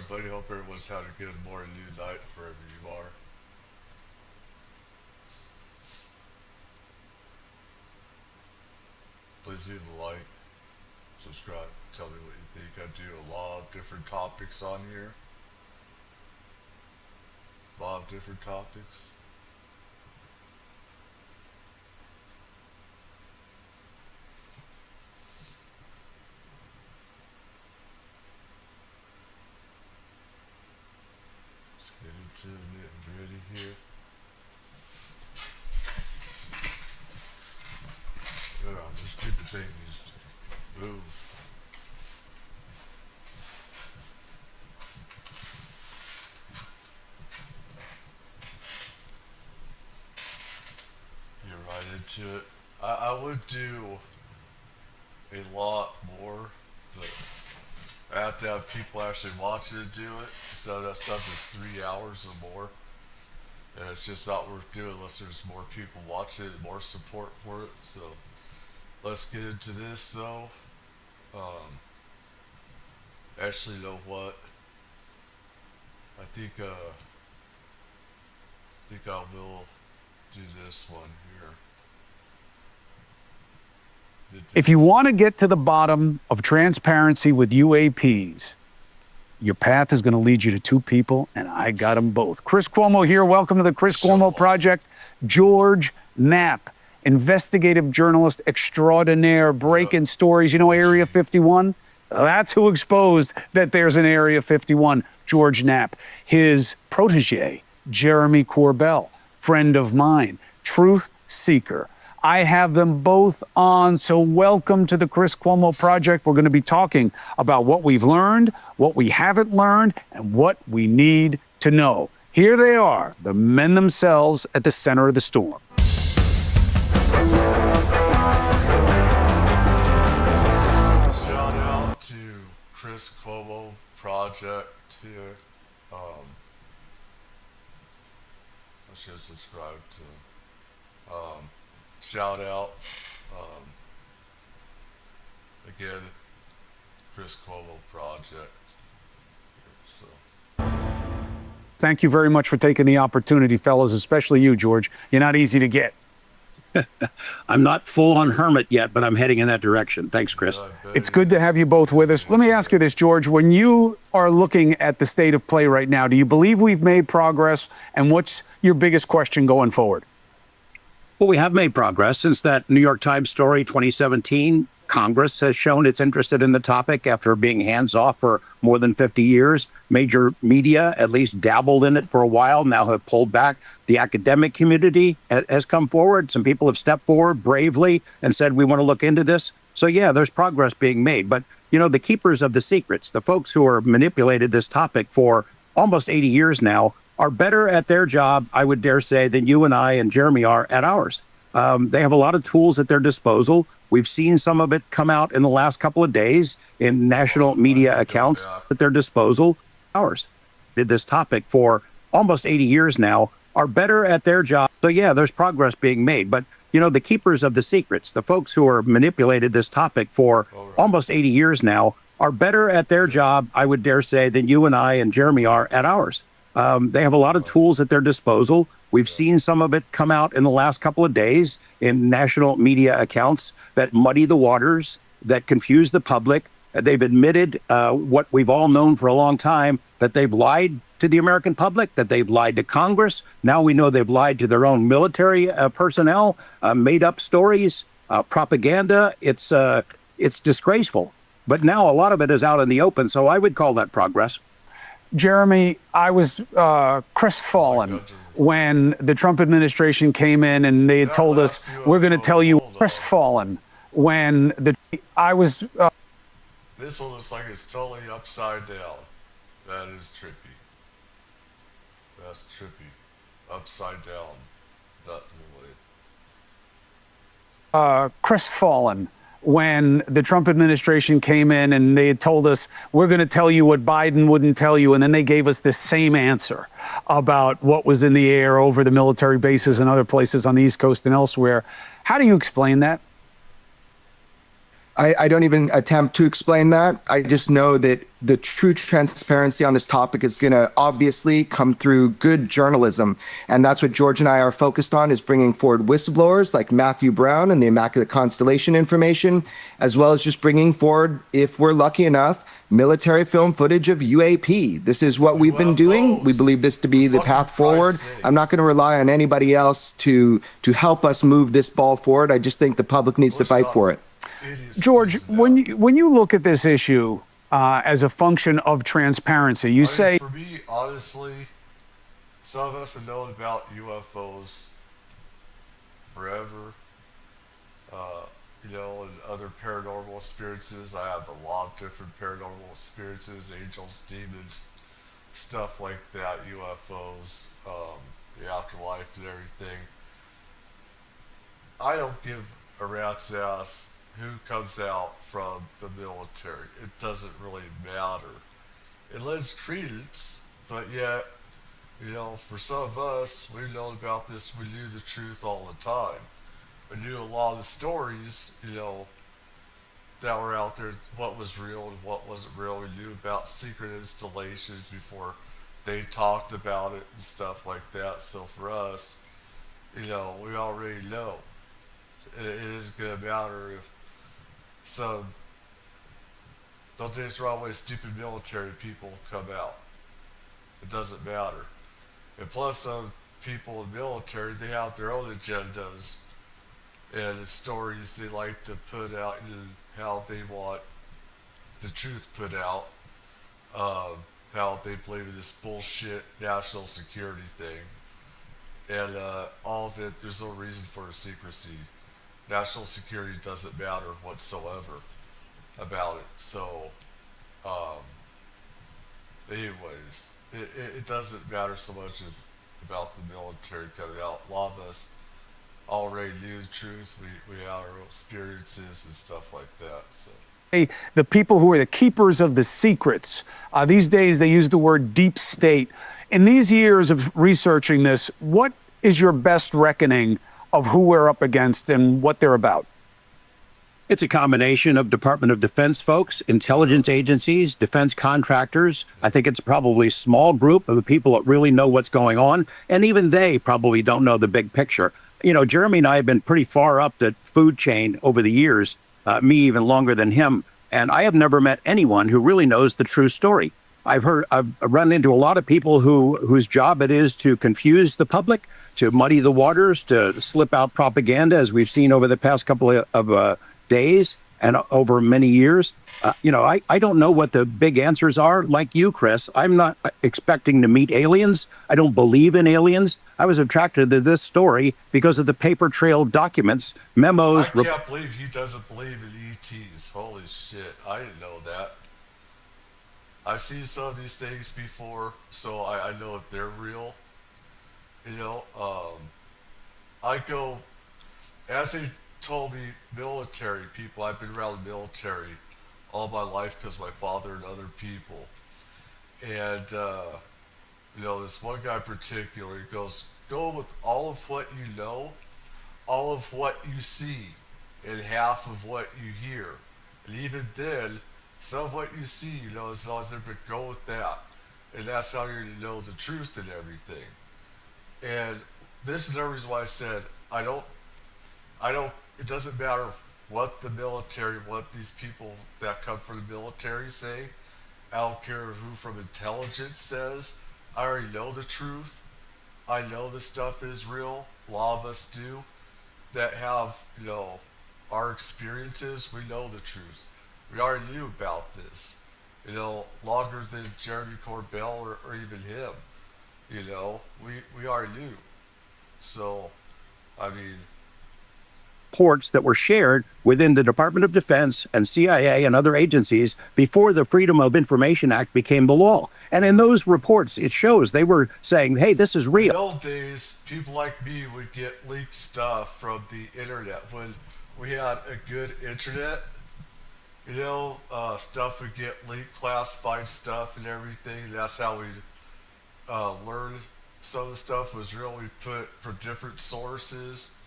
everybody? Hope everyone's had a good morning, new night, wherever you are. Please leave a like, subscribe, tell me what you think. I do a lot of different topics on here. A lot of different topics. Let's get into the nitty-gritty here. Oh, this stupid thing needs to move. Get right into it. I would do a lot more, but I have to have people actually watching to do it. So that stuff is 3 hours or more. And it's just not worth doing unless there's more people watching it, more support for it. So let's get into this though. Actually, you know what? I think I will do this one here. If you want to get to the bottom of transparency with UAPs, your path is going to lead you to two people, and I got them both. Chris Cuomo here. Welcome to the Chris Cuomo Project. George Knapp, investigative journalist extraordinaire, breaking stories. You know Area 51? That's who exposed that there's an Area 51, George Knapp. His protege, Jeremy Corbell, friend of mine, truth seeker. I have them both on, so welcome to the Chris Cuomo Project. We're going to be talking about what we've learned, what we haven't learned, and what we need to know. Here they are, the men themselves at the center of the storm. Shout out to Chris Cuomo Project here. I should subscribe to him. Shout out, again, Chris Cuomo Project. So. Thank you very much for taking the opportunity, fellas, especially you, George. You're not easy to get. I'm not full-on hermit yet, but I'm heading in that direction. Thanks, Chris. It's good to have you both with us. Let me ask you this, George. When you are looking at the state of play right now, do you believe we've made progress? And what's your biggest question going forward? Well, we have made progress since that New York Times story 2017. Congress has shown it's interested in the topic after being hands-off for more than 50 years. Major media at least dabbled in it for a while, now have pulled back. The academic community has come forward. Some people have stepped forward bravely and said, we want to look into this. So yeah, there's progress being made. But, you know, the keepers of the secrets, the folks who are manipulated this topic for almost 80 years now, are better at their job, I would dare say, than you and I and Jeremy are at ours. They have a lot of tools at their disposal. We've seen some of it come out in the last couple of days in national media accounts at their disposal. Ours did this topic for almost 80 years now, are better at their job. So yeah, there's progress being made. But, you know, the keepers of the secrets, the folks who are manipulated this topic for almost 80 years now, are better at their job, I would dare say, than you and I and Jeremy are at ours. They have a lot of tools at their disposal. We've seen some of it come out in the last couple of days in national media accounts that muddy the waters, that confuse the public. They've admitted what we've all known for a long time, that they've lied to the American public, that they've lied to Congress. Now we know they've lied to their own military personnel, made up stories, propaganda. It's disgraceful. But now a lot of it is out in the open, so I would call that progress. Jeremy, I was crestfallen when the Trump administration came in and they had told us, we're going to tell you, crestfallen when I was... This one looks like it's totally upside down. That is trippy. That's trippy. Upside down. Definitely. Crestfallen when the Trump administration came in and they had told us, we're going to tell you what Biden wouldn't tell you. And then they gave us this same answer about what was in the air over the military bases and other places on the East Coast and elsewhere. How do you explain that? I don't even attempt to explain that. I just know that the true transparency on this topic is going to obviously come through good journalism. And that's what George and I are focused on, is bringing forward whistleblowers like Matthew Brown and the Immaculate Constellation information, as well as just bringing forward, if we're lucky enough, military film footage of UAP. This is what we've been doing. We UFOs. believe this to be For the fucking path forward. Christ's sake. I'm not going to rely on anybody else to help us move this ball forward. I just think the public needs to Let's fight stop for it. idiots George, using when that. you look at this issue as a function of transparency, you I mean, say, for me, honestly, some of us have known about UFOs forever. And other paranormal experiences. I have a lot of different paranormal experiences, angels, demons, stuff like that, UFOs, the afterlife and everything. I don't give a rat's ass who comes out from the military. It doesn't really matter. It lends credence, but yet, for some of us, we've known about this, we knew the truth all the time. We knew a lot of the stories, that were out there, what was real and what wasn't real. We knew about secret installations before they talked about it and stuff like that. So for us, we already know. It isn't going to matter if some, don't take this the wrong way, stupid military people come out. It doesn't matter. And plus, some people in the military, they have their own agendas and stories they like to put out and how they want the truth put out. How they believe in this bullshit national security thing. And all of it, there's no reason for secrecy. National security doesn't matter whatsoever about it. So, anyways, it doesn't matter so much about the military coming out. A lot of us already knew the truth. We had our own experiences and stuff like that. So. the people who are the keepers of the secrets. These days, they use the word deep state. In these years of researching this, what is your best reckoning of who we're up against and what they're about? It's a combination of Department of Defense folks, intelligence agencies, defense contractors. I think it's probably a small group of the people that really know what's going on, and even they probably don't know the big picture. Jeremy and I have been pretty far up the food chain over the years, me even longer than him, and I have never met anyone who really knows the true story. I've run into a lot of people whose job it is to confuse the public, to muddy the waters, to slip out propaganda, as we've seen over the past couple of days and over many years. I don't know what the big answers are. Like you, Chris, I'm not expecting to meet aliens. I don't believe in aliens. I was attracted to this story because of the paper trail documents, memos. I can't believe he doesn't believe in ETs. Holy shit, I didn't know that. I've seen some of these things before, so I know that they're real. I go, as they told me, military people, I've been around the military all my life because my father and other people. And, this one guy in particular, he goes, go with all of what you know, all of what you see, and half of what you hear. And even then, some of what you see, is not there, but go with that. And that's how you're going to know the truth and everything. And this is the reason why I said, it doesn't matter what the military, what these people that come from the military say. I don't care who from intelligence says. I already know the truth. I know this stuff is real. A lot of us do that have, our experiences. We know the truth. We already knew about this, longer than Jeremy Corbell or even him. We already knew. So, I mean, reports that were shared within the Department of Defense and CIA and other agencies before the Freedom of Information Act became the law. And in those reports, it shows they were saying, hey, this is real. In the old days, people like me would get leaked stuff from the internet. When we had a good internet, stuff would get leaked, classified stuff and everything. That's how we learned some of the stuff was real. We put from different sources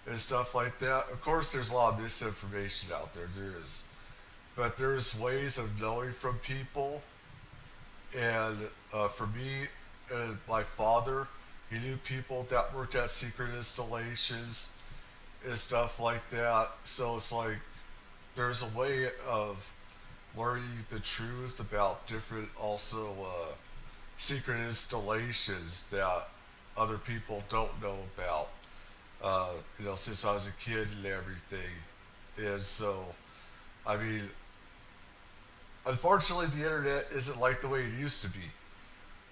and stuff like that. Of course, there's a lot of misinformation out there. There is, but there's ways of knowing from people. And for me and my father, he knew people that worked at secret installations and stuff like that. So it's like there's a way of learning the truth about different also secret installations that other people don't know about. Since I was a kid and everything, and so I mean, unfortunately, the internet isn't like the way it used to be,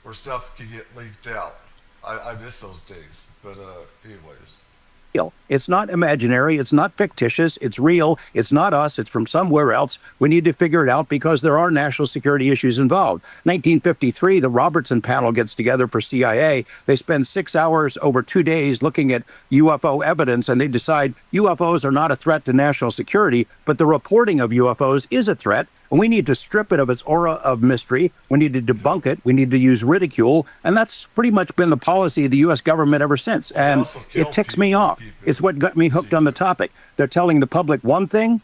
where stuff can get leaked out. I miss those days, but anyways. Real. It's not imaginary. It's not fictitious. It's real. It's not us. It's from somewhere else. We need to figure it out because there are national security issues involved. 1953, the Robertson panel gets together for CIA. They spend 6 hours over 2 days looking at UFO evidence, and they decide UFOs are not a threat to national security, but the reporting of UFOs is a threat. And we need to strip it of its aura of mystery. We need to debunk it. We need to use ridicule. And that's pretty much been the policy of the U.S. government ever since. And it ticks me off. It's what got me hooked on the topic. They're telling the public one thing.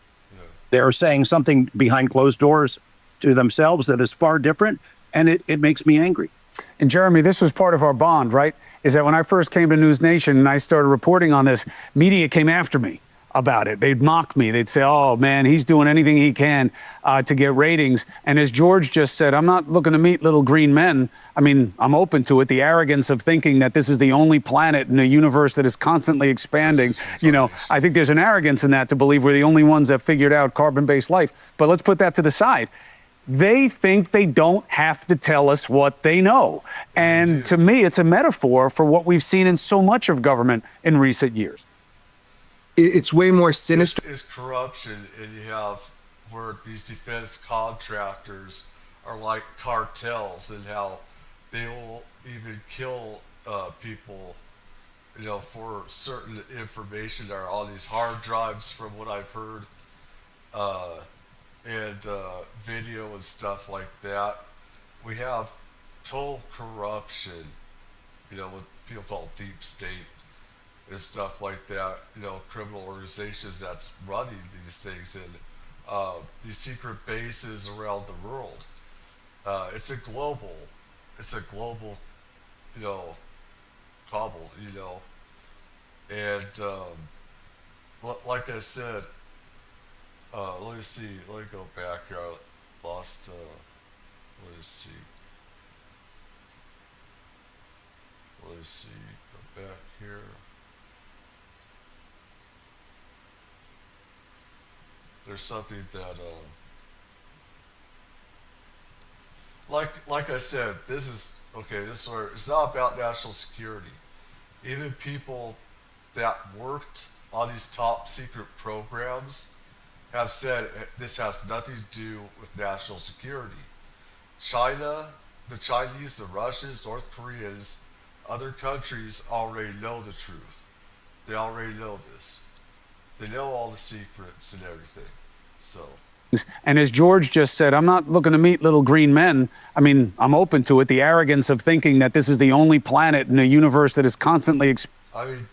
They're saying something behind closed doors to themselves that is far different. And it makes me angry. And Jeremy, this was part of our bond, right? Is that when I first came to News Nation and I started reporting on this, media came after me about it. They'd mock me. They'd say, oh, man, he's doing anything he can to get ratings. And as George just said, I'm not looking to meet little green men. I mean, I'm open to it. The arrogance of thinking that this is the only planet in a universe that is constantly expanding. I think there's an arrogance in that to believe we're the only ones that figured out carbon-based life. But let's put that to the side. They think they don't have to tell us what they know. And to me, it's a metaphor for what we've seen in so much of government in recent years. It's way more sinister. This is corruption, and you have where these defense contractors are like cartels, and how they will even kill people, for certain information that are on these hard drives, from what I've heard, and video and stuff like that. We have total corruption, what people call deep state and stuff like that, criminal organizations that's running these things and these secret bases around the world. It's a global, cobble, and like I said, let me see, let me go back here. I lost, let me see, go back here. There's something that, like I said, this is where it's not about national security. Even people that worked on these top secret programs have said this has nothing to do with national security. China, the Chinese, the Russians, North Koreans, other countries already know the truth. They already know this. They know all the secrets and everything. So. And as George just said, I'm not looking to meet little green men. I mean, I'm open to it. The arrogance of thinking that this is the only planet in a universe that is constantly I mean,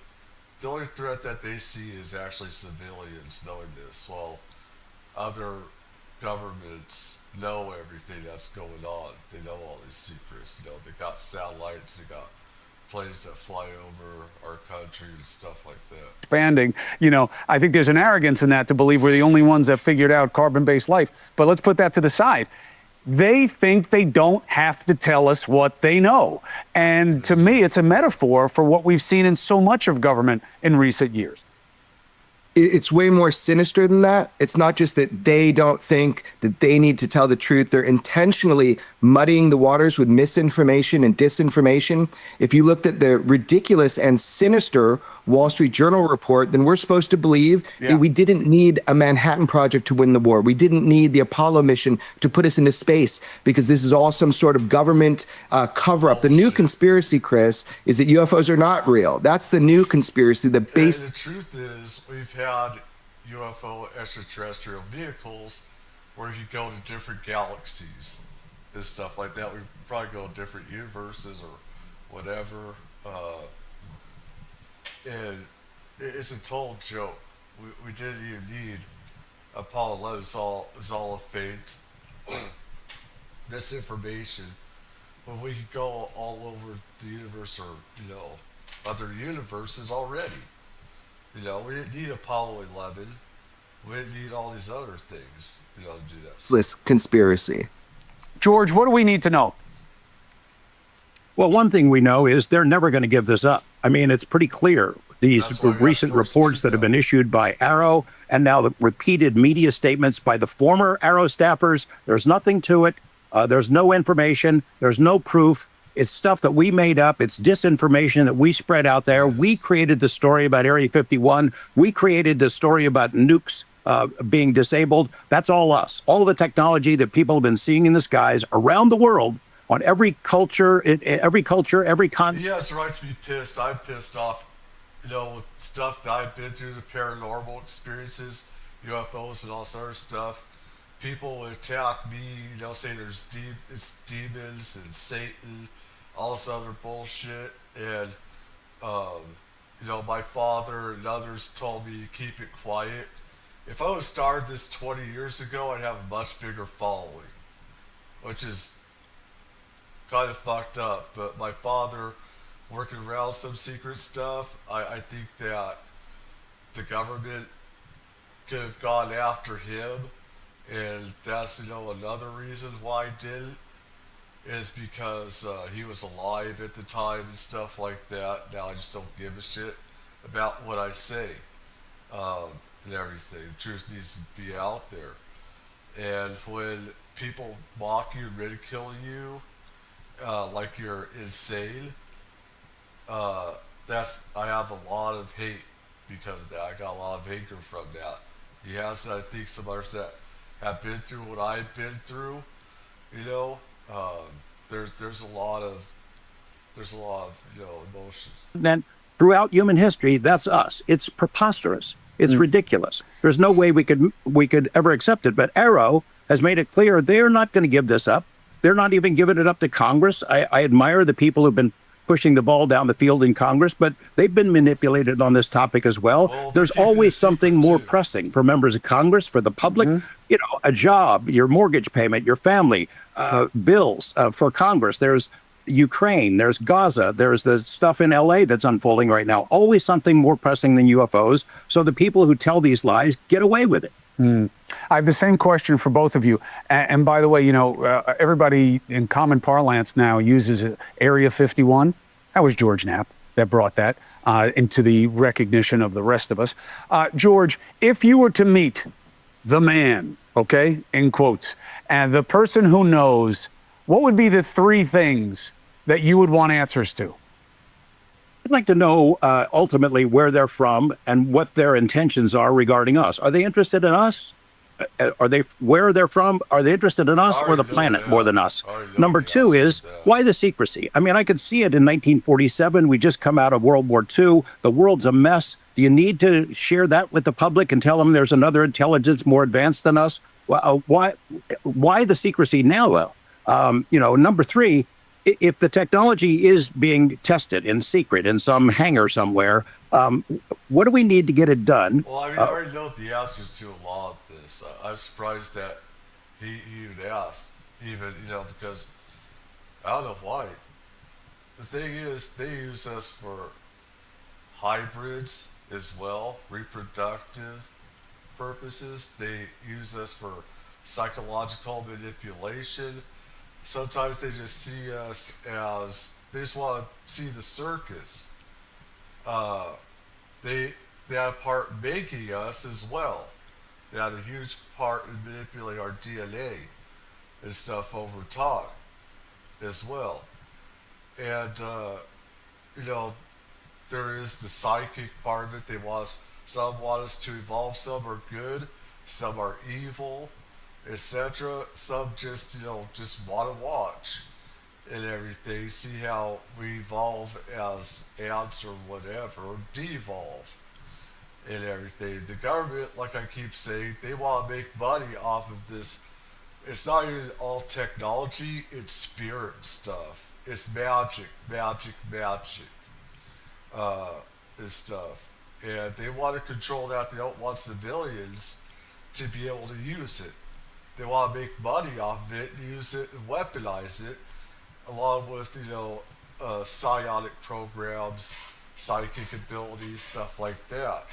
the only threat that they see is actually civilians knowing this, while other governments know everything that's going on. They know all these secrets. They got satellites, they got planes that fly over our country and stuff like that. Expanding. I think there's an arrogance in that to believe we're the only ones that figured out carbon-based life. But let's put that to the side. They think they don't have to tell us what they know. And to me, it's a metaphor for what we've seen in so much of government in recent years. It's way more sinister than that. It's not just that they don't think that they need to tell the truth. They're intentionally muddying the waters with misinformation and disinformation. If you looked at the ridiculous and sinister Wall Street Journal report, then we're supposed to believe that we didn't need a Manhattan Project to win the war. We didn't need the Apollo mission to put us into space, because this is all some sort of government cover-up. The new conspiracy, Chris, is that UFOs are not real. That's the new conspiracy. And the truth is, we've had UFO extraterrestrial vehicles where you go to different galaxies and stuff like that. We probably go to different universes or whatever. And it's a total joke. We didn't even need Apollo 11. It's all a fake misinformation. But we could go all over the universe or, other universes already. We didn't need Apollo 11. We didn't need all these other things, to do that. This conspiracy. George, what do we need to know? Well, one thing we know is they're never going to give this up. I mean, it's pretty clear. These That's why we got recent forced reports to that have go. been issued by Arrow and now the repeated media statements by the former Arrow staffers, there's nothing to it. There's no information. There's no proof. It's stuff that we made up. It's disinformation that we spread out there. We created the story about Area 51. We created the story about nukes being disabled. That's all us. All the technology that people have been seeing in the skies around the world on every culture, every continent. He has the right to be pissed. I'm pissed off, with stuff that I've been through, the paranormal experiences, UFOs, and all this other stuff. People would attack me, say it's demons and Satan, all this other bullshit. And, my father and others told me to keep it quiet. If I would have started this 20 years ago, I'd have a much bigger following, which is kind of fucked up. But my father, working around some secret stuff, I think that the government could have gone after him. And that's, another reason why I didn't, is because he was alive at the time and stuff like that. Now I just don't give a shit about what I say and everything. The truth needs to be out there. And when people mock you and ridicule you, like you're insane, I have a lot of hate because of that. I got a lot of anger from that. Yes, I think some others that have been through what I've been through, there's a lot of emotions. And throughout human history, that's us. It's preposterous. It's ridiculous. There's no way we could ever accept it. But Arrow has made it clear they're not going to give this up. They're not even giving it up to Congress. I admire the people who've been pushing the ball down the field in Congress, but they've been manipulated on this topic as well. There's always something more pressing for members of Congress, for the public, a job, your mortgage payment, your family, bills for Congress. There's Ukraine, there's Gaza, there's the stuff in LA that's unfolding right now. Always something more pressing than UFOs. So the people who tell these lies get away with it. I have the same question for both of you. And by the way, everybody in common parlance now uses Area 51. That was George Knapp that brought that into the recognition of the rest of us. George, if you were to meet the man, okay, in quotes, and the person who knows, what would be the three things that you would want answers to? I'd like to know ultimately where they're from and what their intentions are regarding us. Are they interested in us? Where they're from? Are they interested in us or the planet more than us? Number two is, why the secrecy? I mean, I could see it in 1947. We just come out of World War II. The world's a mess. Do you need to share that with the public and tell them there's another intelligence more advanced than us? Why the secrecy now, though? Number three, if the technology is being tested in secret in some hangar somewhere, what do we need to get it done? Well, I already know the answers to a lot of this. I'm surprised that he would ask, even, because I don't know why. The thing is, they use us for hybrids as well, reproductive purposes. They use us for psychological manipulation. Sometimes they just see us as, they just want to see the circus. They had a part in making us as well. They had a huge part in manipulating our DNA and stuff over time as well. And, there is the psychic part of it. Some want us to evolve, some are good, some are evil, etc. Some just want to watch and everything, see how we evolve as ants or whatever, or devolve and everything. The government, like I keep saying, they want to make money off of this. It's not even all technology, it's spirit stuff. It's magic and stuff. and they want to control that. They don't want civilians to be able to use it. They want to make money off of it, use it, and weaponize it, along with psionic programs, psychic abilities, stuff like that.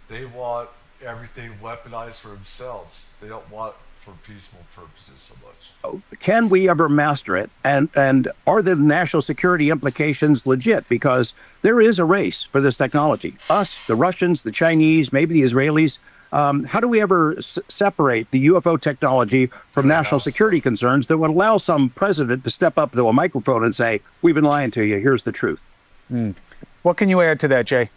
They want everything weaponized for themselves. They don't want for peaceful purposes so much. Can we ever master it? And are the national security implications legit? Because there is a race for this technology. Us, the Russians, the Chinese, maybe the Israelis. How do we ever separate the UFO technology from national security concerns that would allow some president to step up to a microphone and say, "We've been lying to you. Here's the truth." What can you add to that, Jay?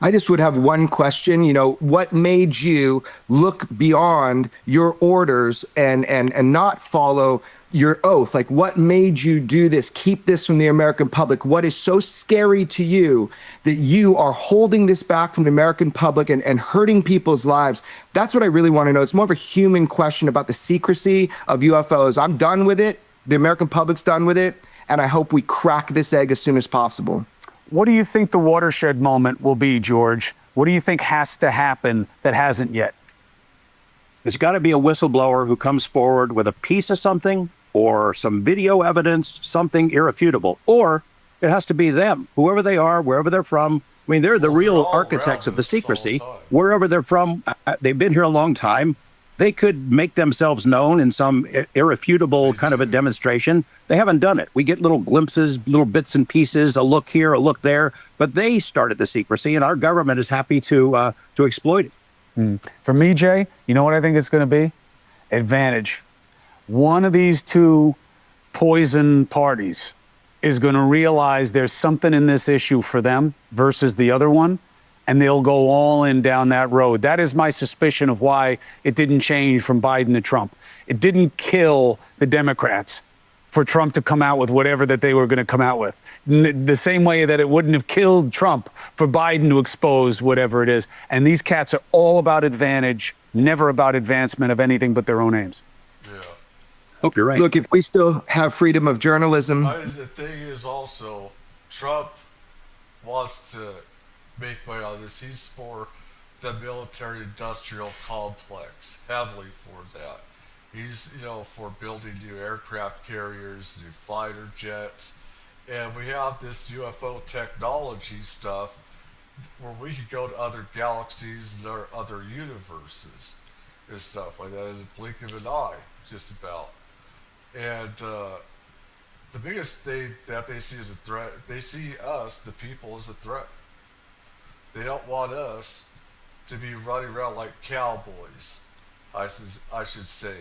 I just would have one question. What made you look beyond your orders and not follow your oath? Like, what made you do this? Keep this from the American public. What is so scary to you that you are holding this back from the American public and hurting people's lives? That's what I really want to know. It's more of a human question about the secrecy of UFOs. I'm done with it. The American public's done with it. And I hope we crack this egg as soon as possible. What do you think the watershed moment will be, George? What do you think has to happen that hasn't yet? It's got to be a whistleblower who comes forward with a piece of something or some video evidence, something irrefutable. Or it has to be them, whoever they are, wherever they're from. I mean, they're the real architects of the secrecy. Wherever they're from, they've been here a long time. They could make themselves known in some irrefutable kind of a demonstration. They haven't done it. We get little glimpses, little bits and pieces, a look here, a look there. But they started the secrecy, and our government is happy to exploit it. For me, Jay, you know what I think it's going to be? Advantage. One of these two poison parties is going to realize there's something in this issue for them versus the other one, and they'll go all in down that road. That is my suspicion of why it didn't change from Biden to Trump. It didn't kill the Democrats for Trump to come out with whatever that they were going to come out with. The same way that it wouldn't have killed Trump for Biden to expose whatever it is. And these cats are all about advantage, never about advancement of anything but their own aims. Yeah. Hope you're right. Look, if we still have freedom of journalism. The thing is also, Trump wants to make money on this. He's for the military-industrial complex, heavily for that. He's, for building new aircraft carriers, new fighter jets, and we have this UFO technology stuff where we can go to other galaxies and other universes and stuff like that in the blink of an eye, just about. And the biggest thing that they see as a threat, they see us, the people, as a threat. They don't want us to be running around like cowboys, I should say,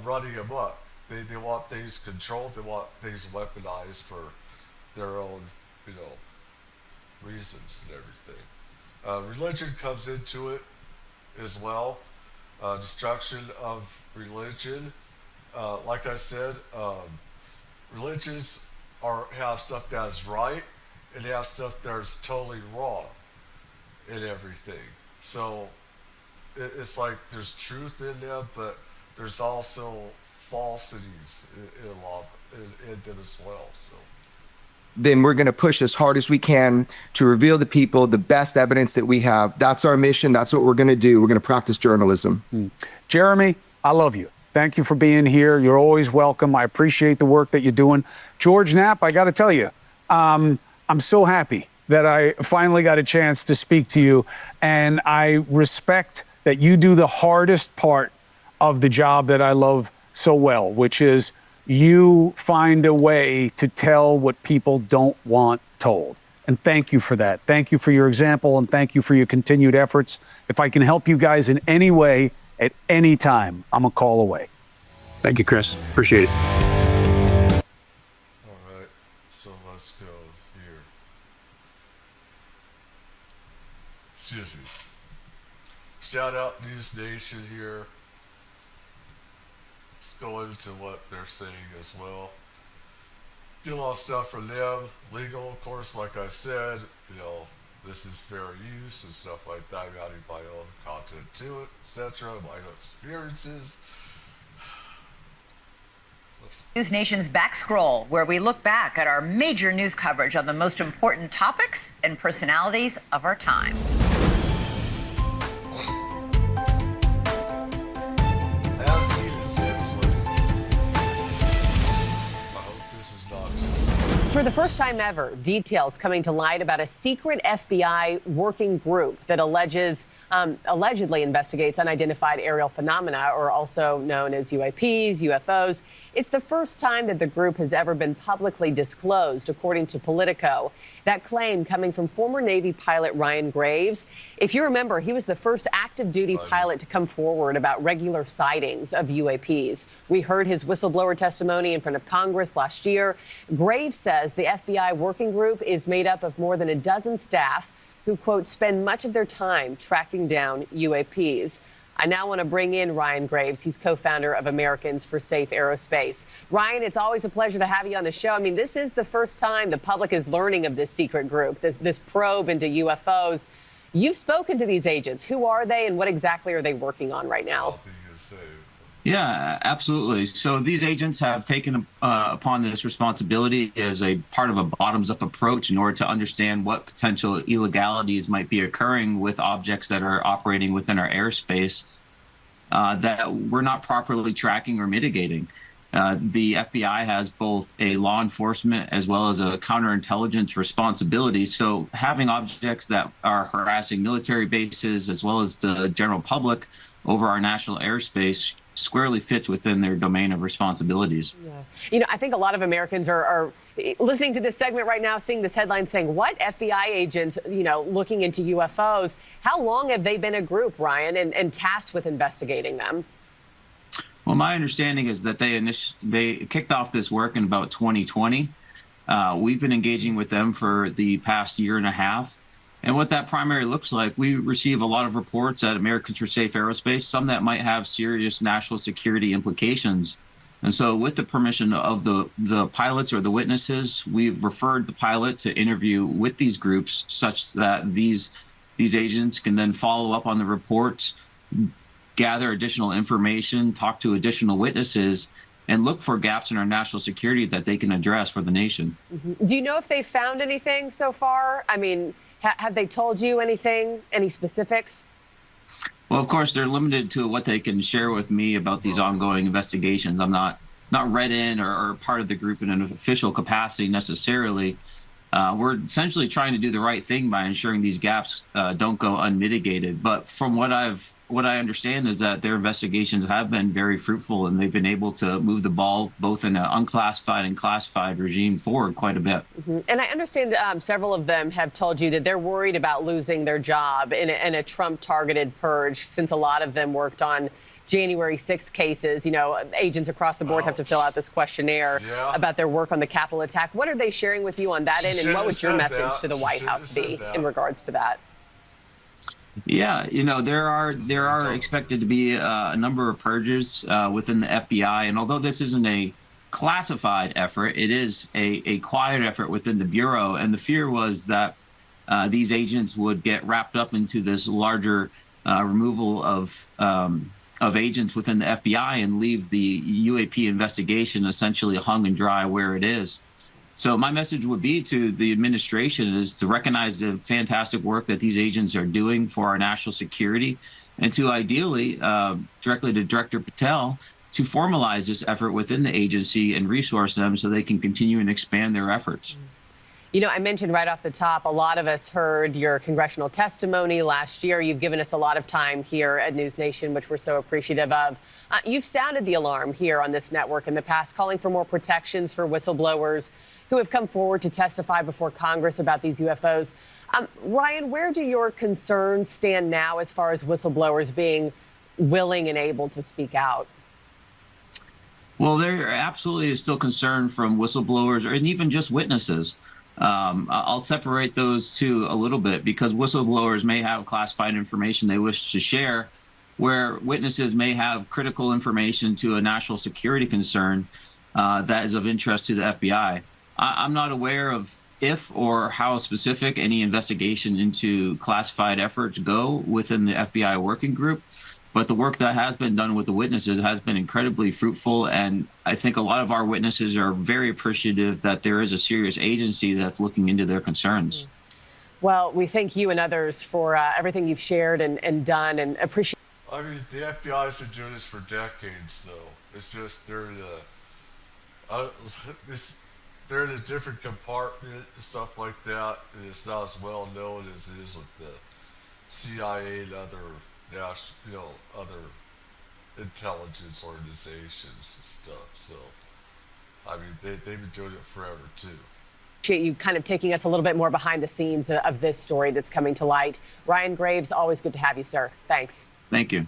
running amok. They want things controlled. They want things weaponized for their own, reasons and everything. Religion comes into it as well. Destruction of religion. Like I said, religions have stuff that is right, and they have stuff that is totally wrong in everything. So it's like there's truth in them, but there's also falsities in them as well. So Then we're going to push as hard as we can to reveal to people the best evidence that we have. That's our mission. That's what we're going to do. We're going to practice journalism. Jeremy, I love you. Thank you for being here. You're always welcome. I appreciate the work that you're doing. George Knapp, I got to tell you, I'm so happy that I finally got a chance to speak to you. And I respect that you do the hardest part of the job that I love so well, which is you find a way to tell what people don't want told. And thank you for that. Thank you for your example, and thank you for your continued efforts. If I can help you guys in any way, at any time, I'm a call away. Thank you, Chris. Appreciate it. all right, so let's go here. Excuse me. Shout out News Nation here. Let's go into what they're saying as well. Get a lot of stuff from them. Legal, of course, like I said, this is fair use and stuff like that. I'm adding my own content to it, etc. My own experiences. News Nation's Back Scroll, where we look back at our major news coverage on the most important topics and personalities of our time. I haven't seen this yet, so I hope this is not just. For the first time ever, details coming to light about a secret FBI working group that allegedly investigates unidentified aerial phenomena, or also known as UAPs, UFOs. It's the first time that the group has ever been publicly disclosed, according to Politico. That claim coming from former Navy pilot Ryan Graves. If you remember, he was the first active duty pilot to come forward about regular sightings of UAPs. We heard his whistleblower testimony in front of Congress last year. Graves says the FBI working group is made up of more than a dozen staff who, quote, spend much of their time tracking down UAPs. I now want to bring in Ryan Graves. He's co-founder of Americans for Safe Aerospace. Ryan, it's always a pleasure to have you on the show. I mean, this is the first time the public is learning of this secret group, this probe into UFOs. You've spoken to these agents. Who are they, and what exactly are they working on right now? Yeah, absolutely. So these agents have taken upon this responsibility as a part of a bottoms-up approach in order to understand what potential illegalities might be occurring with objects that are operating within our airspace that we're not properly tracking or mitigating. The FBI has both a law enforcement as well as a counterintelligence responsibility. So having objects that are harassing military bases as well as the general public over our national airspace squarely fits within their domain of responsibilities. Yeah. You know, I think a lot of Americans are listening to this segment right now, seeing this headline saying, what, FBI agents, you know, looking into UFOs? How long have they been a group, Ryan, and tasked with investigating them? Well, my understanding is that they kicked off this work in about 2020. We've been engaging with them for the past year and a half. And what that primarily looks like, we receive a lot of reports at Americans for Safe Aerospace, some that might have serious national security implications. And so with the permission of the pilots or the witnesses, we've referred the pilot to interview with these groups such that these agents can then follow up on the reports, gather additional information, talk to additional witnesses, and look for gaps in our national security that they can address for the nation. Mm-hmm. Do you know if they found anything so far? I mean, have they told you anything, any specifics? Well, of course, they're limited to what they can share with me about these ongoing investigations. I'm not read in or part of the group in an official capacity necessarily. We're essentially trying to do the right thing by ensuring these gaps don't go unmitigated. But from what I understand is that their investigations have been very fruitful, and they've been able to move the ball both in an unclassified and classified regime forward quite a bit. Mm-hmm. And I understand several of them have told you that they're worried about losing their job in a Trump-targeted purge, since a lot of them worked on January 6th cases. You know, agents across the board have to fill out this questionnaire about their work on the Capitol attack. What are they sharing with you on that end, and what would your message to the White House be in regards to that? Yeah, you know, there are expected to be a number of purges within the FBI, and although this isn't a classified effort, it is a quiet effort within the Bureau, and the fear was that these agents would get wrapped up into this larger removal of agents within the FBI and leave the UAP investigation essentially hung and dry where it is. So my message would be to the administration is to recognize the fantastic work that these agents are doing for our national security, and to ideally, directly to Director Patel, to formalize this effort within the agency and resource them so they can continue and expand their efforts. You know, I mentioned right off the top, a lot of us heard your congressional testimony last year. You've given us a lot of time here at News Nation, which we're so appreciative of. You've sounded the alarm here on this network in the past, calling for more protections for whistleblowers who have come forward to testify before Congress about these UFOs. Ryan, where do your concerns stand now as far as whistleblowers being willing and able to speak out? Well, there absolutely is still concern from whistleblowers and even just witnesses. I'll separate those two a little bit, because whistleblowers may have classified information they wish to share, where witnesses may have critical information to a national security concern that is of interest to the FBI. I'm not aware of if or how specific any investigation into classified efforts go within the FBI working group. But the work that has been done with the witnesses has been incredibly fruitful. And I think a lot of our witnesses are very appreciative that there is a serious agency that's looking into their concerns. Well, we thank you and others for everything you've shared and done, and appreciate. I mean, the FBI's been doing this for decades, though. It's just they're in a different compartment and stuff like that, and it's not as well known as it is with the CIA and other intelligence organizations and stuff. So, I mean, they've been doing it forever too. Appreciate you kind of taking us a little bit more behind the scenes of this story that's coming to light. Ryan Graves, always good to have you, sir. Thanks. Thank you.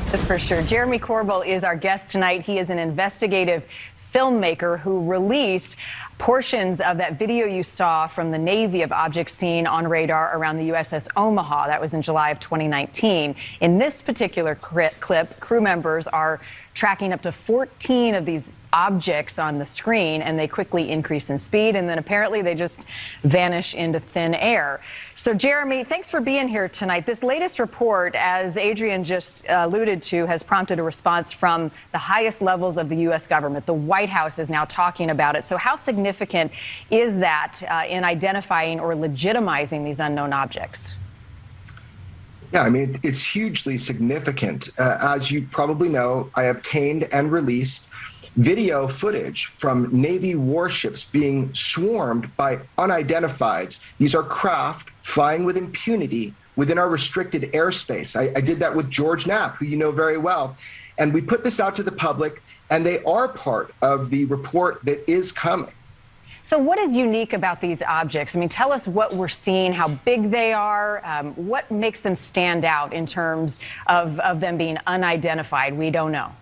That's for sure. Jeremy Corbell is our guest tonight. He is an investigative filmmaker who released portions of that video you saw from the Navy of objects seen on radar around the USS Omaha. That was in July of 2019. In this particular clip, crew members are tracking up to 14 of these objects on the screen, and they quickly increase in speed, and then apparently they just vanish into thin air. So, Jeremy, thanks for being here tonight. This latest report, as Adrian just alluded to, has prompted a response from the highest levels of the U.S. government. The White House is now talking about it. So how significant is that in identifying or legitimizing these unknown objects? Yeah, I mean, it's hugely significant. As you probably know, I obtained and released video footage from Navy warships being swarmed by unidentifieds. These are craft flying with impunity within our restricted airspace. I did that with George Knapp, who you know very well. And we put this out to the public, and they are part of the report that is coming. So what is unique about these objects? I mean, tell us what we're seeing, how big they are, what makes them stand out in terms of them being unidentified. We don't know.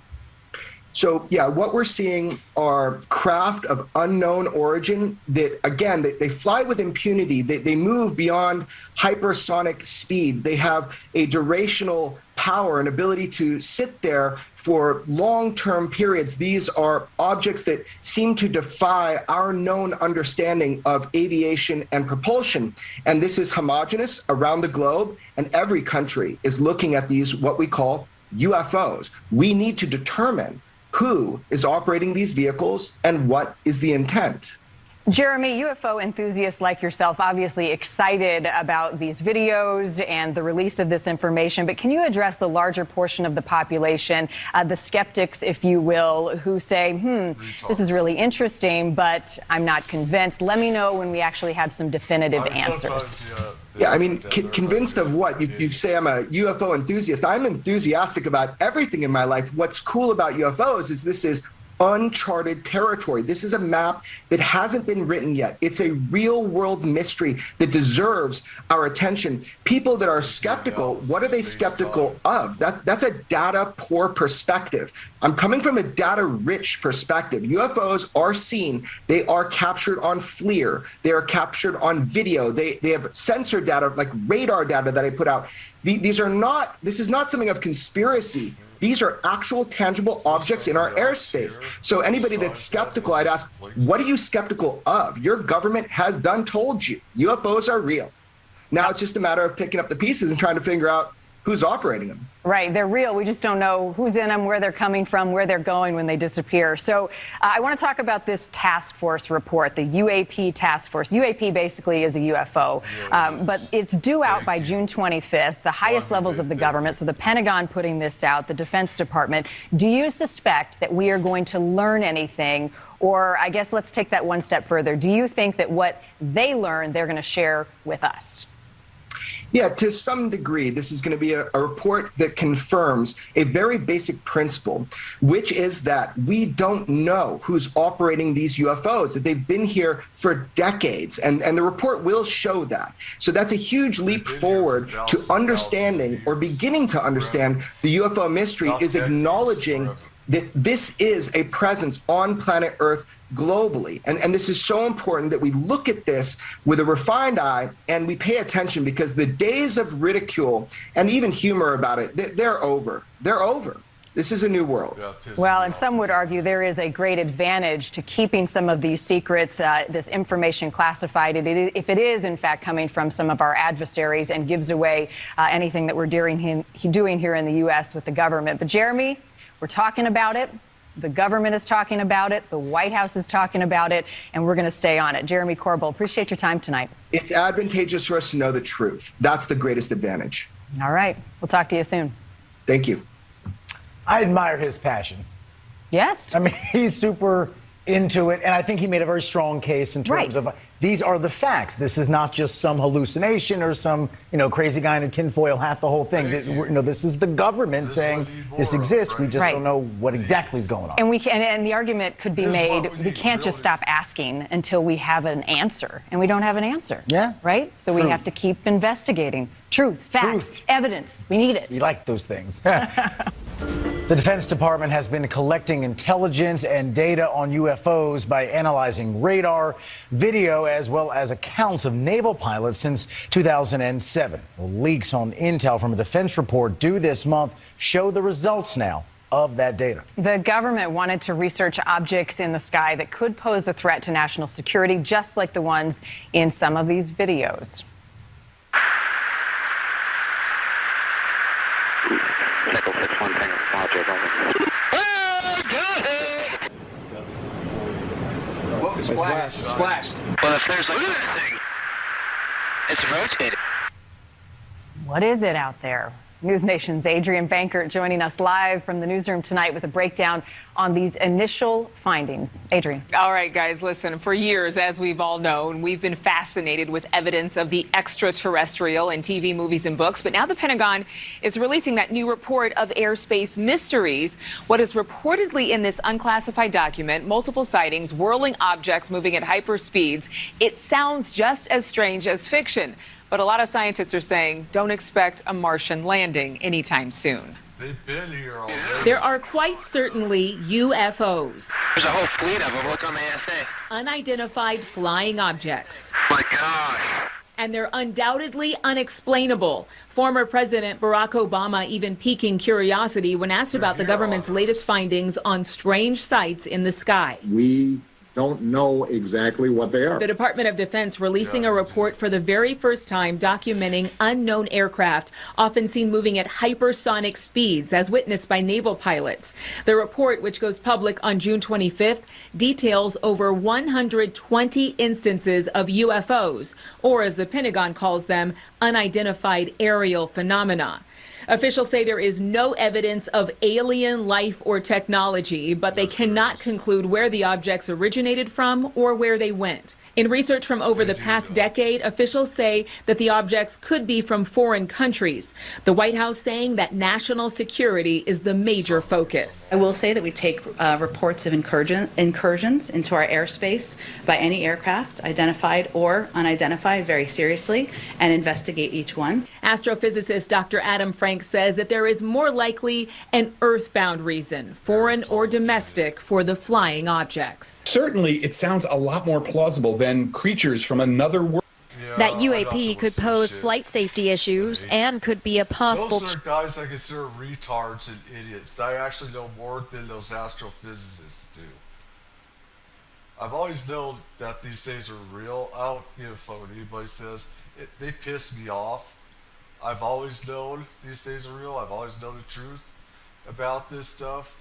So, yeah, what we're seeing are craft of unknown origin that, again, they fly with impunity. They move beyond hypersonic speed. They have a durational power and ability to sit there for long-term periods. These are objects that seem to defy our known understanding of aviation and propulsion. And this is homogeneous around the globe, and every country is looking at these, what we call UFOs. We need to determine who is operating these vehicles and what is the intent. Jeremy, UFO enthusiasts like yourself obviously excited about these videos and the release of this information, but can you address the larger portion of the population, the skeptics, if you will, who say, this is really interesting, but I'm not convinced. Let me know when we actually have some definitive answers. Yeah, I mean, convinced of what? You say I'm a UFO enthusiast. I'm enthusiastic about everything in my life. What's cool about UFOs is this is uncharted territory. This is a map that hasn't been written yet. It's a real world mystery that deserves our attention. People that are skeptical, what are they skeptical of? That's a data poor perspective. I'm coming from a data rich perspective. UFOs are seen. They are captured on FLIR. They are captured on video. They have sensor data, like radar data that I put out. This is not something of conspiracy. These are actual tangible objects in our airspace. So anybody that's skeptical, I'd ask, what are you skeptical of? Your government has told you. UFOs are real. Now it's just a matter of picking up the pieces and trying to figure out who's operating them. Right, they're real. We just don't know who's in them, where they're coming from, where they're going when they disappear. So I want to talk about this task force report, the UAP task force. UAP basically is a UFO, but it's due out by June 25th, the highest levels of the government. So the Pentagon putting this out, the Defense Department. Do you suspect that we are going to learn anything? Or I guess let's take that one step further. Do you think that what they learn, they're going to share with us? Yeah, to some degree, this is going to be a report that confirms a very basic principle, which is that we don't know who's operating these UFOs, that they've been here for decades, and the report will show that. So that's a huge leap forward to understanding or beginning to understand the UFO mystery, is acknowledging that this is a presence on planet Earth globally. And this is so important that we look at this with a refined eye and we pay attention, because the days of ridicule and even humor about it, they're over. They're over. This is a new world. Yeah, it pisses Well, me and off. some would argue there is a great advantage to keeping some of these secrets, this information classified, if it is, in fact, coming from some of our adversaries and gives away anything that we're doing here in the U.S. with the government. But, Jeremy, we're talking about it. The government is talking about it. The White House is talking about it. And we're going to stay on it. Jeremy Corbell, appreciate your time tonight. It's advantageous for us to know the truth. That's the greatest advantage. All right. We'll talk to you soon. Thank you. I admire his passion. Yes. I mean, he's super into it, and I think he made a very strong case in terms Right. of these are the facts. This is not just some hallucination or some, crazy guy in a tinfoil hat, the whole thing. This is the government This is saying what we need more this of, exists. We right? just Right. don't know what exactly is going on. And and the argument could be This is made, what we we need, can't just really. stop asking until we have an answer. And we don't have an answer. Yeah. Right? So we Truth. have to keep investigating. Truth, facts, Truth. evidence. We need it. We like those things. The Defense Department has been collecting intelligence and data on UFOs by analyzing radar, video, as well as accounts of naval pilots since 2007. Well, leaks on intel from a defense report due this month show the results now of that data. The government wanted to research objects in the sky that could pose a threat to national security, just like the ones in some of these videos. Nickel 6-1 Tango, Roger, over. Splashed. Well, if there's look at that thing. It's rotating. What is it out there? News Nation's Adrian Bankert joining us live from the newsroom tonight with a breakdown on these initial findings. Adrian. All right, guys, listen. For years, as we've all known, we've been fascinated with evidence of the extraterrestrial in TV, movies, and books. But now the Pentagon is releasing that new report of airspace mysteries. What is reportedly in this unclassified document, multiple sightings, whirling objects moving at hyper speeds. It sounds just as strange as fiction. But a lot of scientists are saying don't expect a Martian landing anytime soon. They've been here already. There are quite certainly UFOs, There's a whole fleet of them. Look on the ASA. unidentified flying objects. My gosh. And they're undoubtedly unexplainable. Former President Barack Obama even piquing curiosity when asked about the government's latest findings on strange sights in the sky. We don't know exactly what they are. The Department of Defense releasing a report for the very first time documenting unknown aircraft, often seen moving at hypersonic speeds, as witnessed by naval pilots. The report, which goes public on June 25th, details over 120 instances of UFOs, or as the Pentagon calls them, unidentified aerial phenomena. Officials say there is no evidence of alien life or technology, but they cannot conclude where the objects originated from or where they went. In research from over the past decade, officials say that the objects could be from foreign countries. The White House saying that national security is the major focus. I will say that we take reports of incursions into our airspace by any aircraft, identified or unidentified, very seriously and investigate each one. Astrophysicist Dr. Adam Frank says that there is more likely an earthbound reason, foreign or domestic, for the flying objects. Certainly, it sounds a lot more plausible than creatures from another world. That UAP could pose flight safety issues and could be a possible... Those are guys I consider retards and idiots. I actually know more than those astrophysicists do. I've always known that these things are real. I don't give a fuck what anybody says. They piss me off. I've always known these things are real. I've always known the truth about this stuff.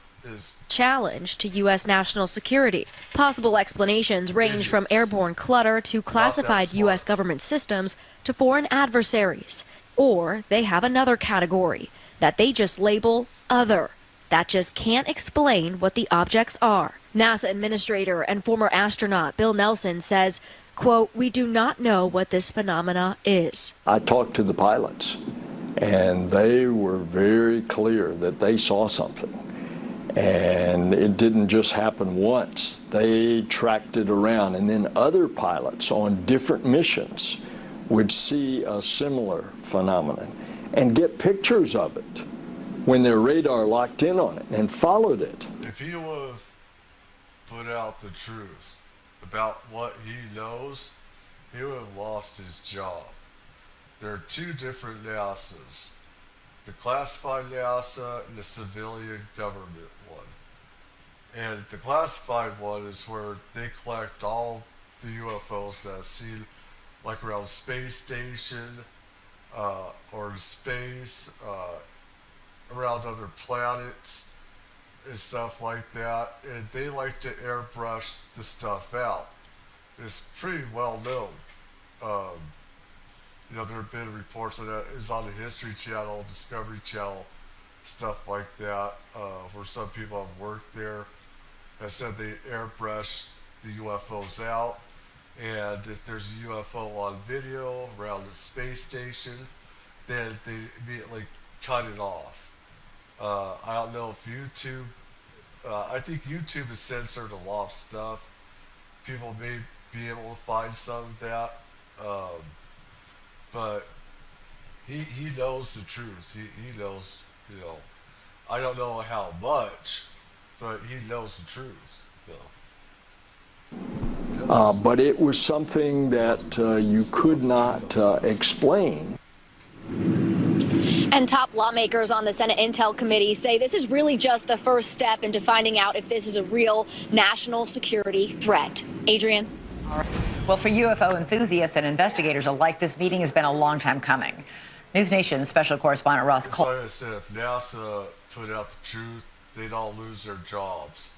Challenge to U.S. national security. Possible explanations range from airborne clutter to classified U.S. government systems to foreign adversaries. Or they have another category that they just label other. That just can't explain what the objects are. NASA administrator and former astronaut Bill Nelson says, quote, "We do not know what this phenomena is." I talked to the pilots, and they were very clear that they saw something. And it didn't just happen once. They tracked it around, and then other pilots on different missions would see a similar phenomenon and get pictures of it when their radar locked in on it and followed it. If he would have put out the truth about what he knows, he would have lost his job. There are two different NASAs. the classified NASA and the civilian government one. And the classified one is where they collect all the UFOs that I've seen, like around space station, or space, around other planets and stuff like that. And they like to airbrush the stuff out. It's pretty well known. You know, there have been reports of that. It's on the History Channel, Discovery Channel, stuff like that, where some people have worked there have said they airbrush the UFOs out. And if there's a UFO on video around the space station, then they immediately cut it off. I don't know if YouTube, I think YouTube has censored a lot of stuff. People may be able to find some of that. But he knows the truth. He knows, you know, I don't know how much, but he knows the truth. But it was something that you could not explain. And top lawmakers on the Senate Intel Committee say this is really just the first step into finding out if this is a real national security threat. Adrian? Well, for UFO enthusiasts and investigators alike, this meeting has been a long time coming. News Nation's special correspondent Ross Cole. Like I said, if NASA put out the truth, they'd all lose their jobs.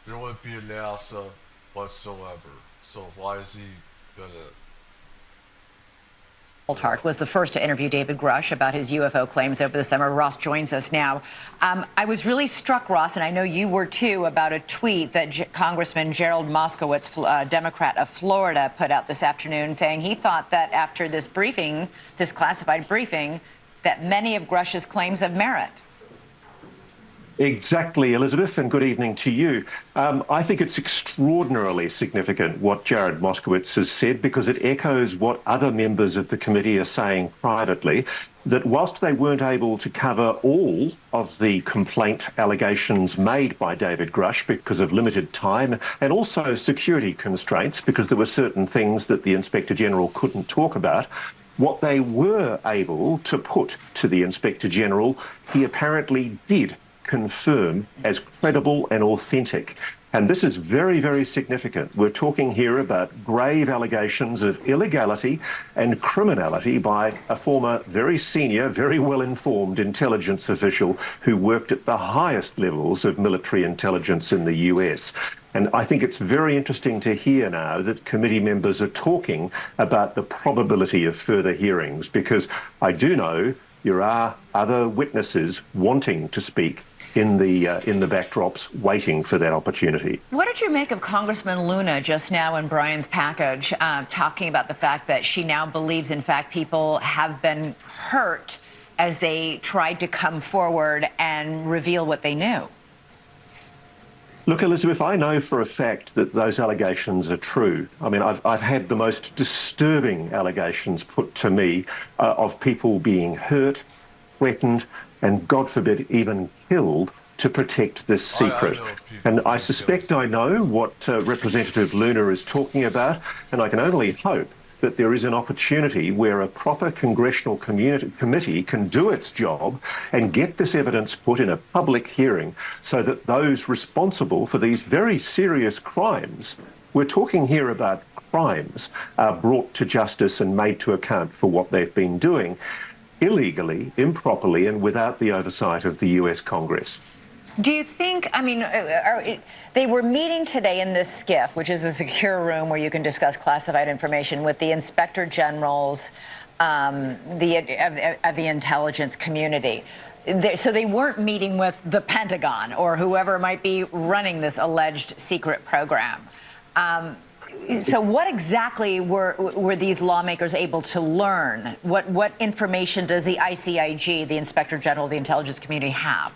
There wouldn't be a NASA whatsoever. So why is he gonna? Tark was the first to interview David Grush about his UFO claims over the summer. Ross joins us now. I was really struck, Ross, and I know you were too, about a tweet that Congressman Gerald Moskowitz, Democrat of Florida, put out this afternoon saying he thought that after this briefing, this classified briefing, that many of Grush's claims have merit. Exactly, Elizabeth, and good evening to you. I think it's extraordinarily significant what Jared Moskowitz has said, because it echoes what other members of the committee are saying privately, that whilst they weren't able to cover all of the complaint allegations made by David Grush because of limited time and also security constraints, because there were certain things that the Inspector General couldn't talk about, what they were able to put to the Inspector General, he apparently did confirm as credible and authentic. And this is very, very significant. We're talking here about grave allegations of illegality and criminality by a former very senior, very well-informed intelligence official who worked at the highest levels of military intelligence in the US. And I think it's very interesting to hear now that committee members are talking about the probability of further hearings, because I do know there are other witnesses wanting to speak in the backdrops, waiting for that opportunity. What did you make of Congressman Luna just now in Brian's package, talking about the fact that she now believes, in fact, people have been hurt as they tried to come forward and reveal what they knew? Look, Elizabeth, I know for a fact that those allegations are true. I mean, I've had the most disturbing allegations put to me of people being hurt, threatened, and God forbid, even killed to protect this secret. And I suspect I know what Representative Luna is talking about, and I can only hope that there is an opportunity where a proper congressional committee can do its job and get this evidence put in a public hearing so that those responsible for these very serious crimes, we're talking here about crimes, are brought to justice and made to account for what they've been doing illegally, improperly, and without the oversight of the US Congress. Do you think, I mean, they were meeting today in this SCIF, which is a secure room where you can discuss classified information with the inspector generals of the intelligence community. So they weren't meeting with the Pentagon or whoever might be running this alleged secret program. So what exactly were these lawmakers able to learn? What information does the ICIG, the Inspector General of the Intelligence Community, have?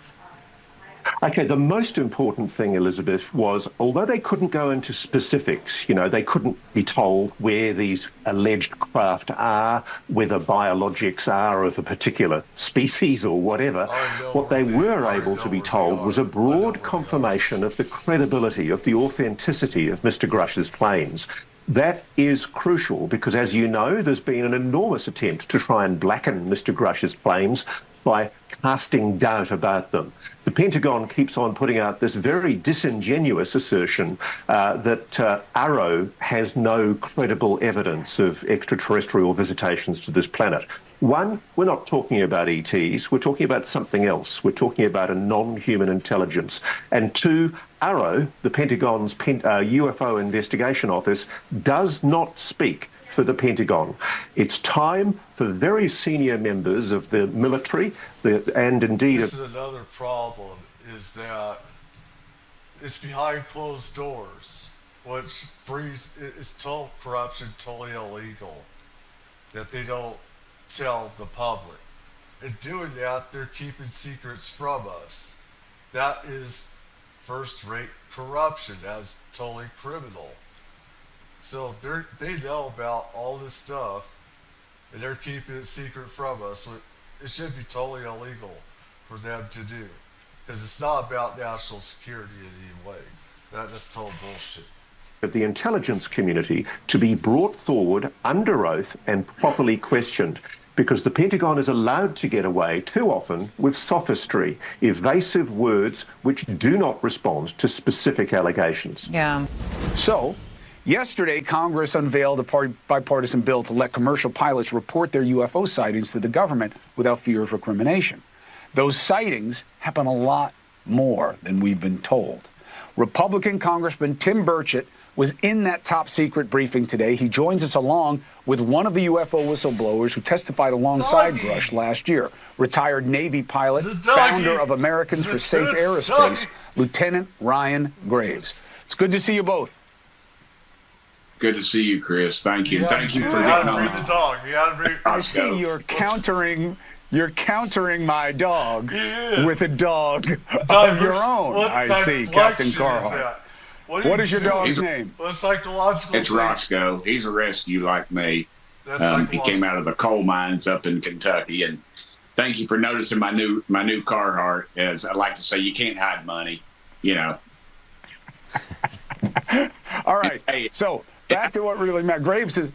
Okay, the most important thing, Elizabeth, was although they couldn't go into specifics, you know, they couldn't be told where these alleged craft are, whether biologics are of a particular species or whatever, what they were able to be told was a broad confirmation of the credibility, of the authenticity of Mr. Grush's claims. That is crucial because, as you know, there's been an enormous attempt to try and blacken Mr. Grush's claims by casting doubt about them. The Pentagon keeps on putting out this very disingenuous assertion that Arrow has no credible evidence of extraterrestrial visitations to this planet. One, we're not talking about ETs, we're talking about something else. We're talking about a non-human intelligence. And two, Arrow, the Pentagon's UFO investigation office, does not speak for the Pentagon. It's time for very senior members of the military and indeed... This is another problem, is that it's behind closed doors, which it's total corruption, totally illegal, that they don't tell the public. In doing that, they're keeping secrets from us. That is first-rate corruption. That's totally criminal. So they know about all this stuff, and they're keeping it secret from us. It should be totally illegal for them to do, because it's not about national security in any way. That's total bullshit. Of the intelligence community to be brought forward under oath and properly questioned, because the Pentagon is allowed to get away too often with sophistry, evasive words which do not respond to specific allegations. Yeah. So, yesterday, Congress unveiled a bipartisan bill to let commercial pilots report their UFO sightings to the government without fear of recrimination. Those sightings happen a lot more than we've been told. Republican Congressman Tim Burchett was in that top secret briefing today. He joins us along with one of the UFO whistleblowers who testified alongside Grush last year, retired Navy pilot, founder of Americans for Safe Aerospace, Lieutenant Ryan Graves. It's good to see you both. Good to see you, Chris. Thank you. Thank you for getting getting on. The dog. You gotta bring. I see you're countering my dog with a dog of your own. I see, Captain Carhart. What is your dog's name? What psychological? It's Roscoe. He's a rescue like me. He came out of the coal mines up in Kentucky, and thank you for noticing my new Carhartt. As I like to say, you can't hide money, you know. All right. So back to what really matters.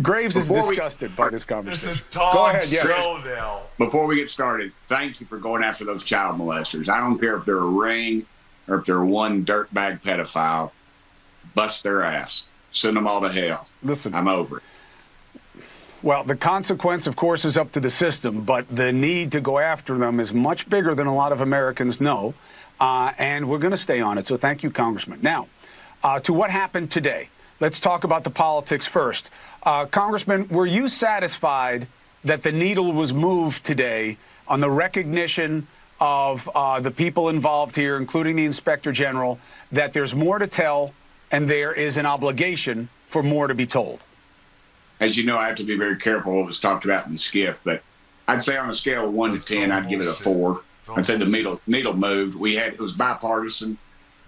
Graves is disgusted by this conversation. It's a dog Go ahead, show now. Before we get started, thank you for going after those child molesters. I don't care if they're a ring or if they're one dirtbag pedophile. Bust their ass. Send them all to hell. Listen, I'm over it. Well, the consequence, of course, is up to the system, but the need to go after them is much bigger than a lot of Americans know, and we're going to stay on it. So thank you, Congressman. Now, to what happened today. Let's talk about the politics first. Congressman, were you satisfied that the needle was moved today on the recognition of the people involved here, including the Inspector General, that there's more to tell and there is an obligation for more to be told? As you know, I have to be very careful what was talked about in the skiff, but I'd say on a scale of 1 to 10, I'd give it a 4. I'd say the needle moved. It was bipartisan.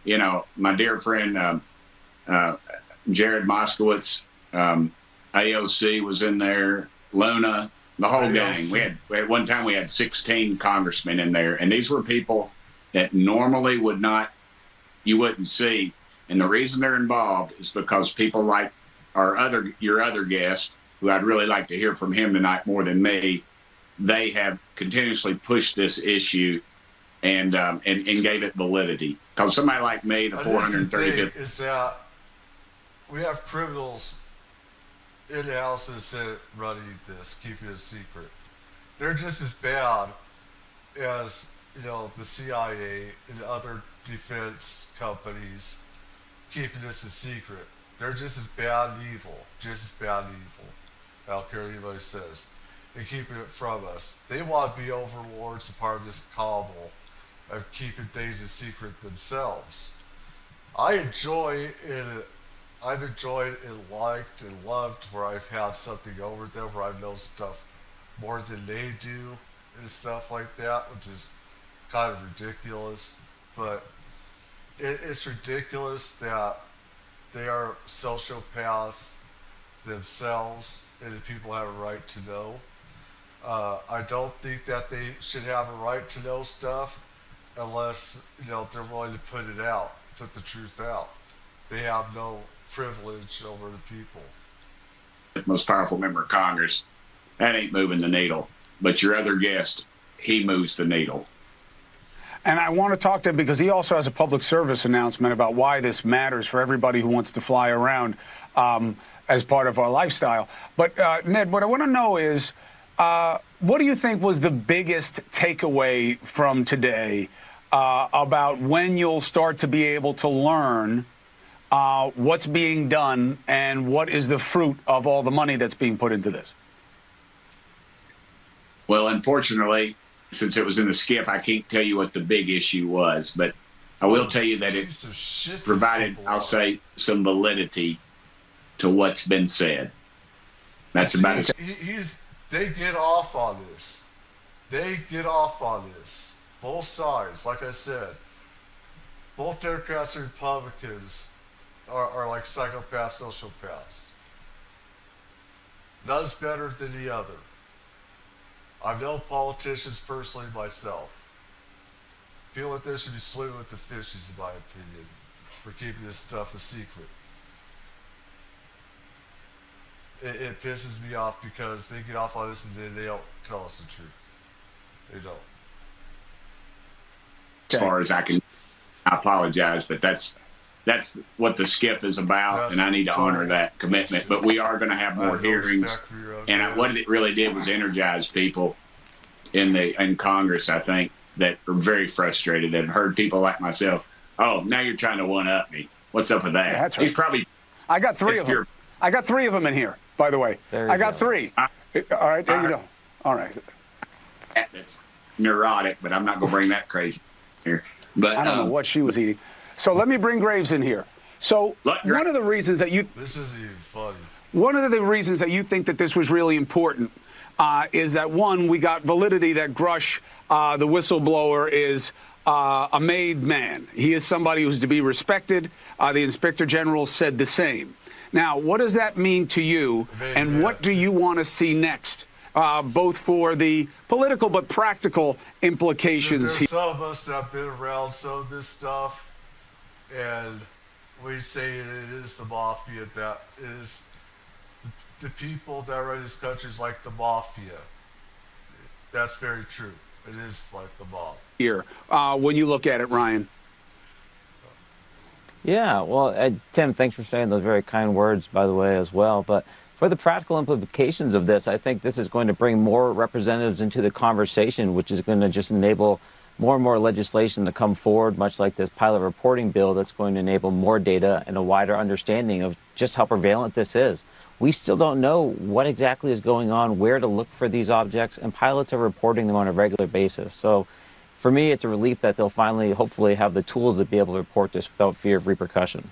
You know, my dear friend Jared Moskowitz, AOC was in there, Luna, the whole gang. We had one time we had 16 congressmen in there, and these were people that normally you wouldn't see. And the reason they're involved is because people like your other guest, who I'd really like to hear from him tonight more than me, they have continuously pushed this issue and gave it validity. Because somebody like me, the 435th is that we have criminals in the House and the Senate running this, keeping it a secret. They're just as bad as, the CIA and other defense companies keeping this a secret. They're just as bad and evil, I don't care what anybody says, and keeping it from us. They want to be overlords, a part of this cabal of keeping things a secret themselves. I've enjoyed and liked and loved where I've had something over them, where I know stuff more than they do and stuff like that, which is kind of ridiculous. But it's ridiculous that they are sociopaths themselves and that people have a right to know. I don't think that they should have a right to know stuff unless, they're willing to put the truth out. They have no privilege over the people. The most powerful member of Congress, that ain't moving the needle. But your other guest, he moves the needle. And I want to talk to him because he also has a public service announcement about why this matters for everybody who wants to fly around as part of our lifestyle. But Ned, what I want to know is, what do you think was the biggest takeaway from today about when you'll start to be able to learn what's being done and what is the fruit of all the money that's being put into this? Well, unfortunately, since it was in the skiff, I can't tell you what the big issue was, but I will tell you that it provided, I'll say, some validity to what's been said. That's about as... They get off on this. They get off on this. Both sides, like I said. Both Democrats and Republicans are like psychopaths, sociopaths. None's better than the other. I know politicians personally myself. Feel like they should be swimming with the fishies, in my opinion, for keeping this stuff a secret. It pisses me off because they get off on this and they don't tell us the truth. They don't. As far as I can, I apologize, but that's what the skiff is about, and I need to honor that commitment. But we are going to have more hearings, and what it really did was energize people in Congress, I think, that are very frustrated and heard people like myself. Oh, now you're trying to one-up me. What's up with that? Yeah, that's right. He's probably. I got three of them. I got three of them in here, by the way. I got three. All right, there you go. All right. That's neurotic, but I'm not going to bring that crazy here. But I don't know what she was eating. So let me bring Graves in here. So one of the reasons that you... This isn't even funny. One of the reasons that you think that this was really important is that, one, we got validity that Grush, the whistleblower, is a made man. He is somebody who's to be respected. The Inspector General said the same. Now, what does that mean to you, and what do you want to see next, both for the political but practical implications? There's some of us that have been around some of this stuff, and we say it is the mafia that is the people that run this country is like the mafia. That's very true. It is like the mob. Here, when you look at it, Ryan. Yeah, well, Tim, thanks for saying those very kind words, by the way, as well. But for the practical implications of this, I think this is going to bring more representatives into the conversation, which is going to just enable more and more legislation to come forward, much like this pilot reporting bill that's going to enable more data and a wider understanding of just how prevalent this is. We still don't know what exactly is going on, where to look for these objects, and pilots are reporting them on a regular basis. So for me, it's a relief that they'll finally, hopefully, have the tools to be able to report this without fear of repercussion.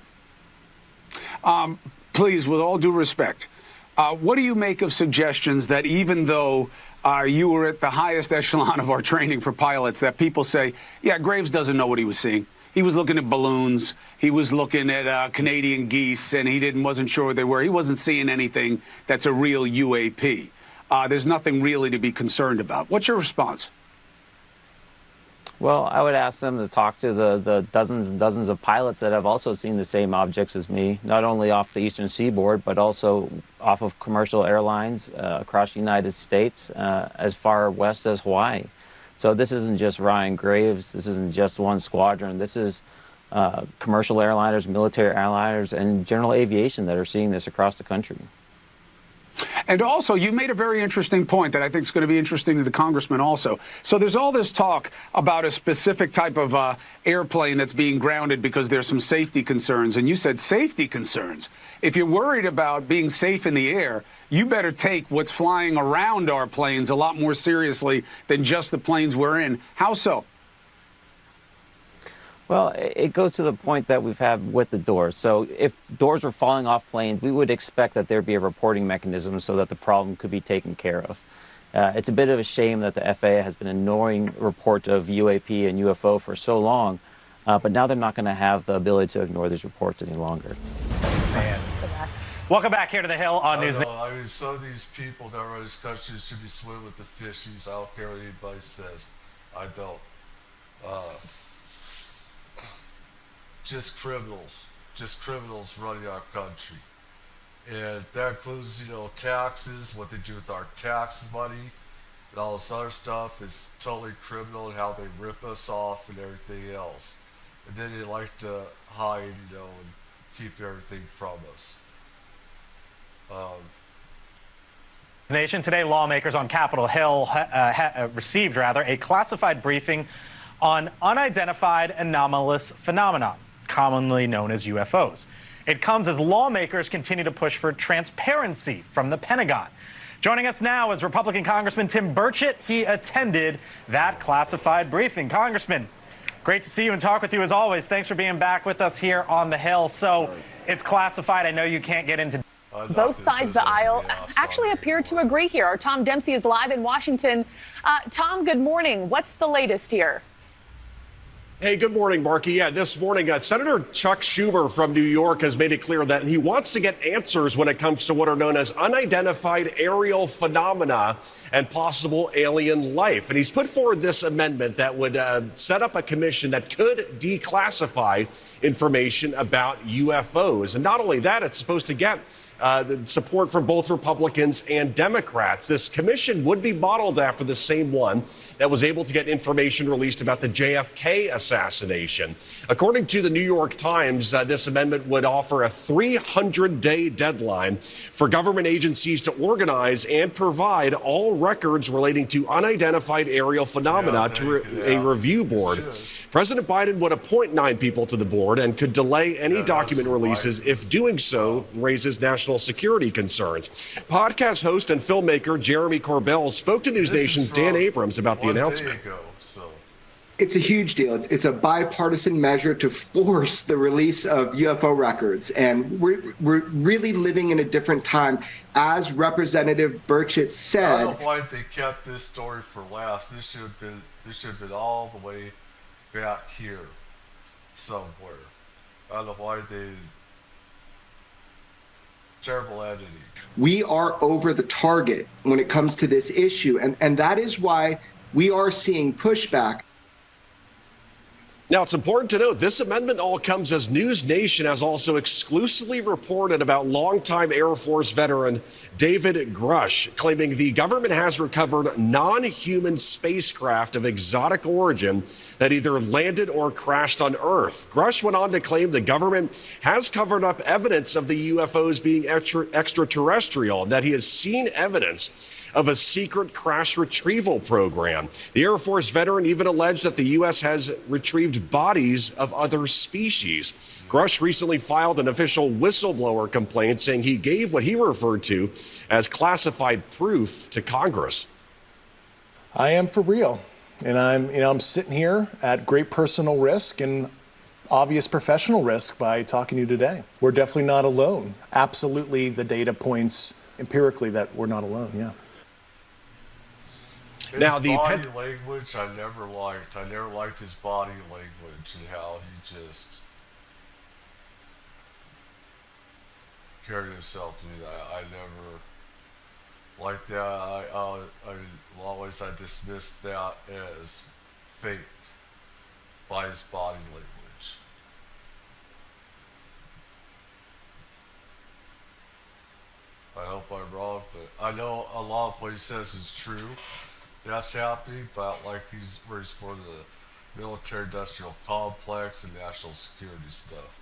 Please, with all due respect, what do you make of suggestions that even though you were at the highest echelon of our training for pilots, that people say, yeah, Graves doesn't know what he was seeing. He was looking at balloons. He was looking at Canadian geese, and he wasn't sure what they were. He wasn't seeing anything that's a real UAP. There's nothing really to be concerned about. What's your response? Well, I would ask them to talk to the dozens and dozens of pilots that have also seen the same objects as me, not only off the eastern seaboard, but also off of commercial airlines across the United States, as far west as Hawaii. So this isn't just Ryan Graves. This isn't just one squadron. This is commercial airliners, military airliners, and general aviation that are seeing this across the country. And also, you made a very interesting point that I think is going to be interesting to the congressman also. So there's all this talk about a specific type of airplane that's being grounded because there's some safety concerns. And you said safety concerns. If you're worried about being safe in the air, you better take what's flying around our planes a lot more seriously than just the planes we're in. How so? Well, it goes to the point that we've had with the doors. So if doors were falling off planes, we would expect that there'd be a reporting mechanism so that the problem could be taken care of. It's a bit of a shame that the FAA has been ignoring reports of UAP and UFO for so long, but now they're not going to have the ability to ignore these reports any longer. Man. Welcome back here to the Hill on News. I mean, some of these people that run this country should be swimming with the fishies. I don't care what anybody says. I don't. Just criminals. just criminals running our country. And that includes, taxes, what they do with our tax money, and all this other stuff is totally criminal, and how they rip us off and everything else. And then they like to hide, and keep everything from us. Nation today, lawmakers on Capitol Hill received a classified briefing on unidentified anomalous phenomena, commonly known as UFOs. It comes as lawmakers continue to push for transparency from the Pentagon. Joining us now is Republican Congressman Tim Burchett. He attended that classified briefing. Congressman, great to see you and talk with you as always. Thanks for being back with us here on the Hill. So it's classified. I know you can't get into both sides of the aisle actually appear to agree here. Our Tom Dempsey is live in Washington. Tom, good morning. What's the latest here? Hey, good morning, Marky. Yeah, this morning, Senator Chuck Schumer from New York has made it clear that he wants to get answers when it comes to what are known as unidentified aerial phenomena and possible alien life. And he's put forward this amendment that would set up a commission that could declassify information about UFOs. And not only that, it's supposed to get the support from both Republicans and Democrats. This commission would be modeled after the same one that was able to get information released about the JFK assassination. According to the New York Times, this amendment would offer a 300-day deadline for government agencies to organize and provide all records relating to unidentified aerial phenomena to a review board. President Biden would appoint 9 people to the board and could delay any document releases if doing so raises national security concerns. Podcast host and filmmaker Jeremy Corbell spoke to News Nation's Dan Abrams about the announcement. It's a huge deal. It's a bipartisan measure to force the release of UFO records. And we're really living in a different time. As Representative Burchett said, I don't know why they kept this story for last. This should have been all the way back here somewhere. I don't know why they... Terrible editing. We are over the target when it comes to this issue. And that is why we are seeing pushback. Now, it's important to note this amendment all comes as News Nation has also exclusively reported about longtime Air Force veteran David Grush, claiming the government has recovered non-human spacecraft of exotic origin that either landed or crashed on Earth. Grush went on to claim the government has covered up evidence of the UFOs being extraterrestrial, and that he has seen evidence of a secret crash retrieval program. The Air Force veteran even alleged that the U.S. has retrieved bodies of other species. Grush recently filed an official whistleblower complaint saying he gave what he referred to as classified proof to Congress. I am for real. And I'm sitting here at great personal risk and obvious professional risk by talking to you today. We're definitely not alone. Absolutely, the data points empirically that we're not alone, yeah. His body language I never liked. I never liked his body language and how he just carried himself through that. I never liked that. I dismissed that as fake by his body language. I hope I'm wrong, but I know a lot of what he says is true. That's happening, but he's for the military-industrial complex and national security stuff.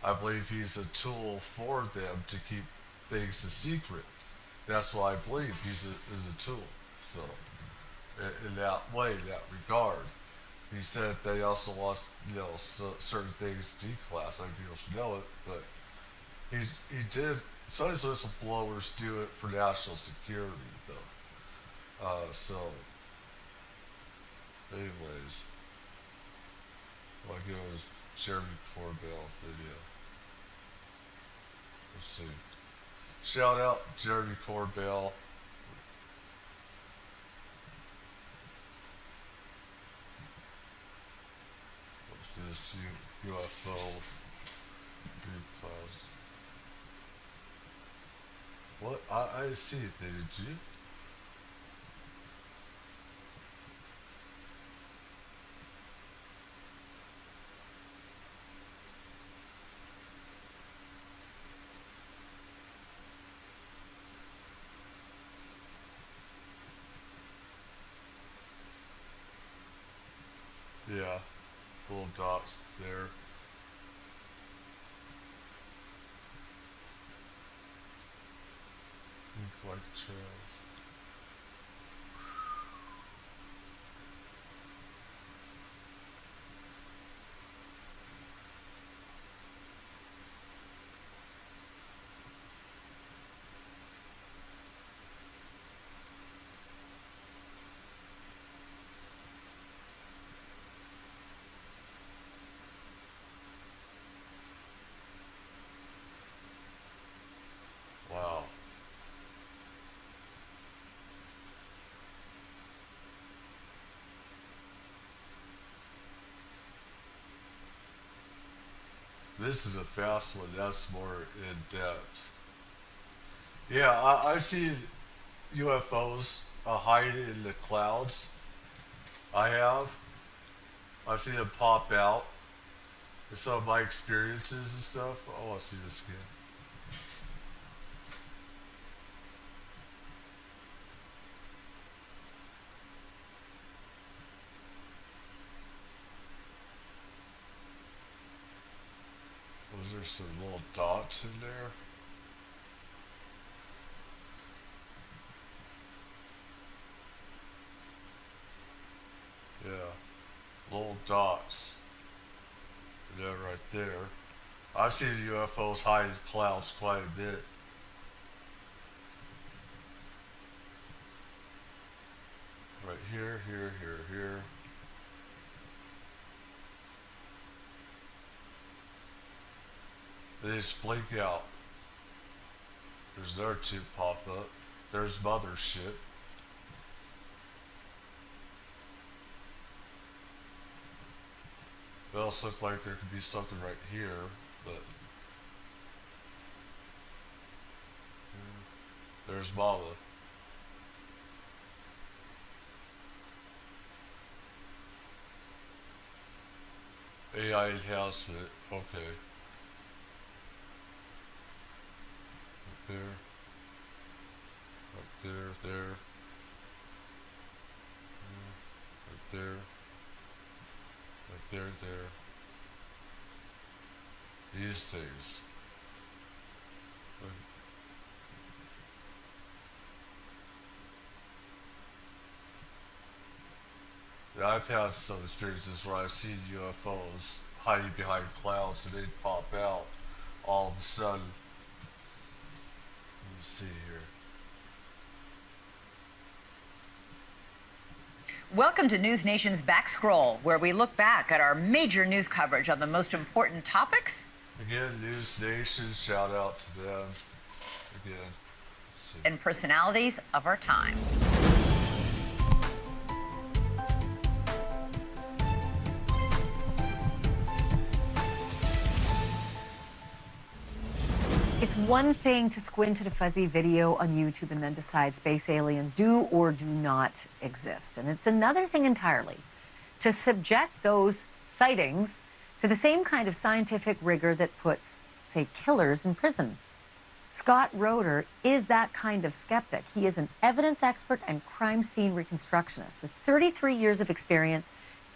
I believe he's a tool for them to keep things a secret. That's why I believe he's a tool. So, in that way, in that regard, he said they also lost, certain things declassified. People should know it, but he did. Some of his whistleblowers do it for national security, though. So, anyways, I'll go with Jeremy Corbell video. Let's see. Shout out Jeremy Corbell. What's this UFO clouds? What? I see it there, did you? Little dots there. Look like trails. Wow. This is a fast one. That's more in depth. Yeah, I've seen UFOs hide in the clouds. I have. I've seen them pop out. And some of my experiences and stuff. I want to see this again. Was there some little dots in there? Yeah, little dots. And then right there. I've seen UFOs hide in clouds quite a bit. Right here, here, here, here. They just blink out. There's another two pop up. There's mother shit. It also look like there could be something right here, but there's Mama. AI enhancement, okay. There, right there, there, right there, right there, there. These things. Yeah, I've had some experiences where I've seen UFOs hiding behind clouds and they'd pop out all of a sudden. Let me see here. Welcome to News Nation's Back Scroll, where we look back at our major news coverage on the most important topics. Again, News Nation, shout out to them. Again. And personalities of our time. It's one thing to squint at a fuzzy video on YouTube and then decide space aliens do or do not exist. And it's another thing entirely to subject those sightings to the same kind of scientific rigor that puts, say, killers in prison. Scott Roeder is that kind of skeptic. He is an evidence expert and crime scene reconstructionist with 33 years of experience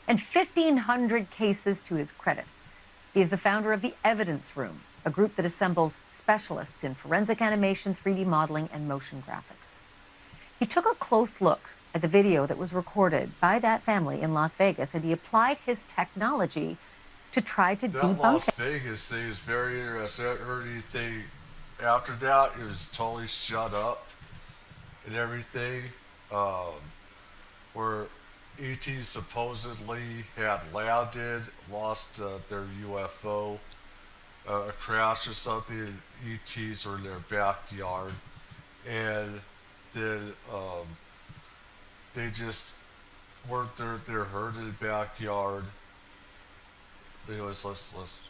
and 1,500 cases to his credit. He is the founder of the Evidence Room, a group that assembles specialists in forensic animation, 3D modeling, and motion graphics. He took a close look at the video that was recorded by that family in Las Vegas, and he applied his technology to try to debunk Las it. Vegas thing is very interesting. I haven't heard anything after that. It was totally shut up and everything. Where ET supposedly had landed, lost their UFO. A crash or something, ETs were in their backyard, and then they just weren't they're hurt in the backyard. Anyways, let's.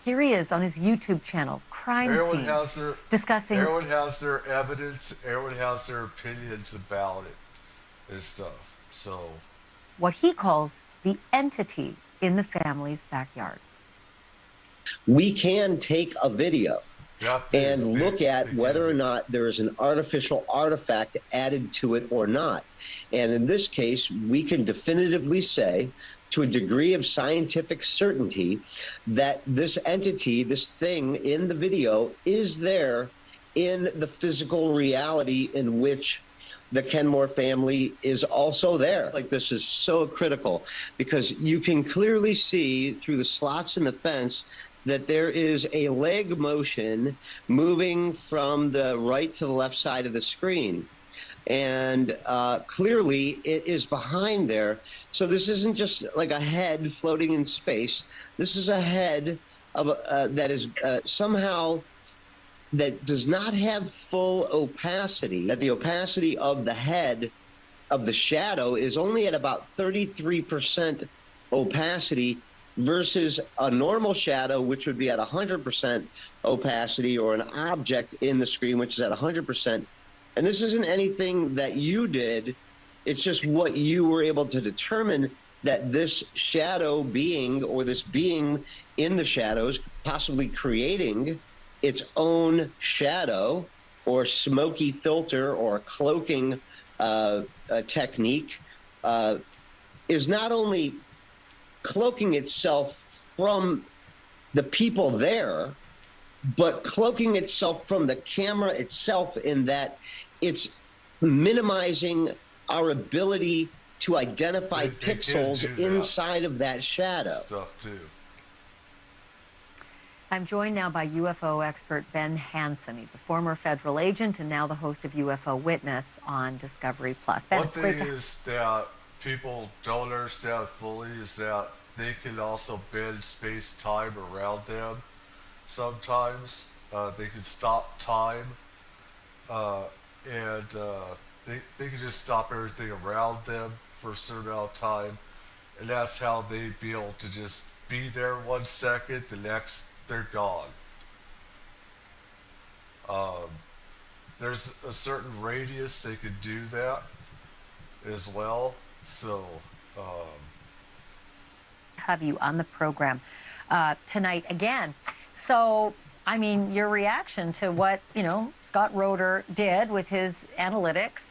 Here he is on his YouTube channel, Crime Scene, discussing. Everyone has their evidence. Everyone has their opinions about it and stuff. So, what he calls the entity in the family's backyard. We can take a video and look at whether or not there is an artificial artifact added to it or not. And in this case, we can definitively say to a degree of scientific certainty that this entity, this thing in the video, is there in the physical reality in which the Kenmore family is also there. Like, this is so critical because you can clearly see through the slots in the fence that there is a leg motion moving from the right to the left side of the screen. And clearly it is behind there. So this isn't just like a head floating in space. This is a head of that is somehow that does not have full opacity, that the opacity of the head of the shadow is only at about 33% opacity versus a normal shadow, which would be at 100% opacity, or an object in the screen, which is at 100%. And this isn't anything that you did. It's just what you were able to determine, that this shadow being, or this being in the shadows, possibly creating its own shadow or smoky filter or cloaking technique, is not only cloaking itself from the people there, but cloaking itself from the camera itself, in that it's minimizing our ability to identify pixels inside of that shadow. Stuff too. I'm joined now by UFO expert Ben Hansen. He's a former federal agent and now the host of UFO Witness on Discovery Plus. Ben, One thing is that people don't understand fully is that they can also bend space-time around them. Sometimes they can stop time, and they can just stop everything around them for a certain amount of time, and that's how they'd be able to just be there 1 second, the next they're gone. There's a certain radius they could do that as well. So have you on the program tonight again. So, I mean, your reaction to what, Scott Roeder did with his analytics,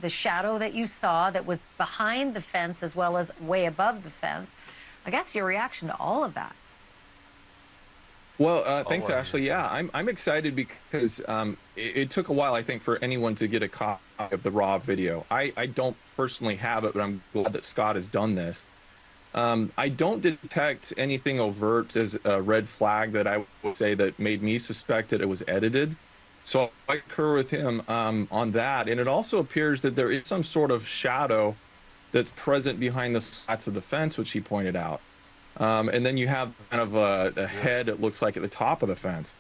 the shadow that you saw that was behind the fence as well as way above the fence. I guess your reaction to all of that. Well, thanks, Ashley. Yeah, I'm excited because it took a while, I think, for anyone to get a copy of the raw video. I don't personally have it, but I'm glad that Scott has done this. I don't detect anything overt as a red flag that I would say that made me suspect that it was edited. So I concur with him on that. And it also appears that there is some sort of shadow that's present behind the slats of the fence, which he pointed out. And then you have kind of a head, it looks like, at the top of the fence.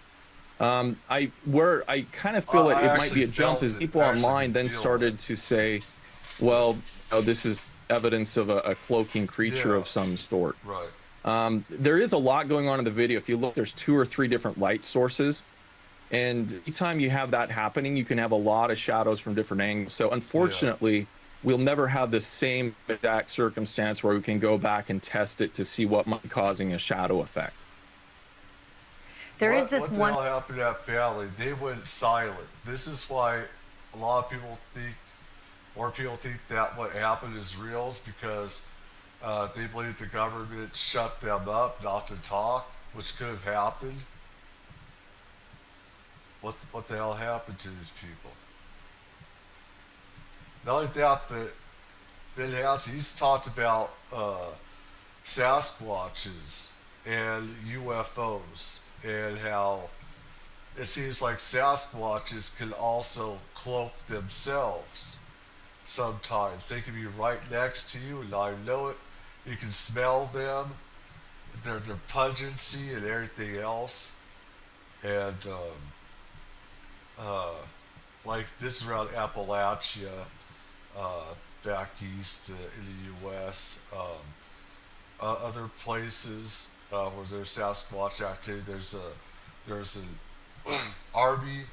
Where I kind of feel it might be a jump is people online then started to say, well, this is evidence of a cloaking creature of some sort. Right. There is a lot going on in the video. If you look, there's 2 or 3 different light sources. And anytime you have that happening, you can have a lot of shadows from different angles. So unfortunately, we'll never have the same exact circumstance where we can go back and test it to see what might be causing a shadow effect. There is this what the hell happened to that family? They went silent. This is why a lot of people think, or people think that what happened is real, is because they believe the government shut them up not to talk, which could have happened. What the hell happened to these people? Not only that, but Ben Hansen, he's talked about Sasquatches and UFOs, and how it seems like Sasquatches can also cloak themselves. Sometimes they can be right next to you and not even know it. You can smell them, their pungency and everything else. And like this is around Appalachia, back east in the U.S. Other places where there's Sasquatch activity, there's an Army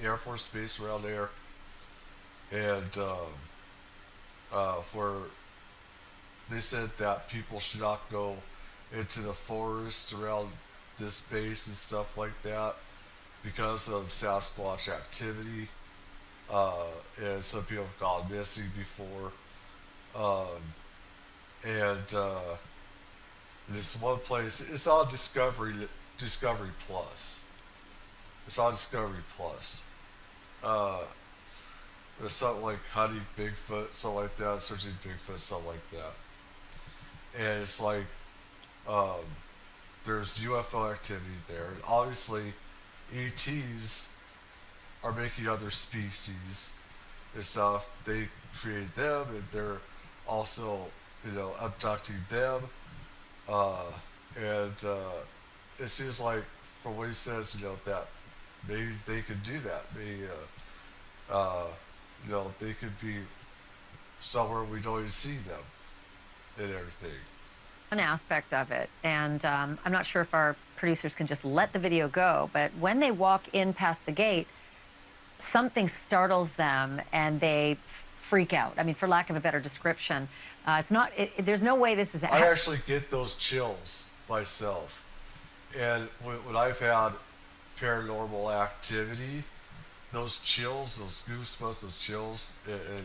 Air Force base around there, and where they said that people should not go into the forest around this base and stuff like that because of Sasquatch activity. And some people have gone missing before. And this one place, it's on Discovery Plus. It's on Discovery Plus. There's something like Hunting Bigfoot, something like that, Searching Bigfoot, something like that. And it's like, there's UFO activity there. And obviously, ETs are making other species and stuff. They created them, and they're also, abducting them. And it seems like, from what he says, that maybe they could do that. Maybe, they could be somewhere we don't even see them and everything. One aspect of it, and I'm not sure if our producers can just let the video go, but when they walk in past the gate, something startles them and they freak out. I mean, for lack of a better description, there's no way this is. I actually get those chills myself, and when I've had paranormal activity, those chills, those goosebumps, those chills, and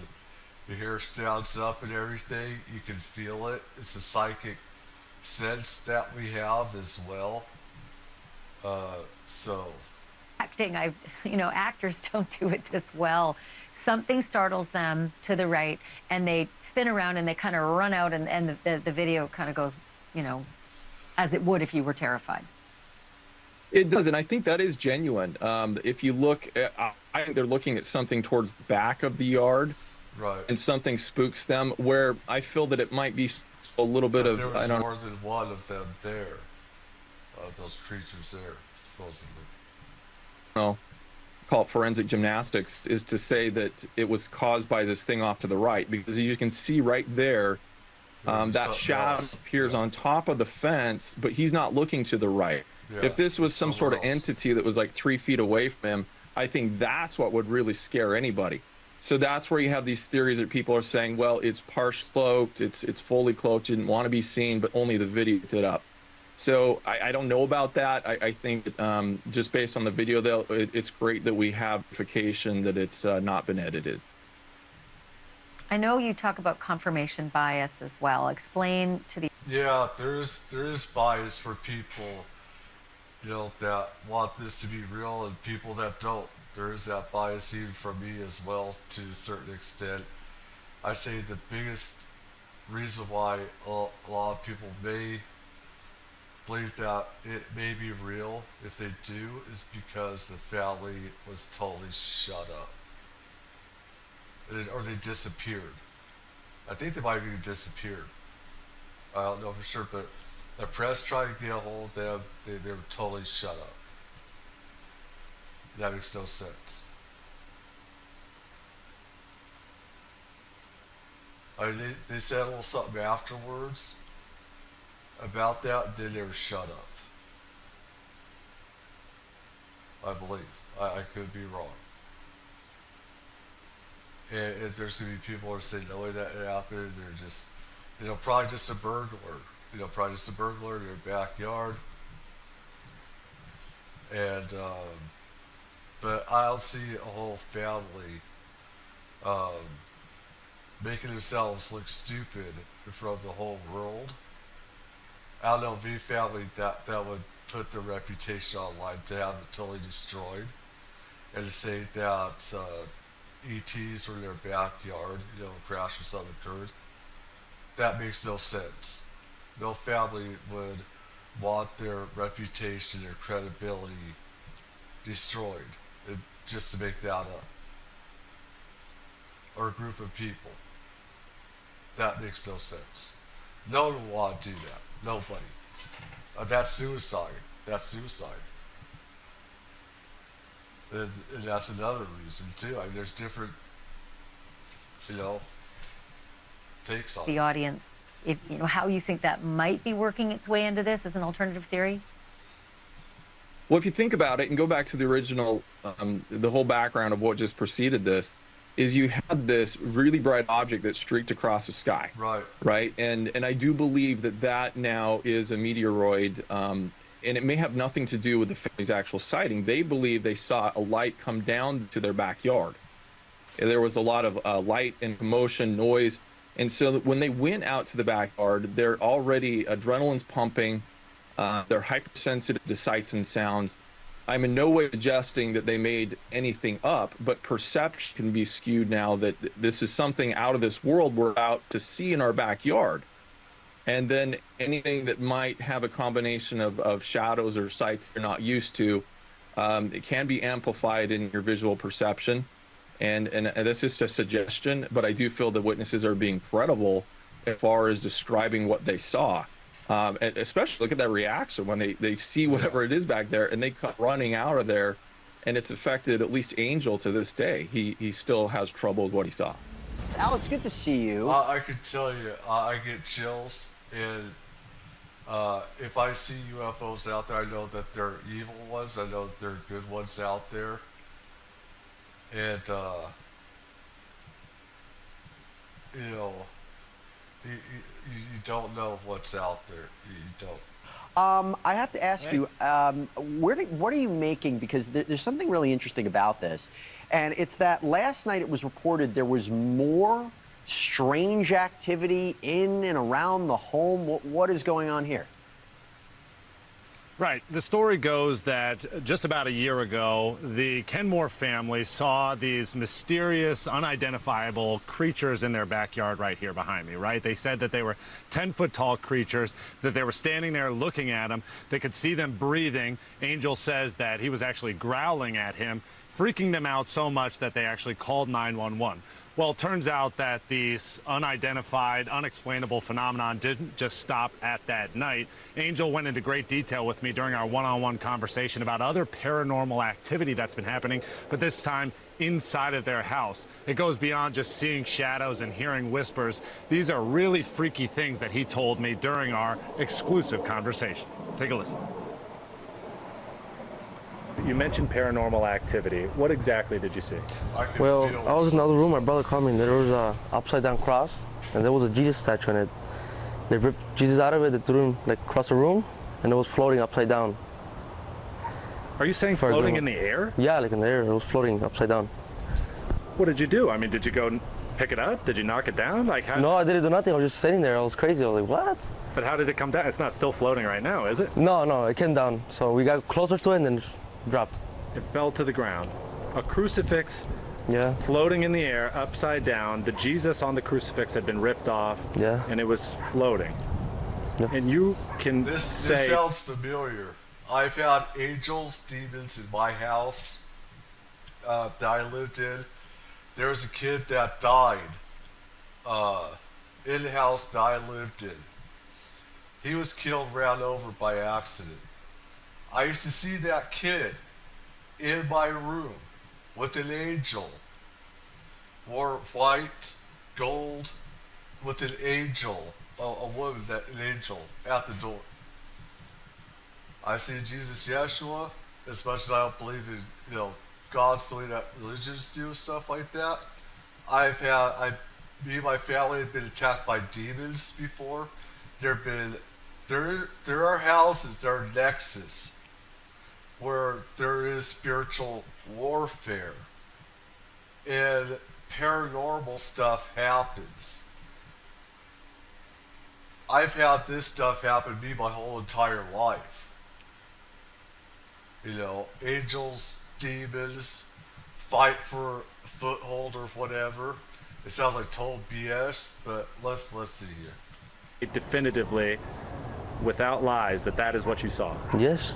your hair stands up and everything, you can feel it. It's a psychic sense that we have as well. Acting, actors don't do it this well. Something startles them to the right, and they spin around and they kind of run out, and the video kind of goes, as it would if you were terrified. It does, and I think that is genuine. If you look, I think they're looking at something towards the back of the yard, right? And something spooks them. Where I feel that it might be a little bit of. There was more than one of them there. Those creatures there, supposedly. Call it forensic gymnastics, is to say that it was caused by this thing off to the right, because as you can see right there, that shadow appears on top of the fence, but he's not looking to the right. Yeah, if this was some sort of entity that was like 3 feet away from him, I think that's what would really scare anybody. So that's where you have these theories that people are saying, well, it's partially cloaked, it's fully cloaked, didn't want to be seen, but only the video did up. So I don't know about that. I think just based on the video, though, it's great that we have verification that it's not been edited. I know you talk about confirmation bias as well. Explain to the. Yeah, there is bias for people, that want this to be real, and people that don't. There is that bias even from me as well, to a certain extent. I say the biggest reason why a lot of people may believe that it may be real, if they do, is because the family was totally shut up. Or they disappeared. I think they might have even disappeared. I don't know for sure, but the press tried to get a hold of them. They were totally shut up. That makes no sense. I mean, they said a little something afterwards about that, and then they were shut up. I believe. I could be wrong. And there's going to be people who are saying, no way that happened. They're just, probably just a burglar. Probably just a burglar in their backyard. And, but I'll see a whole family making themselves look stupid in front of the whole world. I don't know, V family that would put their reputation online to have it totally destroyed, and to say that ETs were in their backyard, a crash or something occurred. That makes no sense. No family would want their reputation, their credibility destroyed just to make that up. Or a group of people. That makes no sense. No one would want to do that. Nobody. That's suicide. That's suicide. And that's another reason too. I mean, there's different, takes on the audience. If how you think that might be working its way into this as an alternative theory. Well, if you think about it and go back to the original, the whole background of what just preceded this, is you had this really bright object that streaked across the sky. Right. Right. And I do believe that now is a meteoroid, and it may have nothing to do with the family's actual sighting. They believe they saw a light come down to their backyard. And there was a lot of light and commotion, noise, And so when they went out to the backyard, they're already adrenaline's pumping. They're hypersensitive to sights and sounds. I'm in no way suggesting that they made anything up, but perception can be skewed now that this is something out of this world we're out to see in our backyard. And then anything that might have a combination of shadows or sights they're not used to, it can be amplified in your visual perception. And that's just a suggestion, but I do feel the witnesses are being credible as far as describing what they saw. And especially look at that reaction when they see whatever it is back there and they come running out of there, and it's affected at least Angel to this day. He still has trouble with what he saw. Alex, good to see you. I could tell you, I get chills, and if I see UFOs out there, I know that they're evil ones. I know that there are good ones out there. And, you know, you don't know what's out there. You don't. I have to ask you, what are you making? Because there's something really interesting about this. And it's that last night it was reported there was more strange activity in and around the home. What is going on here? Right. The story goes that just about a year ago, the Kenmore family saw these mysterious, unidentifiable creatures in their backyard right here behind me, right? They said that they were 10-foot-tall creatures, that they were standing there looking at them. They could see them breathing. Angel says that he was actually growling at him, freaking them out so much that they actually called 911. Well, it turns out that these unidentified, unexplainable phenomenon didn't just stop at that night. Angel went into great detail with me during our one-on-one conversation about other paranormal activity that's been happening, but this time inside of their house. It goes beyond just seeing shadows and hearing whispers. These are really freaky things that he told me during our exclusive conversation. Take a listen. You mentioned paranormal activity. What exactly did you see? Well, I was in another room. My brother called me, and there was a upside-down cross, and there was a Jesus statue in it. They ripped Jesus out of it. They threw him like across the room, and it was floating upside down. Are you saying floating in the air? Yeah, like in the air. It was floating upside down. What did you do? I mean, did you go pick it up? Did you knock it down? Like how? No, I didn't do nothing. I was just sitting there. I was crazy. I was like, what? But how did it come down? It's not still floating right now, is it? No, it came down. So we got closer to it, and then just dropped. It fell to the ground. A crucifix floating in the air, upside down. The Jesus on the crucifix had been ripped off, and it was floating. And you can This say... sounds familiar. I've had angels, demons in my house that I lived in. There was a kid that died in the house that I lived in. He was killed, ran over by accident. I used to see that kid in my room with an angel. Wore white, gold, with an angel, a woman, an angel at the door. I see Jesus Yeshua, as much as I don't believe in, God's the way that religions do stuff like that. Me and my family have been attacked by demons before. There are houses, there are nexus where there is spiritual warfare and paranormal stuff happens. I've had this stuff happen to me my whole entire life. Angels, demons, fight for a foothold or whatever. It sounds like total BS, but let's see here. Definitively, without lies, that is what you saw. Yes.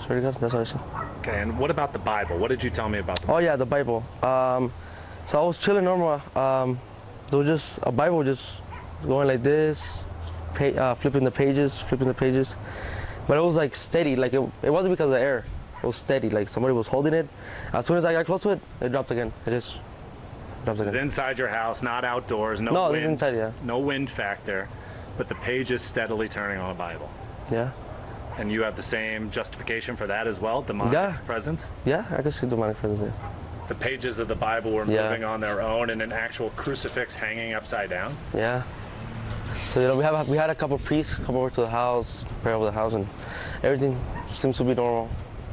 Swear to God, that's what I saw. Okay, and what about the Bible? What did you tell me about the Bible? Oh yeah, the Bible. So I was chilling normal. There was just a Bible just going like this, flipping the pages. But it was like steady, like it wasn't because of the air. It was steady, like somebody was holding it. As soon as I got close to it, it dropped again. It just dropped again. It's inside your house, not outdoors, no wind. It's inside, yeah. No wind factor, but the page is steadily turning on the Bible. Yeah. And you have the same justification for that as well, demonic presence? Yeah, I can see demonic presence, yeah. The pages of the Bible were moving on their own and an actual crucifix hanging upside down? Yeah. So we had a couple of priests come over to the house, pray over the house, and everything seems to be normal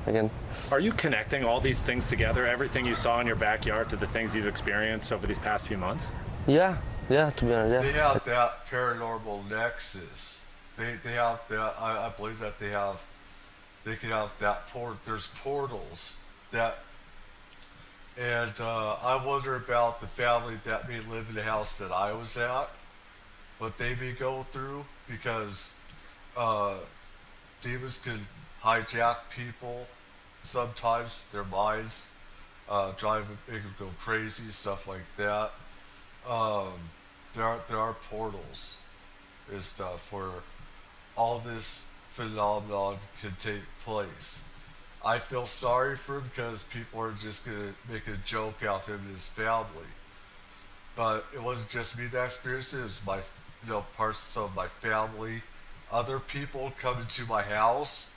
again. Are you connecting all these things together, everything you saw in your backyard, to the things you've experienced over these past few months? Yeah, Yeah, to be honest, yeah. They have that paranormal nexus. They have that. I believe that they can have that port. There's portals that, and I wonder about the family that may live in the house that I was at, what they may go through, because demons can hijack people sometimes, their minds, make them go crazy, stuff like that. There are portals and stuff where all this phenomenon can take place. I feel sorry for him because people are just gonna make a joke out of him and his family. But it wasn't just me that experienced it. It was my, parts of my family, other people coming to my house.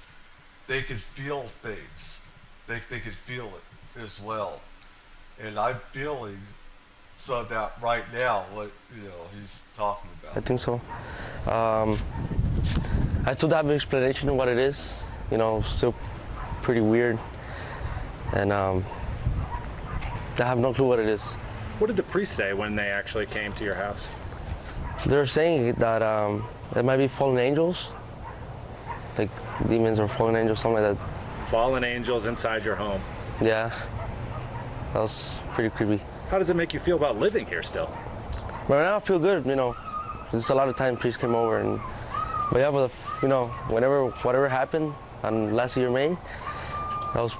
They could feel things. They could feel it as well. And I'm feeling some of that right now, what he's talking about. I think so. I still don't have an explanation of what it is. Still pretty weird. And I have no clue what it is. What did the priest say when they actually came to your house? They're saying that it might be fallen angels, like demons or fallen angels, something like that. Fallen angels inside your home. Yeah, that was pretty creepy. How does it make you feel about living here still? Right now I feel good, There's a lot of time priests came over, but yeah, but whatever happened on last year May, that was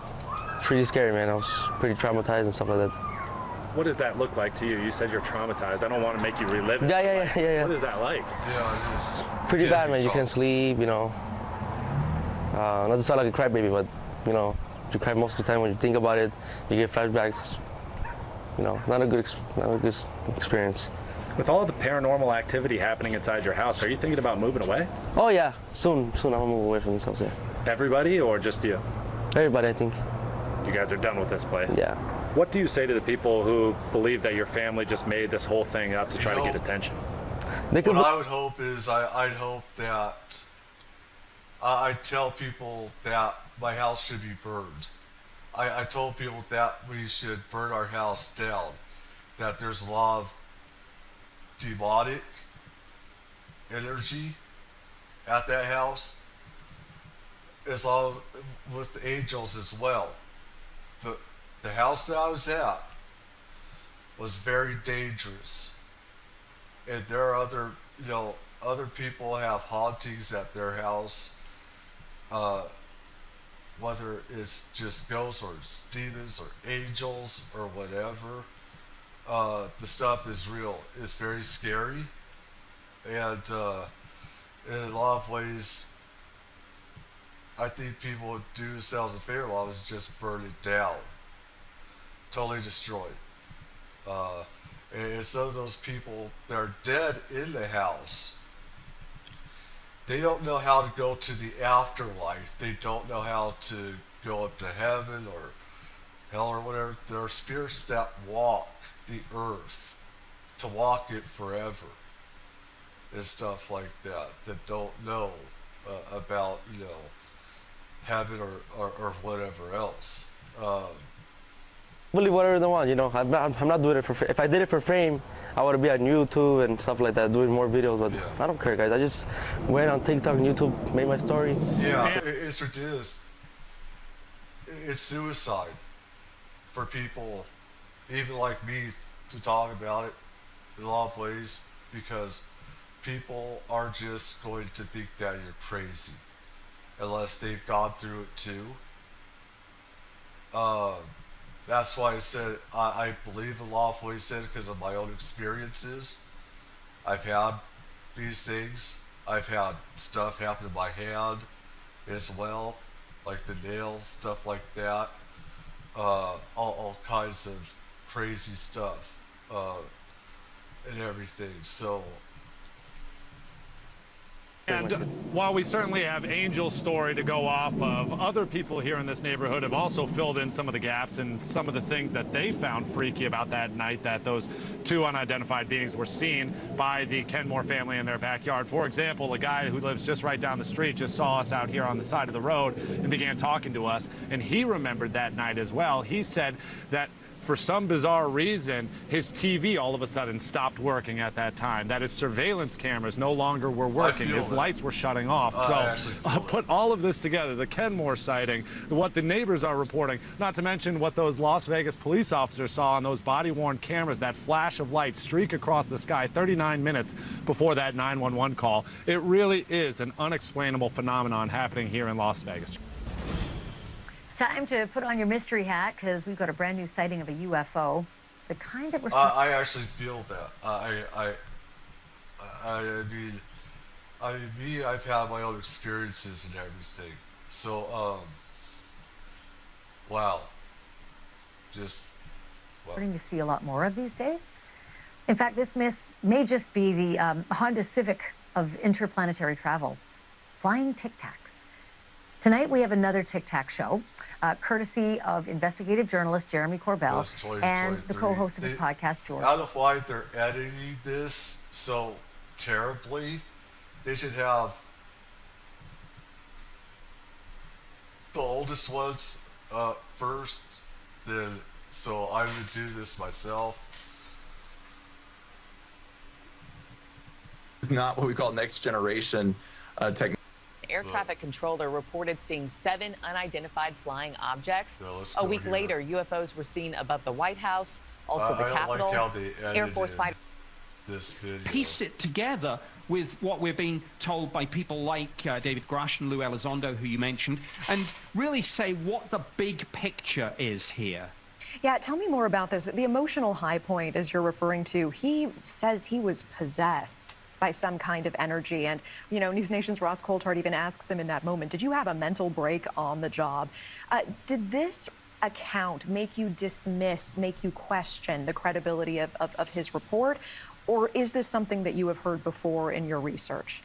pretty scary, man. I was pretty traumatized and stuff like that. What does that look like to you? You said you're traumatized. I don't want to make you relive it. Yeah. What is that like? Yeah, it is. Pretty bad, man. You can't sleep, Not to sound like a crybaby, but you cry most of the time when you think about it. You get flashbacks. Not a good experience. With all of the paranormal activity happening inside your house, are you thinking about moving away? Oh yeah, soon I'm gonna move away from this house. Yeah. Everybody or just you? Everybody, I think. You guys are done with this place? Yeah. What do you say to the people who believe that your family just made this whole thing up to try to get attention? What I would hope is I'd hope that I tell people that my house should be burned. I told people that we should burn our house down, that there's a lot of demonic energy at that house. It's all with the angels as well. The house that I was at was very dangerous. And there are other people have hauntings at their house, whether it's just ghosts or it's demons or angels or whatever. The stuff is real. It's very scary. And in a lot of ways, I think people would do themselves a favor. A lot is just burn it down. Totally destroy it. And some of those people that are dead in the house, they don't know how to go to the afterlife. They don't know how to go up to heaven or hell or whatever. There are spirits that walk the earth, to walk it forever, and stuff like that don't know about heaven or whatever else. Believe whatever they want, I'm not doing it for. If I did it for fame, I would be on YouTube and stuff like that, doing more videos. But I don't care, guys. I just went on TikTok and YouTube, made my story. Yeah, it's ridiculous. It's suicide for people, even like me, to talk about it in a lot of ways, because people are just going to think that you're crazy unless they've gone through it too. That's why I said I believe a lot of what he says because of my own experiences. I've had these things. I've had stuff happen to my hand as well, like the nails, stuff like that. All kinds of crazy stuff and everything. So. And while we certainly have Angel's story to go off of, other people here in this neighborhood have also filled in some of the gaps and some of the things that they found freaky about that night that those two unidentified beings were seen by the Kenmore family in their backyard. For example, a guy who lives just right down the street just saw us out here on the side of the road and began talking to us, and he remembered that night as well. He said that for some bizarre reason, his TV all of a sudden stopped working at that time. That his surveillance cameras no longer were working. His lights were shutting off. So put all of this together, the Kenmore sighting, what the neighbors are reporting, not to mention what those Las Vegas police officers saw on those body-worn cameras, that flash of light streak across the sky 39 minutes before that 911 call. It really is an unexplainable phenomenon happening here in Las Vegas. Time to put on your mystery hat, because we've got a brand new sighting of a UFO, the kind that we're. I actually feel that. I've had my own experiences and everything. So, wow. Just. Wow. Starting to see a lot more of these days. In fact, this may just be the Honda Civic of interplanetary travel. Flying Tic Tacs. Tonight we have another Tic Tac show, courtesy of investigative journalist Jeremy Corbell and the co-host of his podcast, George. I don't know why they're editing this so terribly. They should have the oldest ones first, then. So I would do this myself. It's not what we call next generation technology. Air traffic controller reported seeing 7 unidentified flying objects. A week later, UFOs were seen above the White House, also the Capitol. Like how they Air Force fighter. This video. Piece it together with what we're being told by people like David Grush and Lou Elizondo, who you mentioned, and really say what the big picture is here. Yeah, tell me more about this. The emotional high point, as you're referring to, he says he was possessed by some kind of energy. And, you know, News Nation's Ross Coulthart even asks him in that moment, did you have a mental break on the job? Did this account make you dismiss, make you question the credibility of his report? Or is this something that you have heard before in your research?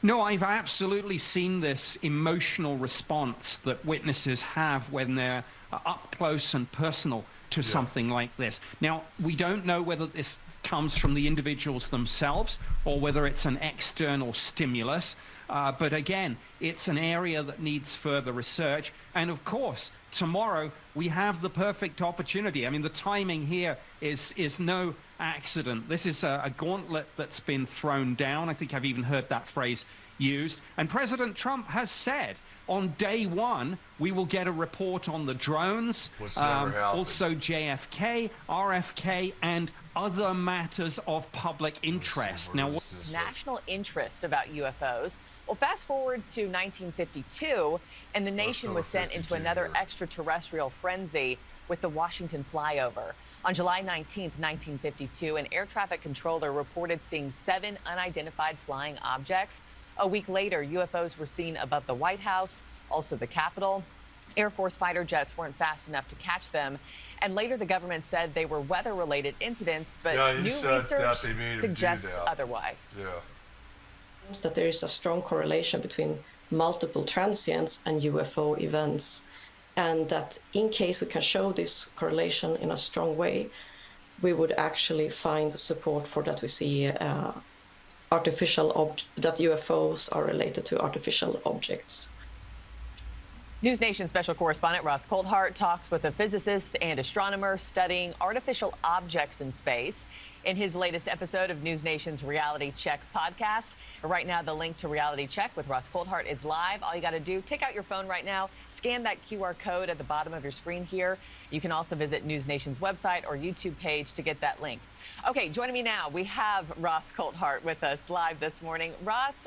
No, I've absolutely seen this emotional response that witnesses have when they're up close and personal to something like this. Now, we don't know whether this comes from the individuals themselves or whether it's an external stimulus. But again, it's an area that needs further research. And of course, tomorrow we have the perfect opportunity. I mean, the timing here is no accident. This is a gauntlet that's been thrown down. I think I've even heard that phrase used. And President Trump has said on day one, we will get a report on the drones, also JFK, RFK, and other matters of public interest. Now, national interest about UFOs. Well, fast forward to 1952, and the nation was sent into another extraterrestrial frenzy with the Washington flyover. On July 19th, 1952, an air traffic controller reported seeing 7 unidentified flying objects. A week later, UFOs were seen above the White House, also the Capitol. Air Force fighter jets weren't fast enough to catch them. And later, the government said they were weather-related incidents, but new research suggests otherwise. That there is a strong correlation between multiple transients and UFO events, and that in case we can show this correlation in a strong way, we would actually find support for that we see that UFOs are related to artificial objects. News Nation special correspondent Ross Coulthart talks with a physicist and astronomer studying artificial objects in space in his latest episode of News Nation's Reality Check podcast. Right now, the link to Reality Check with Ross Coulthart is live. All you got to do, take out your phone right now, scan that QR code at the bottom of your screen here. You can also visit News Nation's website or YouTube page to get that link. Okay, joining me now, we have Ross Coulthart with us live this morning. Ross,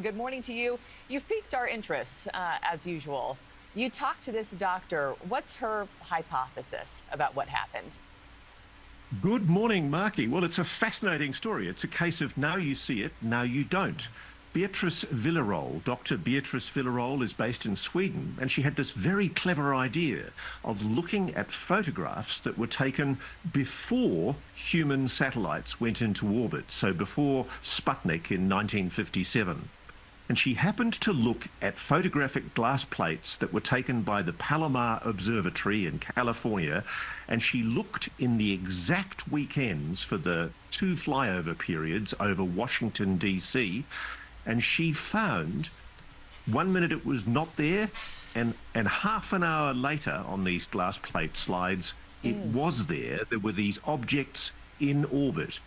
good morning to you. You've piqued our interest, as usual. You talked to this doctor. What's her hypothesis about what happened? Good morning, Marky. Well, it's a fascinating story. It's a case of now you see it, now you don't. Beatrice Villarol, Dr. Beatrice Villarol, is based in Sweden, and she had this very clever idea of looking at photographs that were taken before human satellites went into orbit, so before Sputnik in 1957. And she happened to look at photographic glass plates that were taken by the Palomar Observatory in California, and she looked in the exact weekends for the 2 flyover periods over Washington, D.C., and she found 1 minute it was not there, and half an hour later on these glass plate slides, it was there. There were these objects in orbit,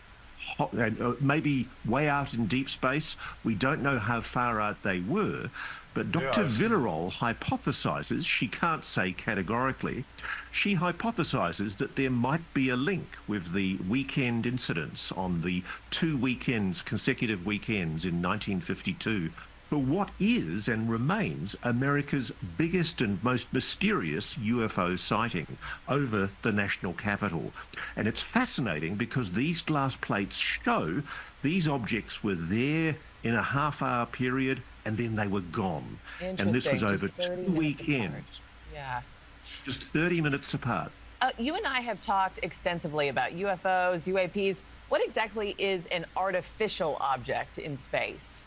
maybe way out in deep space. We don't know how far out they were, but Dr. Villarol hypothesizes, she can't say categorically, she hypothesizes that there might be a link with the weekend incidents on the 2 weekends, consecutive weekends in 1952, for what is and remains America's biggest and most mysterious UFO sighting over the national capital. And it's fascinating because these glass plates show these objects were there in a half-hour period and then they were gone. And this was over 2 weekends. Yeah. Just 30 minutes apart. You and I have talked extensively about UFOs, UAPs. What exactly is an artificial object in space?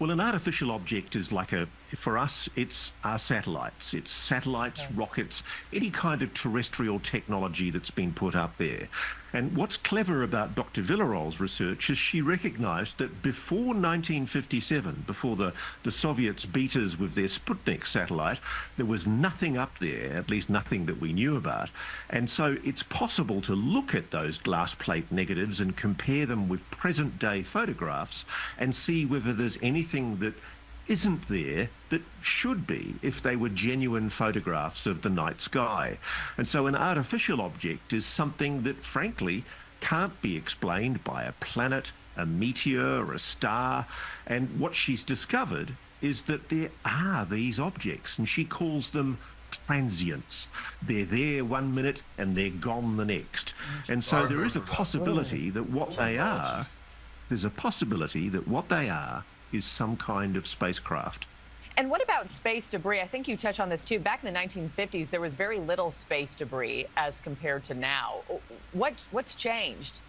Well, an artificial object is like for us, it's our satellites. It's satellites, rockets, any kind of terrestrial technology that's been put up there. And what's clever about Dr. Villarol's research is she recognized that before 1957, before the Soviets beat us with their Sputnik satellite, there was nothing up there, at least nothing that we knew about. And so it's possible to look at those glass plate negatives and compare them with present day photographs and see whether there's anything that isn't there that should be if they were genuine photographs of the night sky. And so an artificial object is something that frankly can't be explained by a planet, a meteor, or a star. And what she's discovered is that there are these objects, and she calls them transients. They're there 1 minute and they're gone the next. And so there is a possibility that what they are, is some kind of spacecraft. And what about space debris? I think you touched on this too. Back in the 1950s, there was very little space debris as compared to now. What's changed?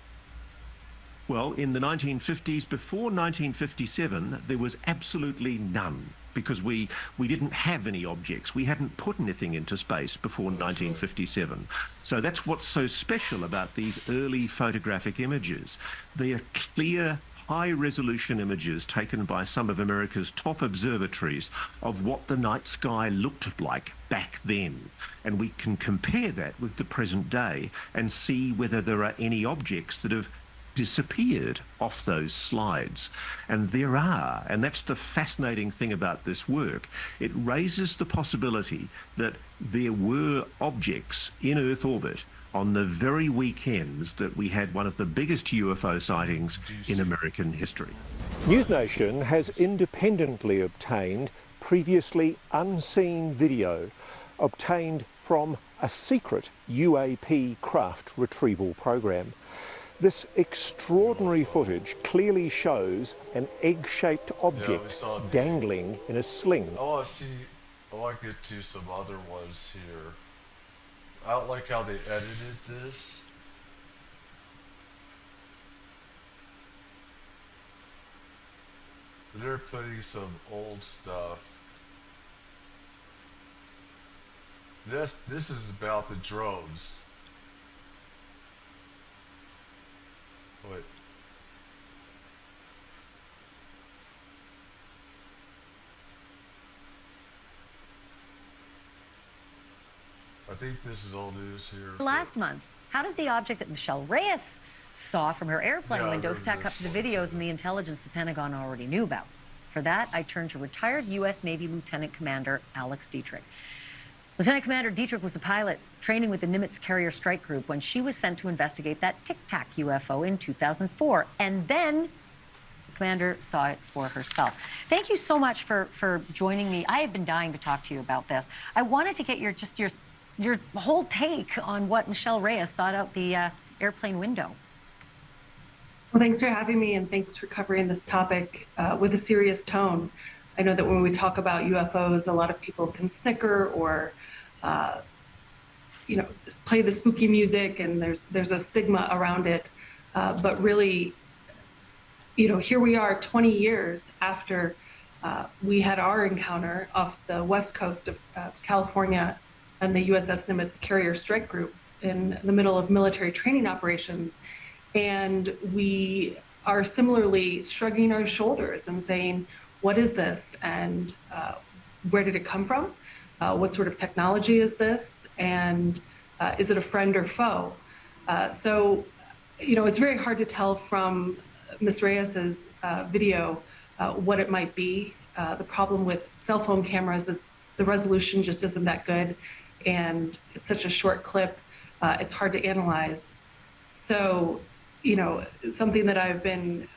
Well, in the 1950s, before 1957, there was absolutely none because we didn't have any objects. We hadn't put anything into space before 1957. So that's what's so special about these early photographic images. They are clear, high-resolution images taken by some of America's top observatories of what the night sky looked like back then. And we can compare that with the present day and see whether there are any objects that have disappeared off those slides. And there are, and that's the fascinating thing about this work. It raises the possibility that there were objects in Earth orbit on the very weekends that we had one of the biggest UFO sightings in American history. News Nation has independently obtained previously unseen video obtained from a secret UAP craft retrieval program. This extraordinary footage clearly shows an egg-shaped object dangling in a sling. I want to get to some other ones here. I don't like how they edited this. They're putting some old stuff. This is about the drones. Wait. I think this is old news here. Last month, how does the object that Michelle Reyes saw from her airplane window stack up to the videos and the intelligence the Pentagon already knew about? For that, I turned to retired U.S. Navy Lieutenant Commander Alex Dietrich. Lieutenant Commander Dietrich was a pilot training with the Nimitz Carrier Strike Group when she was sent to investigate that Tic Tac UFO in 2004. And then the commander saw it for herself. Thank you so much for joining me. I have been dying to talk to you about this. I wanted to get your whole take on what Michelle Reyes saw out the airplane window. Well, thanks for having me, and thanks for covering this topic with a serious tone. I know that when we talk about UFOs, a lot of people can snicker or, play the spooky music, and there's a stigma around it. But really, here we are 20 years after we had our encounter off the west coast of California and the USS Nimitz Carrier Strike Group in the middle of military training operations. And we are similarly shrugging our shoulders and saying, what is this? And where did it come from? What sort of technology is this? And Is it a friend or foe? So, it's very hard to tell from Ms. Reyes's video what it might be. The problem with cell phone cameras is the resolution just isn't that good, and it's such a short clip, it's hard to analyze. So, something that I've been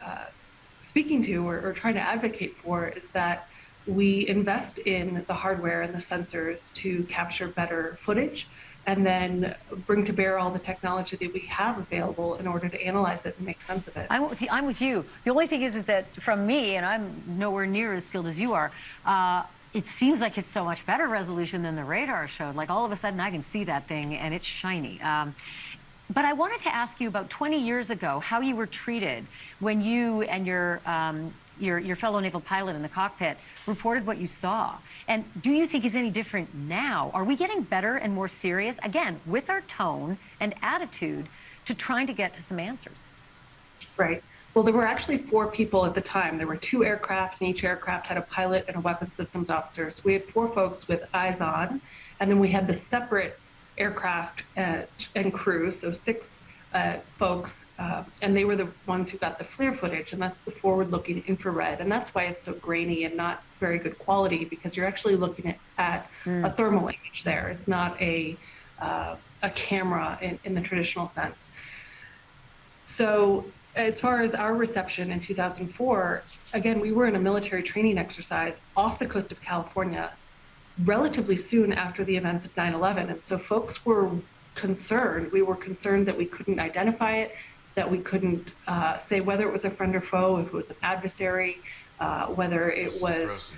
speaking to or trying to advocate for is that we invest in the hardware and the sensors to capture better footage, and then bring to bear all the technology that we have available in order to analyze it and make sense of it. I'm with you. The only thing is that from me, and I'm nowhere near as skilled as you are, it seems like it's so much better resolution than the radar showed. Like all of a sudden I can see that thing and it's shiny. But I wanted to ask you about 20 years ago, how you were treated when you and your fellow naval pilot in the cockpit reported what you saw. And do you think is any different now? Are we getting better and more serious, again, with our tone and attitude to trying to get to some answers? Right. Well, there were actually 4 people at the time. There were 2 aircraft, and each aircraft had a pilot and a weapons systems officer. So we had 4 folks with eyes on, and then we had the separate aircraft and crew, so 6 folks, and they were the ones who got the FLIR footage, and that's the forward-looking infrared, and that's why it's so grainy and not very good quality, because you're actually looking at a thermal image there. It's not a camera in the traditional sense. So as far as our reception in 2004, again, we were in a military training exercise off the coast of California relatively soon after the events of 9/11. And so folks were concerned. We were concerned that we couldn't identify it, that we couldn't say whether it was a friend or foe, if it was an adversary, whether it was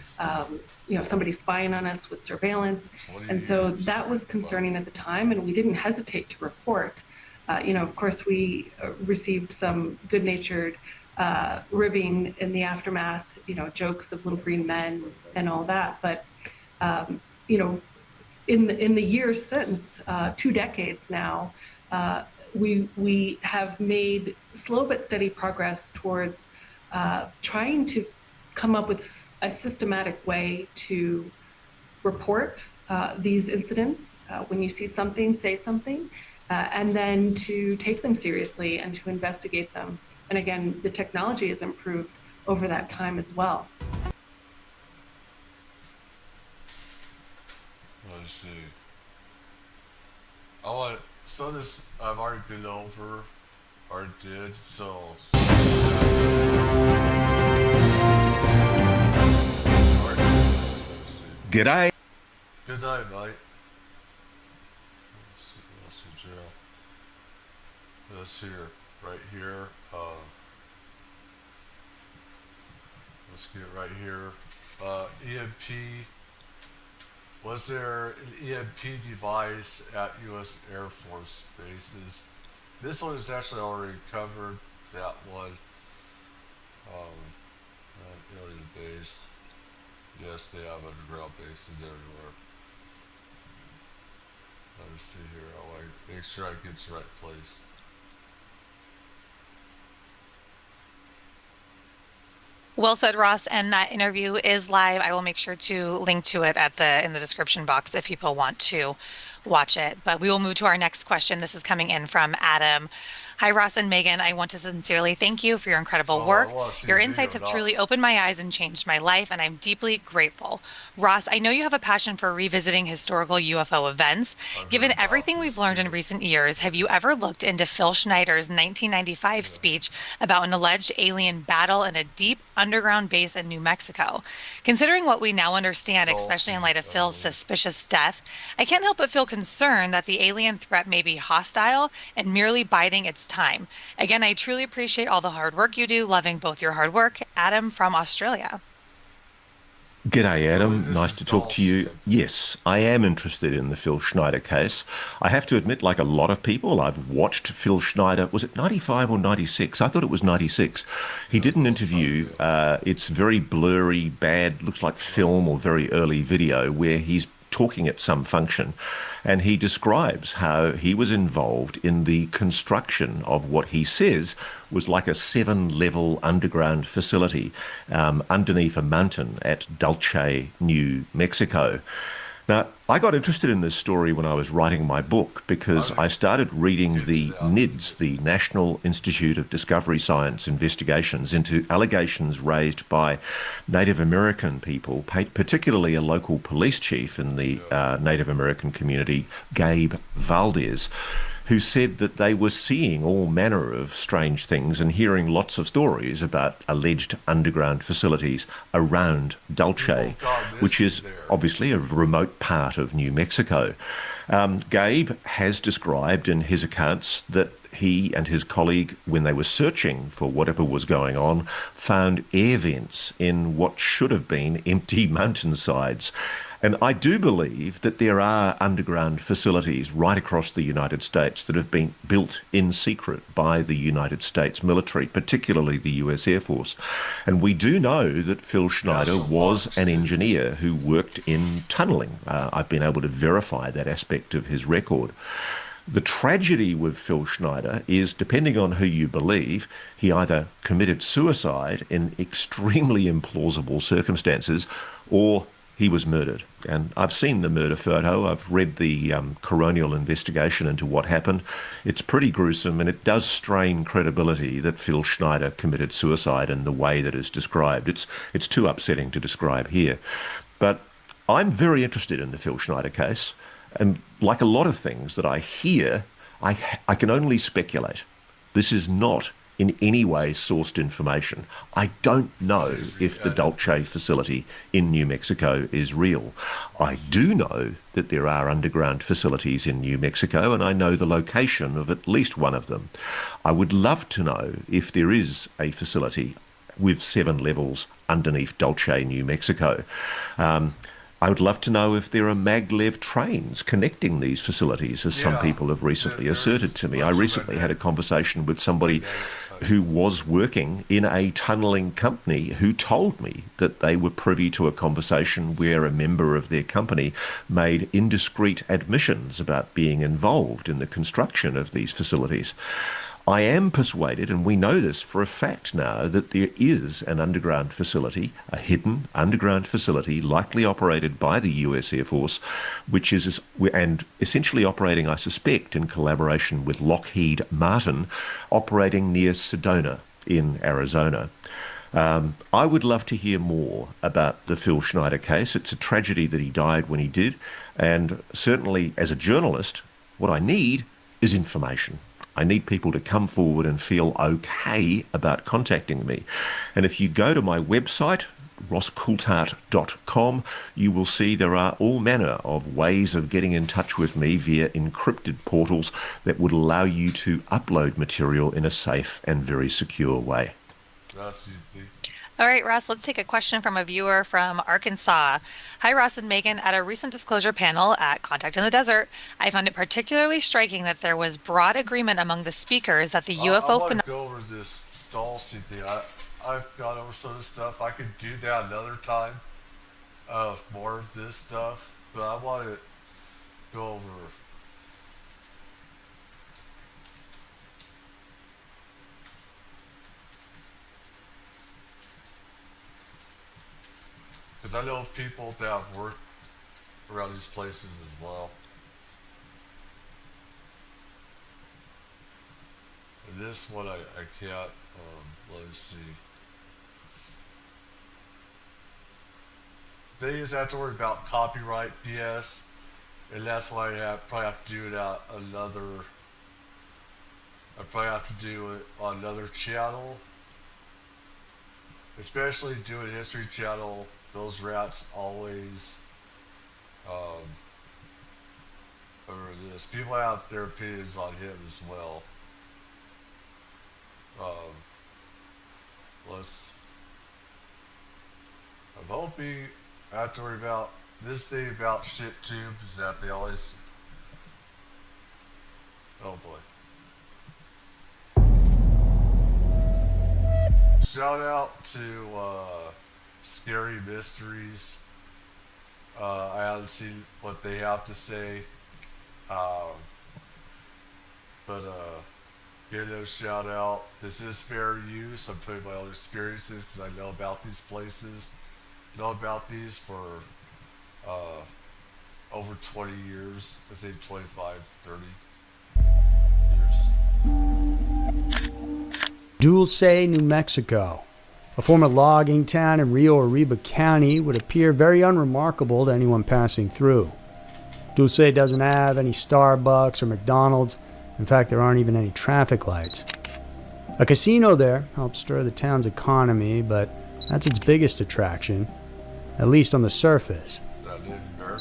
somebody spying on us with surveillance. And so that was concerning at the time, and we didn't hesitate to report. Of course, we received some good-natured ribbing in the aftermath, jokes of little green men and all that. But, in the years since, 2 decades now, we have made slow but steady progress towards trying to come up with a systematic way to report these incidents. When you see something, say something, and then to take them seriously and to investigate them. And again, the technology has improved over that time as well. Let's see. So this I've already been over, or did, so G'day. Good night, mate. Let's see what else we do. This here, right here. Let's get right here. EMP. Was there an EMP device at U.S. Air Force bases? This one is actually already covered. That one. Alien base. Yes, they have underground bases everywhere. Let me see here. I want to make sure I get to the right place. Well said, Ross, and that interview is live. I will make sure to link to it in the description box if people want to watch it. But we will move to our next question. This is coming in from Adam. Hi, Ross and Megan. I want to sincerely thank you for your incredible work. Your insights have truly opened my eyes and changed my life, and I'm deeply grateful. Ross, I know you have a passion for revisiting historical UFO events. Given everything we've learned in recent years, have you ever looked into Phil Schneider's 1995 speech about an alleged alien battle in a deep underground base in New Mexico? Considering what we now understand, especially in light of Phil's suspicious death, I can't help but feel concerned that the alien threat may be hostile and merely biding its time. Again, I truly appreciate all the hard work you do. Loving both your hard work. Adam from Australia. G'day, Adam. Nice to talk to you. Yes, I am interested in the Phil Schneider case. I have to admit, like a lot of people, I've watched Phil Schneider. Was it 95 or 96? I thought it was 96. He did an interview. It's very blurry, bad, looks like film or very early video, where he's talking at some function, and he describes how he was involved in the construction of what he says was like a 7-level underground facility underneath a mountain at Dulce, New Mexico. Now, I got interested in this story when I was writing my book because I started reading the NIDS, the National Institute of Discovery Science investigations into allegations raised by Native American people, particularly a local police chief in the Native American community, Gabe Valdez, who said that they were seeing all manner of strange things and hearing lots of stories about alleged underground facilities around Dulce, which is obviously a remote part of New Mexico. Gabe has described in his accounts that he and his colleague, when they were searching for whatever was going on, found air vents in what should have been empty mountainsides. And I do believe that there are underground facilities right across the United States that have been built in secret by the United States military, particularly the US Air Force. And we do know that Phil Schneider was an engineer who worked in tunneling. I've been able to verify that aspect of his record. The tragedy with Phil Schneider is, depending on who you believe, he either committed suicide in extremely implausible circumstances or he was murdered. And I've seen the murder photo. I've read the coronial investigation into what happened. It's pretty gruesome, and it does strain credibility that Phil Schneider committed suicide in the way that is described. It's too upsetting to describe here. But I'm very interested in the Phil Schneider case. And like a lot of things that I hear, I can only speculate. This is not in any way sourced information. I don't know if the Dulce facility in New Mexico is real. I do know that there are underground facilities in New Mexico, and I know the location of at least one of them. I would love to know if there is a facility with 7 levels underneath Dulce, New Mexico. I would love to know if there are maglev trains connecting these facilities, as some people have recently asserted to me. I recently had a conversation with somebody who was working in a tunneling company who told me that they were privy to a conversation where a member of their company made indiscreet admissions about being involved in the construction of these facilities. I am persuaded, and we know this for a fact now, that there is an underground facility, a hidden underground facility, likely operated by the US Air Force, which is, and essentially operating, I suspect, in collaboration with Lockheed Martin, operating near Sedona in Arizona. I would love to hear more about the Phil Schneider case. It's a tragedy that he died when he did, and certainly as a journalist, what I need is information. I need people to come forward and feel okay about contacting me. And if you go to my website, rosscoulthart.com, you will see there are all manner of ways of getting in touch with me via encrypted portals that would allow you to upload material in a safe and very secure way. All right, Ross, let's take a question from a viewer from Arkansas. Hi, Ross and Megan. At a recent disclosure panel at Contact in the Desert, I found it particularly striking that there was broad agreement among the speakers that the UFO I want to go over this Dulce thing. I've got over some of this stuff. I could do that another time of more of this stuff, but I want to go over. Because I know people that have worked around these places as well. And this one I can't, let me see. They just have to worry about copyright BS, and that's why I probably have to do it at another, I probably have to do it on another channel. Especially doing History Channel, those rats always over this. People have their opinions on him as well. I'm hoping I have to worry about this thing about shit tube is that they always, oh boy. Shout out to Scary Mysteries. I haven't seen what they have to say, but give them a shout out. This is fair use. I'm putting my own experiences because I know about these places, know about these for over 20 years. I say 25, 30 years. Dulce, New Mexico. A former logging town in Rio Arriba County would appear very unremarkable to anyone passing through. Dulce doesn't have any Starbucks or McDonald's. In fact, there aren't even any traffic lights. A casino there helps stir the town's economy, but that's its biggest attraction, at least on the surface.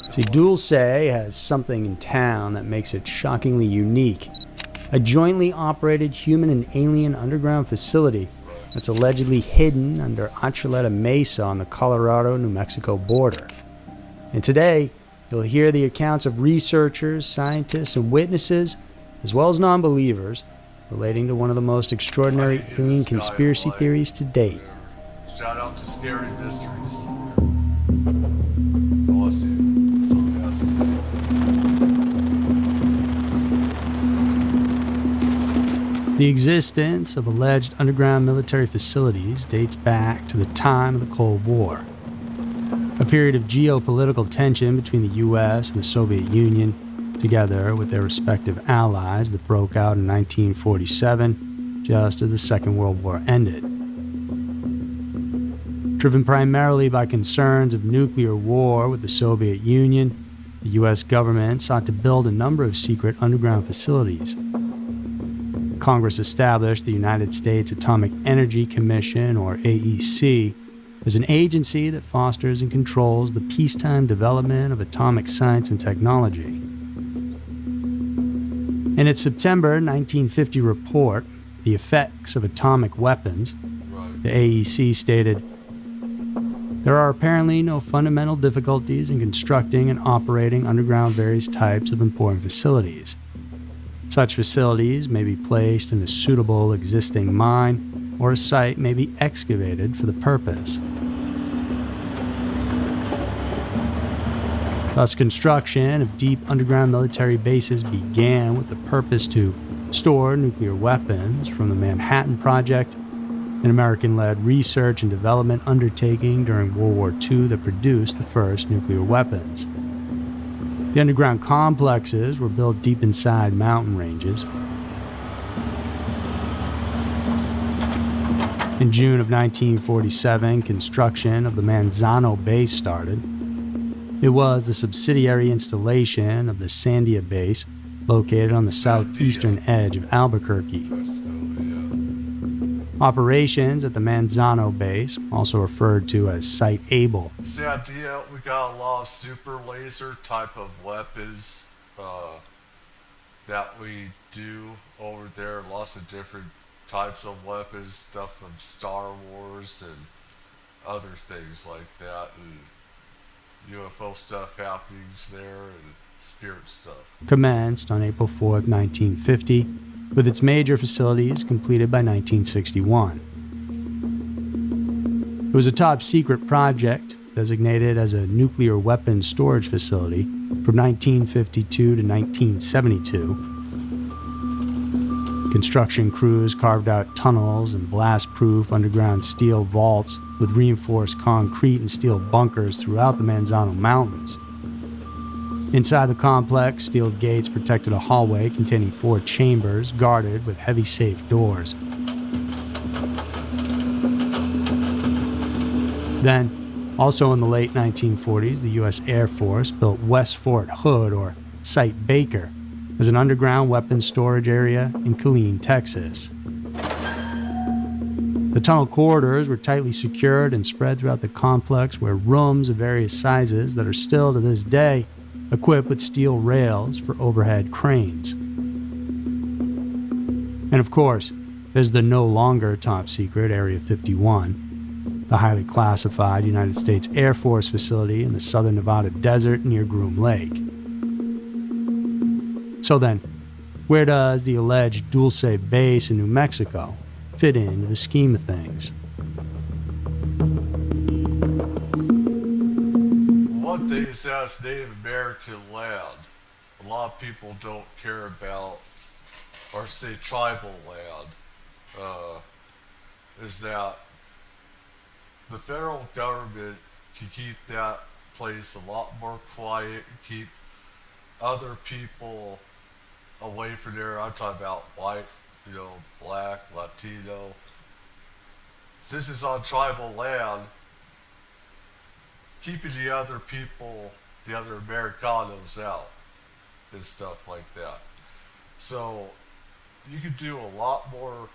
See, Dulce has something in town that makes it shockingly unique. A jointly operated human and alien underground facility that's allegedly hidden under Archuleta Mesa on the Colorado-New Mexico border. And today, you'll hear the accounts of researchers, scientists, and witnesses, as well as non-believers, relating to one of the most extraordinary alien conspiracy theories to date. Shout out to Scary Mysteries. Oh, I see. Something else to say. The existence of alleged underground military facilities dates back to the time of the Cold War, a period of geopolitical tension between the U.S. and the Soviet Union, together with their respective allies, that broke out in 1947, just as the Second World War ended. Driven primarily by concerns of nuclear war with the Soviet Union, the U.S. government sought to build a number of secret underground facilities. Congress established the United States Atomic Energy Commission, or AEC, as an agency that fosters and controls the peacetime development of atomic science and technology. In its September 1950 report, The Effects of Atomic Weapons, the AEC stated, "There are apparently no fundamental difficulties in constructing and operating underground various types of important facilities. Such facilities may be placed in a suitable existing mine, or a site may be excavated for the purpose." Thus, construction of deep underground military bases began with the purpose to store nuclear weapons from the Manhattan Project, an American-led research and development undertaking during World War II that produced the first nuclear weapons. The underground complexes were built deep inside mountain ranges. In June of 1947, construction of the Manzano Base started. It was the subsidiary installation of the Sandia Base, located on the southeastern edge of Albuquerque. Operations at the Manzano Base, also referred to as Site Able. It's the idea we got a lot of super laser type of weapons that we do over there. Lots of different types of weapons, stuff from Star Wars and other things like that, and UFO stuff happenings there, and spirit stuff. Commenced on April 4, 1950, with its major facilities completed by 1961. It was a top-secret project designated as a nuclear weapons storage facility from 1952 to 1972. Construction crews carved out tunnels and blast-proof underground steel vaults with reinforced concrete and steel bunkers throughout the Manzano Mountains. Inside the complex, steel gates protected a hallway containing 4 chambers guarded with heavy safe doors. Then, also in the late 1940s, the U.S. Air Force built West Fort Hood, or Site Baker, as an underground weapons storage area in Killeen, Texas. The tunnel corridors were tightly secured and spread throughout the complex, where rooms of various sizes that are still to this day equipped with steel rails for overhead cranes. And of course, there's the no longer top secret Area 51, the highly classified United States Air Force facility in the southern Nevada desert near Groom Lake. So then, where does the alleged Dulce base in New Mexico fit into the scheme of things? One thing is that it's Native American land. A lot of people don't care about, or say tribal land, is that the federal government can keep that place a lot more quiet, keep other people away from there. I'm talking about white, black, Latino. This is on tribal land. Keeping the other people, the other Americanos out and stuff like that. So you could do a lot more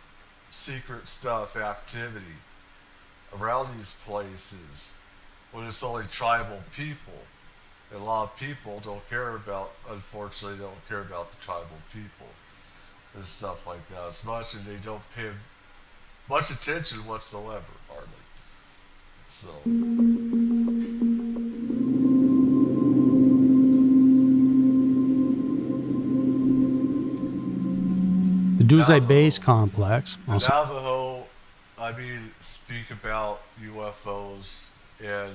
secret stuff, activity around these places when it's only tribal people. And a lot of people unfortunately don't care about the tribal people and stuff like that as much, and they don't pay much attention whatsoever, hardly. So. The Dulce Base complex also. Navajo, speak about UFOs, and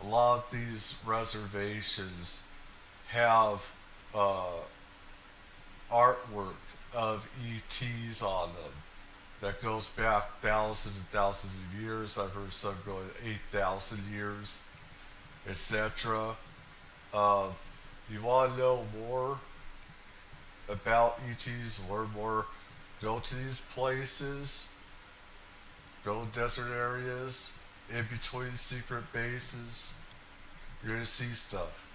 a lot of these reservations have artwork of ETs on them that goes back thousands and thousands of years. I've heard some going 8,000 years, etc. You want to know more about ETs, learn more, go to these places, go to desert areas, in between secret bases. You're going to see stuff.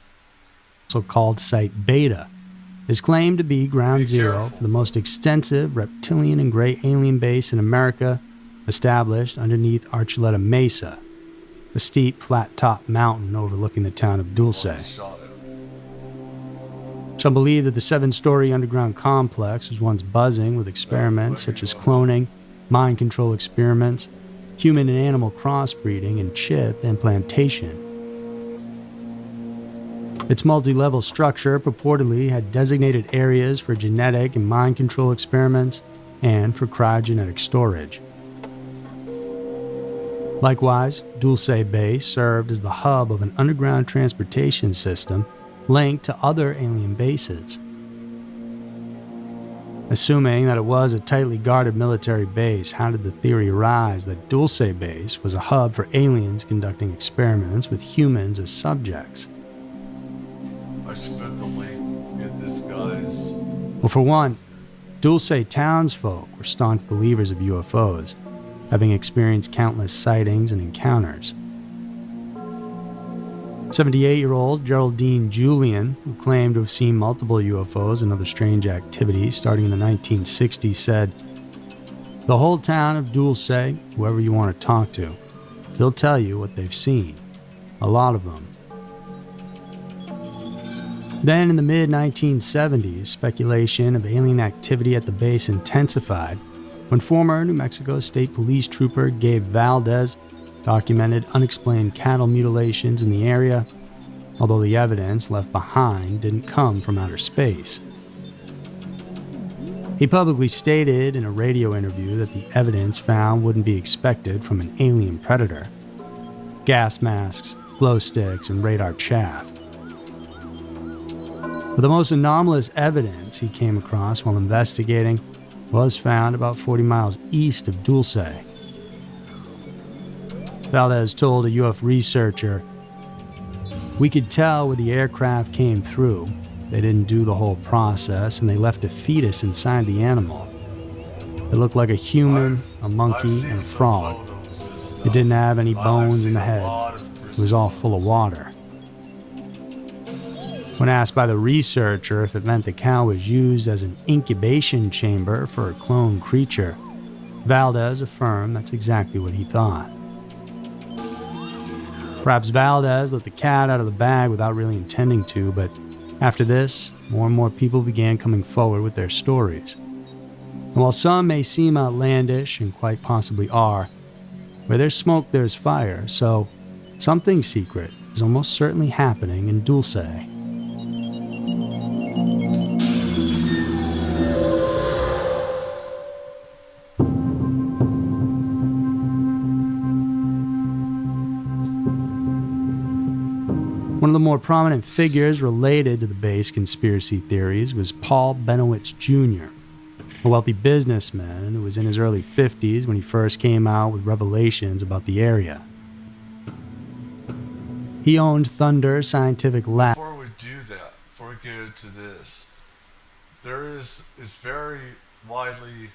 Also called Site Beta, is claimed to be ground zero for the most extensive reptilian and gray alien base in America, established underneath Archuleta Mesa, a steep, flat-topped mountain overlooking the town of Dulce. Some believe that the 7-story underground complex was once buzzing with experiments such as cloning, mind control experiments, human and animal crossbreeding, and chip implantation. Its multi-level structure purportedly had designated areas for genetic and mind control experiments and for cryogenetic storage. Likewise, Dulce Base served as the hub of an underground transportation system linked to other alien bases. Assuming that it was a tightly guarded military base, how did the theory arise that Dulce Base was a hub for aliens conducting experiments with humans as subjects? I should put the link in this guy's. Well, for one, Dulce townsfolk were staunch believers of UFOs, having experienced countless sightings and encounters. 78-year-old Geraldine Julian, who claimed to have seen multiple UFOs and other strange activities starting in the 1960s, said, "The whole town of Dulce, whoever you want to talk to, they'll tell you what they've seen. A lot of them." Then in the mid-1970s, speculation of alien activity at the base intensified when former New Mexico State Police Trooper Gabe Valdez documented unexplained cattle mutilations in the area, although the evidence left behind didn't come from outer space. He publicly stated in a radio interview that the evidence found wouldn't be expected from an alien predator: gas masks, glow sticks, and radar chaff. But the most anomalous evidence he came across while investigating was found about 40 miles east of Dulce. Valdez told a UFO researcher, "We could tell where the aircraft came through. They didn't do the whole process, and they left a fetus inside the animal. It looked like a human, a monkey, and a frog. It didn't have any bones in the head. It was all full of water." When asked by the researcher if it meant the cow was used as an incubation chamber for a cloned creature, Valdez affirmed that's exactly what he thought. Perhaps Valdez let the cat out of the bag without really intending to, but after this, more and more people began coming forward with their stories. And while some may seem outlandish, and quite possibly are, where there's smoke there's fire, so something secret is almost certainly happening in Dulce. One of the more prominent figures related to the base conspiracy theories was Paul Benowitz Jr., a wealthy businessman who was in his early 50s when he first came out with revelations about the area. He owned Thunder Scientific Lab. Before we do that, before we get into this. It's very widely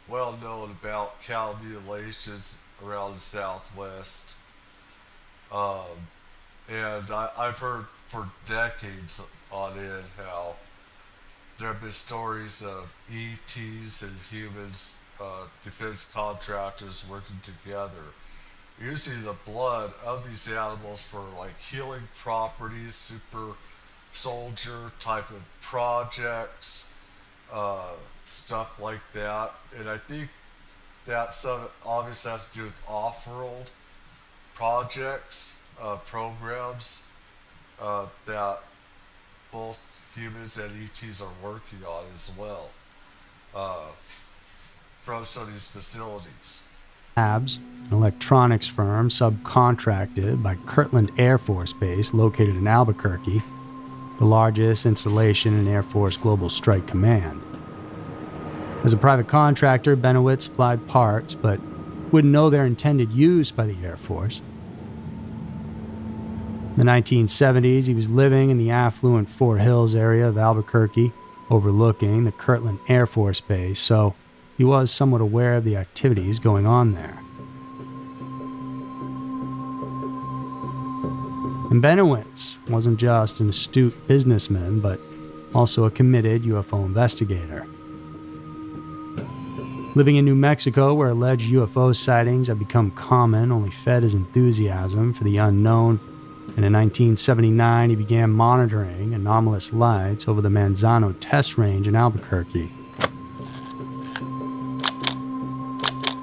well known about cow mutilations around the Southwest. And I've heard for decades on end how there have been stories of ETs and humans, defense contractors working together, using the blood of these animals for like healing properties, super soldier type of projects, stuff like that. And I think that some obviously has to do with off-world projects, programs that both humans and ETs are working on as well, from some of these facilities. Labs, an electronics firm subcontracted by Kirtland Air Force Base located in Albuquerque, the largest installation in Air Force Global Strike Command. As a private contractor, Benowitz supplied parts, but wouldn't know their intended use by the Air Force. In the 1970s, he was living in the affluent Fort Hills area of Albuquerque, overlooking the Kirtland Air Force Base, so he was somewhat aware of the activities going on there. And Benowitz wasn't just an astute businessman, but also a committed UFO investigator. Living in New Mexico, where alleged UFO sightings have become common, only fed his enthusiasm for the unknown, and in 1979 he began monitoring anomalous lights over the Manzano test range in Albuquerque.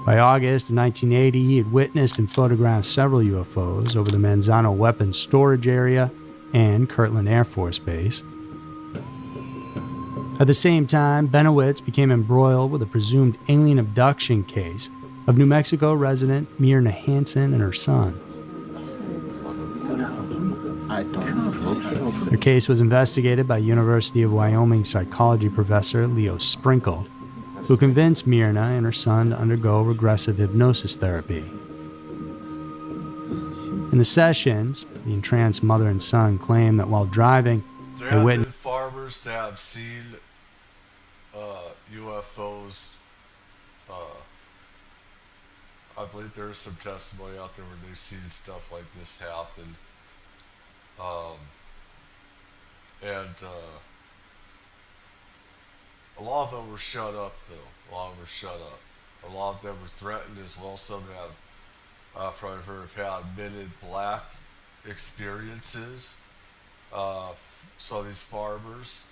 By August of 1980, he had witnessed and photographed several UFOs over the Manzano weapons storage area and Kirtland Air Force Base. At the same time, Benowitz became embroiled with a presumed alien abduction case of New Mexico resident Myrna Hansen and her son. Their case was investigated by University of Wyoming psychology professor Leo Sprinkle, who convinced Myrna and her son to undergo regressive hypnosis therapy. In the sessions, the entranced mother and son claimed that while driving, There they have witnessed been farmers that have seen UFOs. I believe there is some testimony out there where they've seen stuff like this happen. A lot of them were shut up, though. A lot of them were shut up. A lot of them were threatened as well. Some have, from what I've heard, have had Men in Black experiences. So these farmers.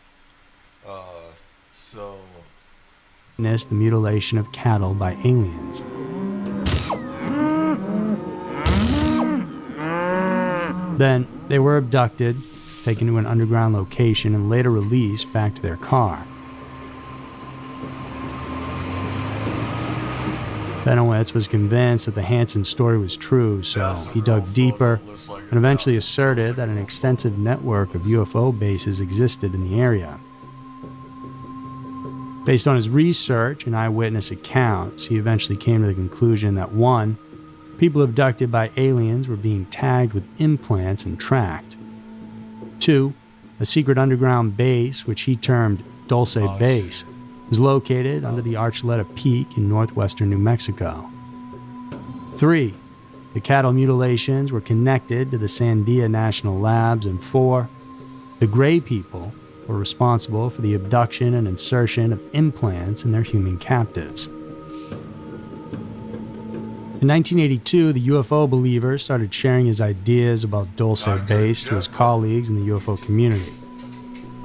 the mutilation of cattle by aliens. Then they were abducted, taken to an underground location, and later released back to their car. Benowitz was convinced that the Hansen story was true, so he dug deeper and eventually asserted that an extensive network of UFO bases existed in the area. Based on his research and eyewitness accounts, he eventually came to the conclusion that 1. People abducted by aliens were being tagged with implants and tracked. 2. A secret underground base, which he termed Dulce Base, was located under the Archuleta Peak in northwestern New Mexico. 3. The cattle mutilations were connected to the Sandia National Labs. And 4. The Gray people were responsible for the abduction and insertion of implants in their human captives. In 1982, the UFO believer started sharing his ideas about Dulce Base to his colleagues in the UFO community.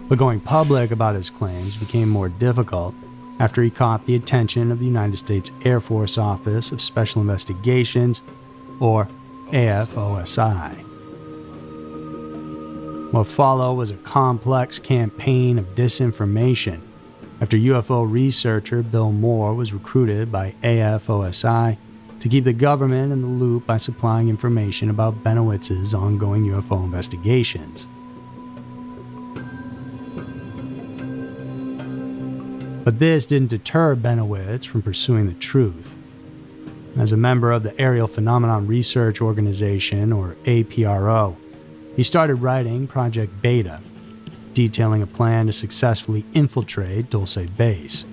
But going public about his claims became more difficult after he caught the attention of the United States Air Force Office of Special Investigations, or AFOSI. What followed was a complex campaign of disinformation after UFO researcher Bill Moore was recruited by AFOSI to keep the government in the loop by supplying information about Benowitz's ongoing UFO investigations. But this didn't deter Benowitz from pursuing the truth. As a member of the Aerial Phenomenon Research Organization, or APRO, he started writing Project Beta, detailing a plan to successfully infiltrate Dulce Base.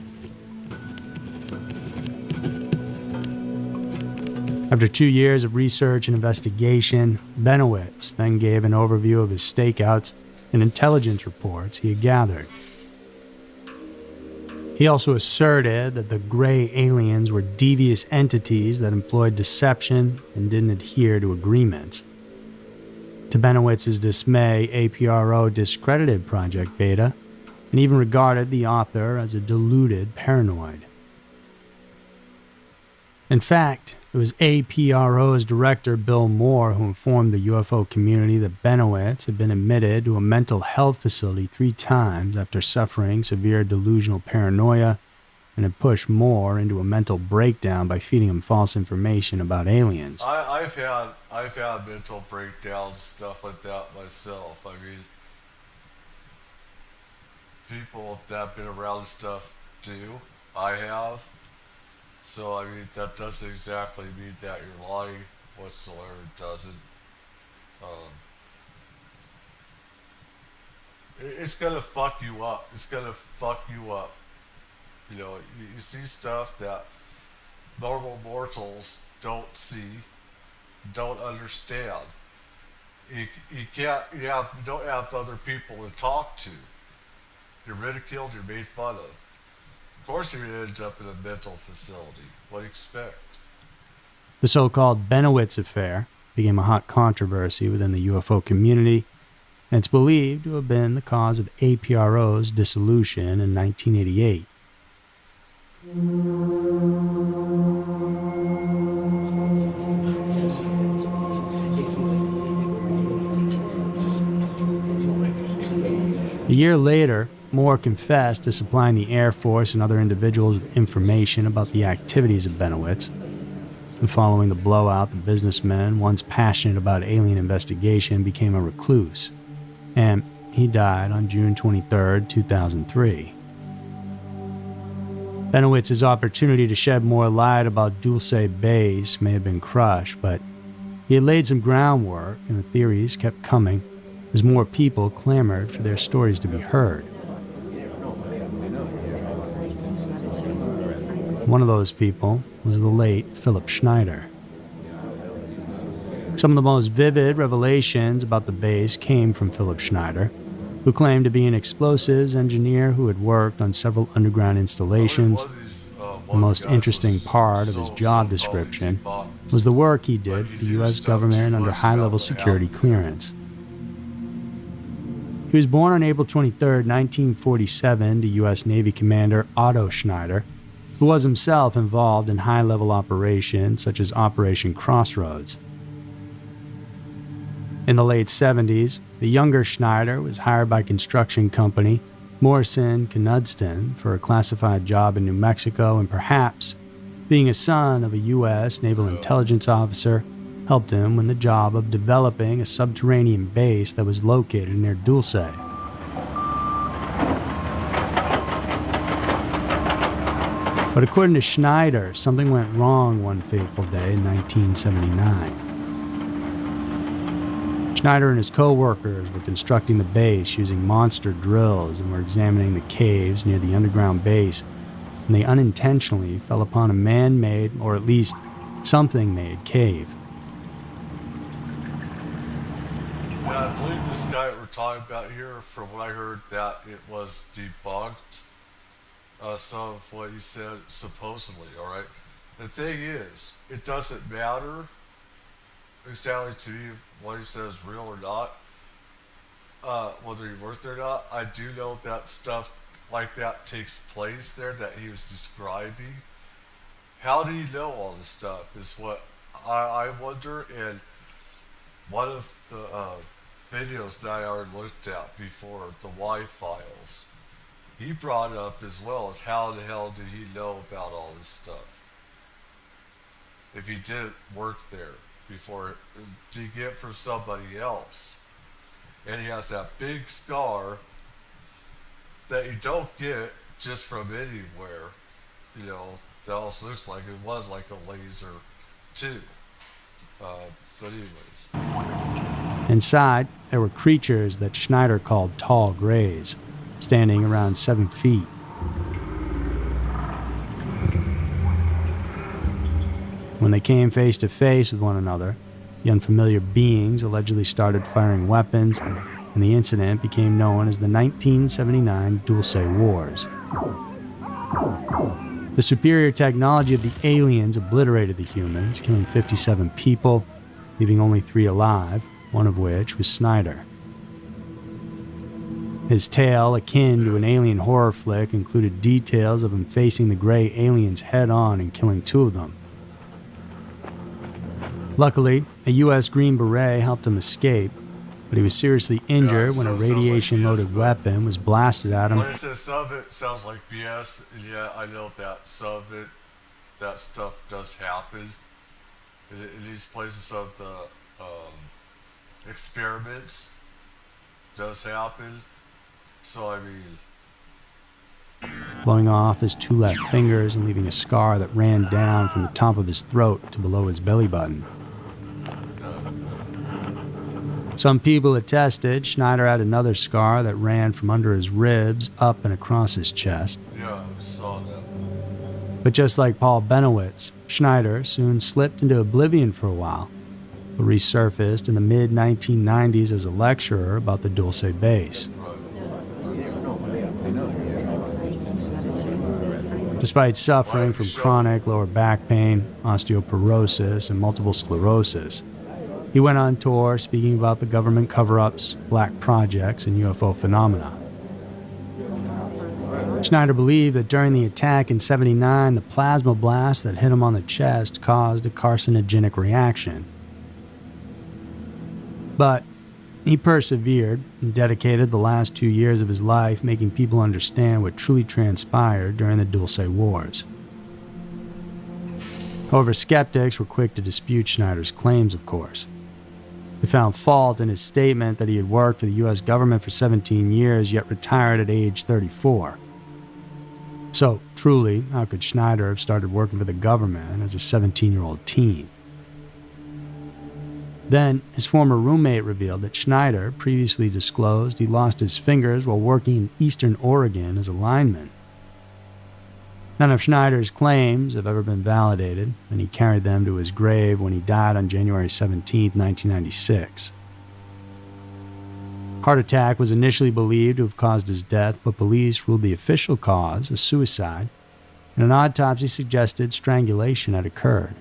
After 2 years of research and investigation, Benowitz then gave an overview of his stakeouts and intelligence reports he had gathered. He also asserted that the gray aliens were devious entities that employed deception and didn't adhere to agreements. To Benowitz's dismay, APRO discredited Project Beta and even regarded the author as a deluded paranoid. In fact, it was APRO's director, Bill Moore, who informed the UFO community that Benowitz had been admitted to a mental health facility 3 times after suffering severe delusional paranoia and had pushed Moore into a mental breakdown by feeding him false information about aliens. I've had mental breakdowns, stuff like that myself. I mean, people that have been around stuff do. I have. So, I mean, that doesn't exactly mean that you're lying whatsoever. It doesn't. It's gonna fuck you up. It's gonna fuck you up. You know, you see stuff that normal mortals don't see, don't understand. You don't have other people to talk to. You're ridiculed, you're made fun of. Of course you're going to end up in a mental facility. What do you expect? The so-called Benowitz affair became a hot controversy within the UFO community, and it's believed to have been the cause of APRO's dissolution in 1988. A year later, Moore confessed to supplying the Air Force and other individuals with information about the activities of Benowitz. And following the blowout, the businessman, once passionate about alien investigation, became a recluse. And he died on June 23, 2003. Benowitz's opportunity to shed more light about Dulce Base may have been crushed, but he had laid some groundwork, and the theories kept coming as more people clamored for their stories to be heard. One of those people was the late Philip Schneider. Some of the most vivid revelations about the base came from Philip Schneider, who claimed to be an explosives engineer who had worked on several underground installations. The most interesting part of his job description was the work he did for the U.S. government under high-level security clearance. He was born on April 23, 1947, to U.S. Navy Commander Otto Schneider, who was himself involved in high-level operations such as Operation Crossroads. In the late 70s, the younger Schneider was hired by construction company Morrison Knudston for a classified job in New Mexico, and perhaps being a son of a U.S. naval intelligence officer helped him win the job of developing a subterranean base that was located near Dulce. But according to Schneider, something went wrong one fateful day in 1979. Schneider and his co-workers were constructing the base using monster drills and were examining the caves near the underground base, and they unintentionally fell upon a man-made, or at least something-made, cave. Yeah, I believe this guy that we're talking about here, from what I heard, that it was debunked. Some of what he said, supposedly, alright? The thing is, it doesn't matter exactly to me what he says is real or not, whether he worked there or not. I do know that stuff like that takes place there that he was describing. How do you know all this stuff is what I wonder, and one of the videos that I already looked at before, the Y files, he brought up as well as how the hell did he know about all this stuff? If he didn't work there before, did he get it from somebody else? And he has that big scar that you don't get just from anywhere. You know, that also looks like it was like a laser too. But anyways. Inside, there were creatures that Schneider called tall grays, standing around 7 feet. When they came face to face with one another, the unfamiliar beings allegedly started firing weapons, and the incident became known as the 1979 Dulce Wars. The superior technology of the aliens obliterated the humans, killing 57 people, leaving only 3 alive, one of which was Schneider. His tale, akin to an alien horror flick, included details of him facing the gray aliens head-on and killing 2 of them. Luckily, a U.S. Green Beret helped him escape, but he was seriously injured when a radiation-loaded weapon was blasted at him. When it says some of it sounds like BS, and yeah, I know that some of it, that stuff does happen. In these places, some of the experiments does happen. So, I mean... Blowing off his 2 left fingers and leaving a scar that ran down from the top of his throat to below his belly button. Some people attested Schneider had another scar that ran from under his ribs up and across his chest. Yeah, I saw that. But just like Paul Benowitz, Schneider soon slipped into oblivion for a while, but resurfaced in the mid-1990s as a lecturer about the Dulce base. Despite suffering from chronic lower back pain, osteoporosis, and multiple sclerosis, he went on tour speaking about the government cover-ups, black projects, and UFO phenomena. Schneider believed that during the attack in '79, the plasma blast that hit him on the chest caused a carcinogenic reaction. But he persevered and dedicated the last 2 years of his life making people understand what truly transpired during the Dulce Wars. However, skeptics were quick to dispute Schneider's claims, of course. They found fault in his statement that he had worked for the U.S. government for 17 years, yet retired at age 34. So, truly, how could Schneider have started working for the government as a 17-year-old teen? Then, his former roommate revealed that Schneider previously disclosed he lost his fingers while working in Eastern Oregon as a lineman. None of Schneider's claims have ever been validated, and he carried them to his grave when he died on January 17, 1996. Heart attack was initially believed to have caused his death, but police ruled the official cause a suicide, and an autopsy suggested strangulation had occurred.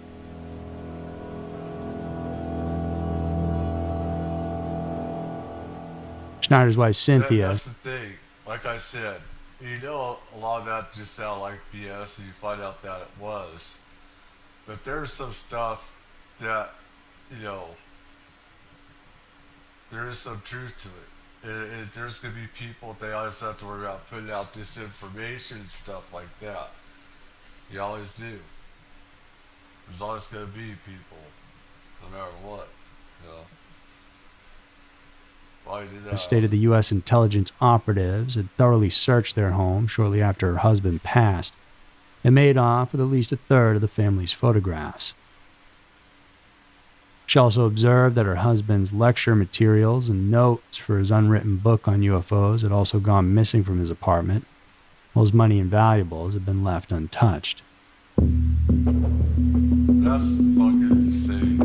Schneider's wife, Cynthia... That's the thing. Like I said, you know, a lot of that just sound like BS, and you find out that it was. But there's some stuff that, you know, there is some truth to it. There's going to be people, they always have to worry about putting out disinformation and stuff like that. You always do. There's always going to be people, no matter what, you know. It stated the U.S. intelligence operatives had thoroughly searched their home shortly after her husband passed and made off with at least a third of the family's photographs. She also observed that her husband's lecture materials and notes for his unwritten book on UFOs had also gone missing from his apartment, while his money and valuables had been left untouched. That's fucking insane.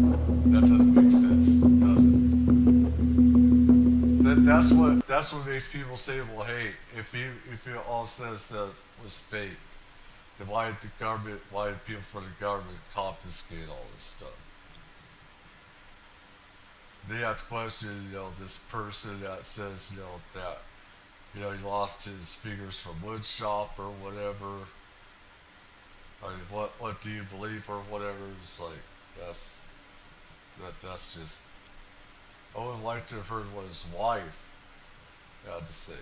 That doesn't make sense, does it? That's what makes people say, well, hey, if it all says stuff was fake, then why did people from the government confiscate all this stuff? They have to question, you know, this person that says, you know, that, you know, he lost his fingers from wood shop or whatever. I mean, what do you believe or whatever? It's like, that's just, I would like to have heard what his wife had to say.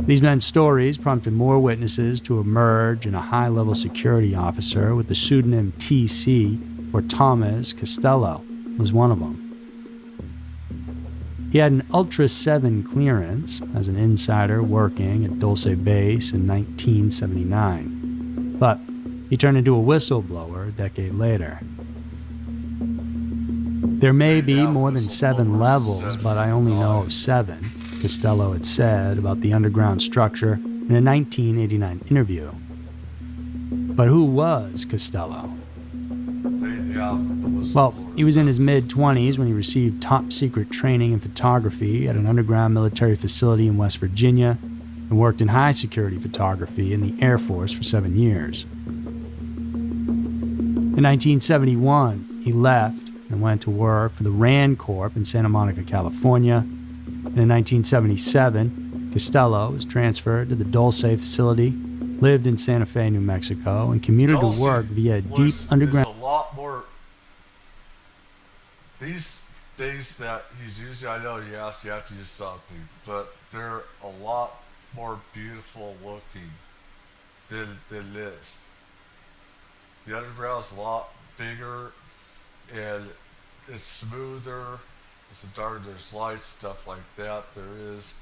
These men's stories prompted more witnesses to emerge, and a high-level security officer with the pseudonym TC, or Thomas Costello, was one of them. He had an Ultra 7 clearance as an insider working at Dulce Base in 1979, but he turned into a whistleblower a decade later. There may be more than 7 levels, but I only know of 7, Costello had said about the underground structure in a 1989 interview. But who was Costello? Well, he was in his mid-20s when he received top-secret training in photography at an underground military facility in West Virginia and worked in high-security photography in the Air Force for 7 years. In 1971, he left and went to work for the RAND Corp in Santa Monica, California. And in 1977, Costello was transferred to the Dulce facility, lived in Santa Fe, New Mexico, and commuted to work via a deep underground. There's a lot more. These things that he's using, I know you have to use something, but they're a lot more beautiful looking than this. The underground's a lot bigger and it's smoother. It's darker, there's lights, stuff like that. There is,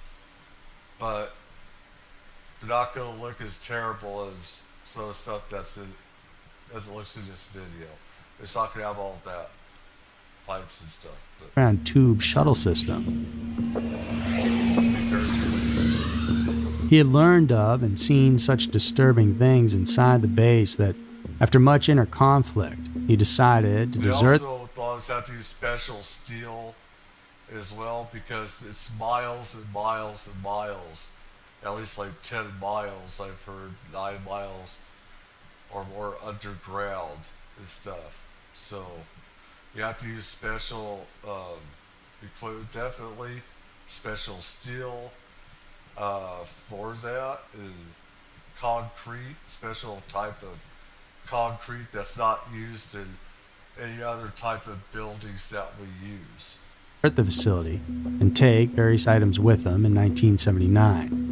but they're not going to look as terrible as some of the stuff that's in, as it looks in this video. It's not going to have all that pipes and stuff. Underground tube shuttle system. He had learned of and seen such disturbing things inside the base that, after much inner conflict, he decided to desert. They also thought it had to use special steel as well because it's miles and miles and miles. At least like 10 miles, I've heard, 9 miles or more underground and stuff. So you have to use special equipment, definitely special steel for that, and concrete, special type of concrete that's not used in any other type of buildings that we use. At the facility and take various items with him in 1979.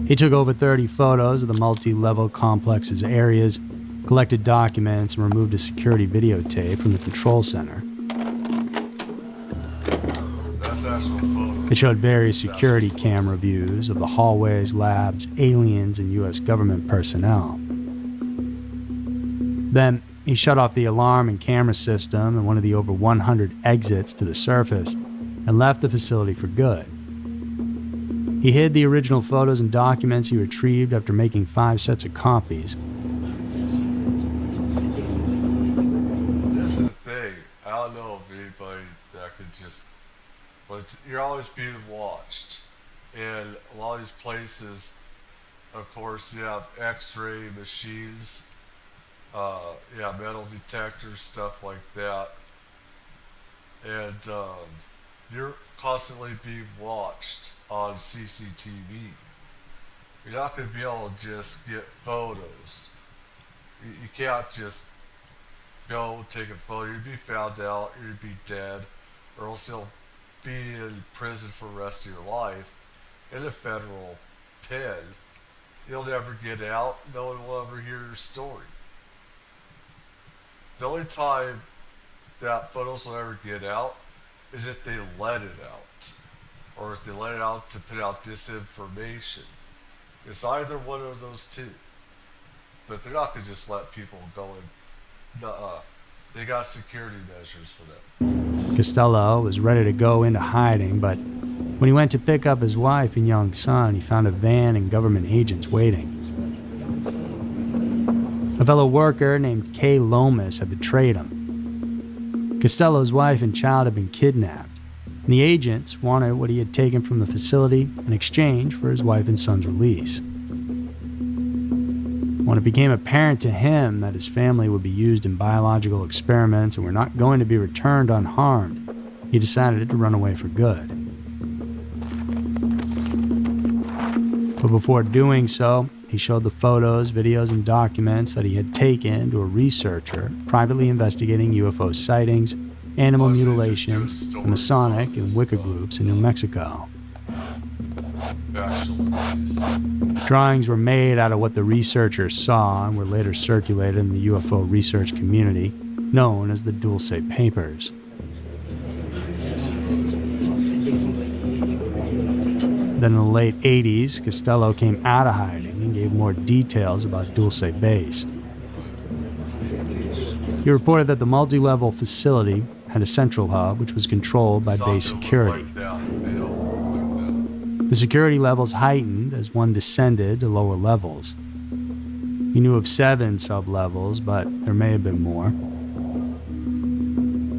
He took over 30 photos of the multi-level complex's areas, collected documents, and removed a security videotape from the control center. That's actual photo. It showed various security camera views of the hallways, labs, aliens, and U.S. government personnel. Then he shut off the alarm and camera system and one of the over 100 exits to the surface and left the facility for good. He hid the original photos and documents he retrieved after making 5 sets of copies. This is the thing. I don't know if anybody that could just, but you're always being watched. And a lot of these places, of course, you have x-ray machines, metal detectors, stuff like that. And you're constantly being watched on CCTV. You're not going to be able to just get photos. You can't just go take a photo. You'd be found out, you'd be dead, or else you'll be in prison for the rest of your life in a federal pen. You'll never get out. No one will ever hear your story. The only time that photos will ever get out is if they let it out, or if they let it out to put out disinformation. It's either one of those two. But they're not going to just let people go in. They got security measures for that. Costello was ready to go into hiding, but when he went to pick up his wife and young son, he found a van and government agents waiting. A fellow worker named Kay Lomas had betrayed him. Costello's wife and child had been kidnapped, and the agents wanted what he had taken from the facility in exchange for his wife and son's release. When it became apparent to him that his family would be used in biological experiments and were not going to be returned unharmed, he decided to run away for good. But before doing so, he showed the photos, videos, and documents that he had taken to a researcher privately investigating UFO sightings, animal mutilations, and Masonic and Wicca groups in New Mexico. Drawings were made out of what the researchers saw and were later circulated in the UFO research community, known as the Dulce Papers. Then in the late 80s, Costello came out of hiding and gave more details about Dulce Base. He reported that the multi-level facility had a central hub which was controlled by base security. Like that. They don't look like The security levels heightened as one descended to lower levels. He knew of 7 sub-levels, but there may have been more.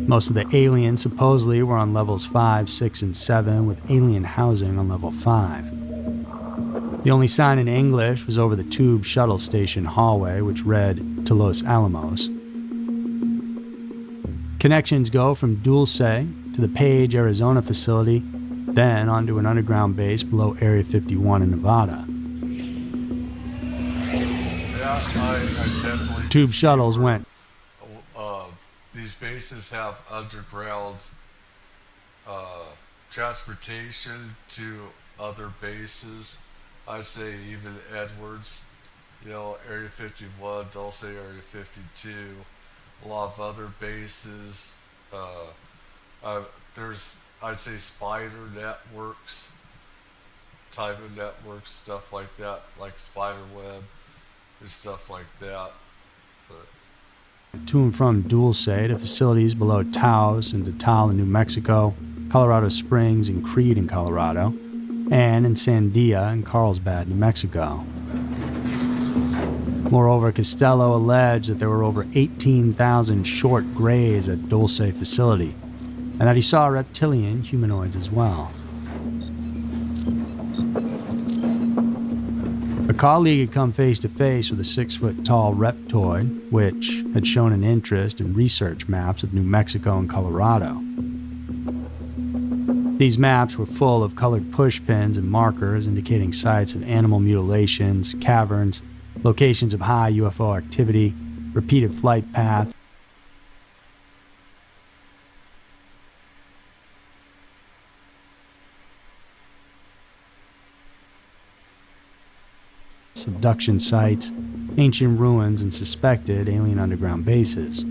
Most of the aliens supposedly were on levels 5, 6, and 7, with alien housing on level 5. The only sign in English was over the tube shuttle station hallway, which read to Los Alamos. Connections go from Dulce to the Page, Arizona facility, then onto an underground base below Area 51 in Nevada. that. Yeah, I definitely. Tube shuttles went. These bases have underground transportation to other bases. I say even Edwards, Area 51, Dulce Area 52, a lot of other bases. There's, I'd say, spider networks, type of networks, stuff like that, like spider web and stuff like that. But To and from Dulce to facilities below Taos and Taal in New Mexico, Colorado Springs and Creed in Colorado, and in Sandia and Carlsbad, New Mexico. Moreover, Costello alleged that there were over 18,000 short grays at Dulce facility, and that he saw reptilian humanoids as well. A colleague had come face to face with a 6-foot-tall reptoid, which had shown an interest in research maps of New Mexico and Colorado. These maps were full of colored pushpins and markers indicating sites of animal mutilations, caverns, locations of high UFO activity, repeated flight paths, abduction sites, ancient ruins, and suspected alien underground bases.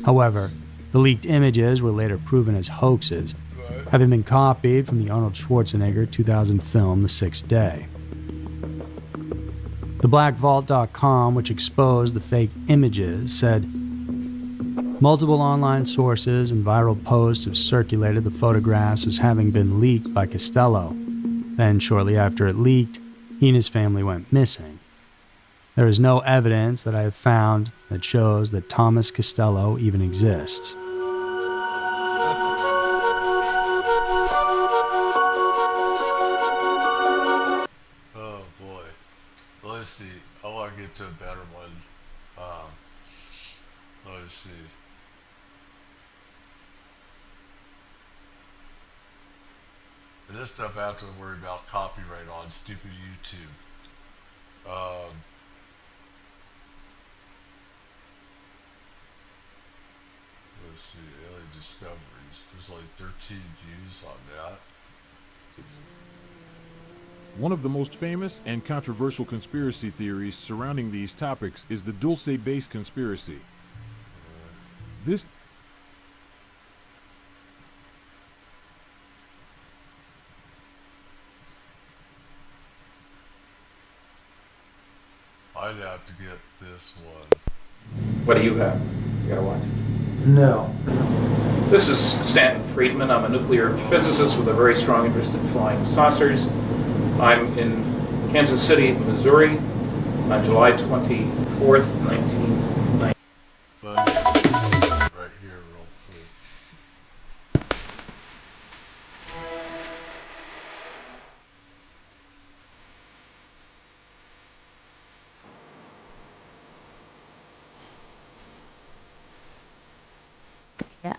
However, the leaked images were later proven as hoaxes, having been copied from the Arnold Schwarzenegger 2000 film The Sixth Day. TheBlackVault.com, which exposed the fake images, said, multiple online sources and viral posts have circulated the photographs as having been leaked by Costello. Then, shortly after it leaked, he and his family went missing. There is no evidence that I have found that shows that Thomas Costello even exists. oh boy, let's see. I want to get to a better one. Let's see. And this stuff I have to worry about copyright on stupid YouTube. Let's see, alien discoveries. There's only 13 views on that. One of the most famous and controversial conspiracy theories surrounding these topics is the Dulce base conspiracy. This I'd have to get this one. What do you have? You gotta watch. No. This is Stanton Friedman. I'm a nuclear physicist with a very strong interest in flying saucers. I'm in Kansas City, Missouri on July 24th, 1990. Right here, real quick. Yeah.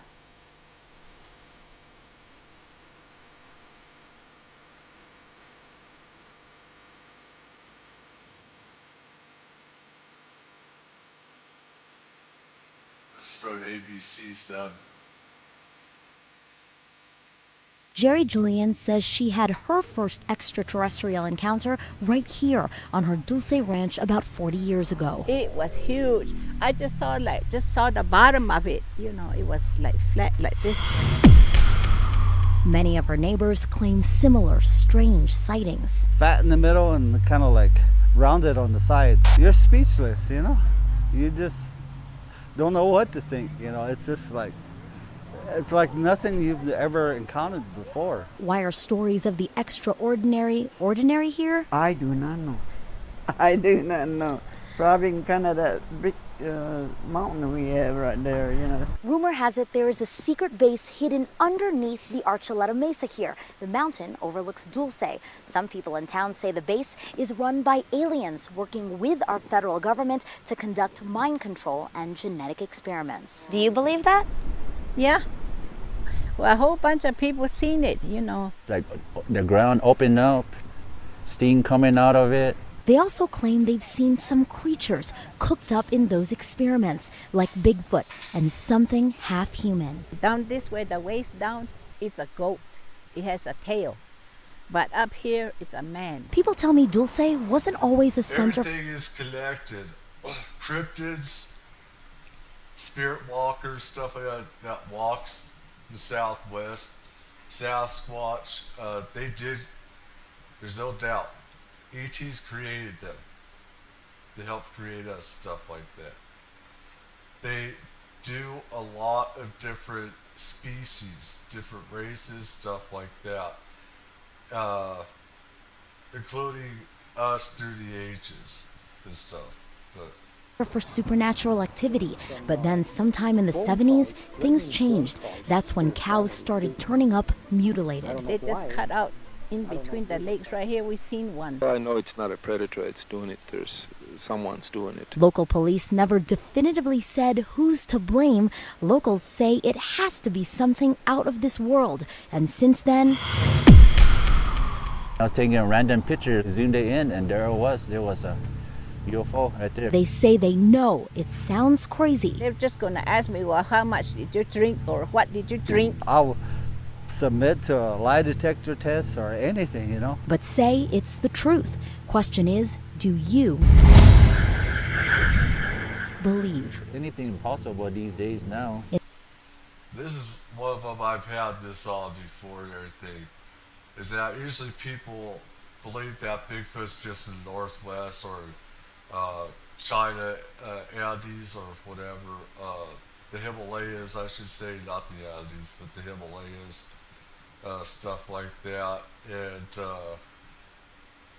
It's from ABC7. Jerry Julian says she had her first extraterrestrial encounter right here on her Dulce Ranch about 40 years ago. It was huge. I just saw the bottom of it. It was like flat like this. Many of her neighbors claim similar strange sightings. Fat in the middle and kind of like rounded on the sides. You're speechless, You just don't know what to think. You know, it's just like, it's like nothing you've ever encountered before. Why are stories of the extraordinary ordinary here? I do not know. I do not know. Probably kind of that big mountain we have right there, you know. Rumor has it there is a secret base hidden underneath the Archuleta Mesa here. The mountain overlooks Dulce. Some people in town say the base is run by aliens working with our federal government to conduct mind control and genetic experiments. Do you believe that? Yeah. Well, a whole bunch of people seen it, you know. Like the ground opened up, steam coming out of it. They also claim they've seen some creatures cooked up in those experiments, like Bigfoot and something half human. Down this way, the waist down, it's a goat. It has a tail. But up here, it's a man. People tell me Dulce wasn't always a center. Everything is connected. Cryptids, spirit walkers, stuff like that walks the Southwest, Sasquatch, they did, there's no doubt, ET's created them. They helped create us, stuff like that. They do a lot of different species, different races, stuff like that, including us through the ages and stuff. But for supernatural activity, but then sometime in the 70s, things changed. That's when cows started turning up mutilated. They just cut out in between the legs right here. We seen one. I know it's not a predator, it's doing it. There's someone's doing it. Local police never definitively said who's to blame. Locals say it has to be something out of this world. And since then, I was taking a random picture, zoomed it in, and there was a UFO right there. They say they know it sounds crazy. They're just going to ask me, well, how much did you drink or what did you drink? I'll submit to a lie detector test or anything, you know. But say it's the truth. Question is, do you believe? Anything possible these days now. this is one of them I've had this on before and everything, is that usually people believe that Bigfoot's just in the Northwest or China, Andes or whatever, the Himalayas, I should say, not the Andes, but the Himalayas, stuff like that, and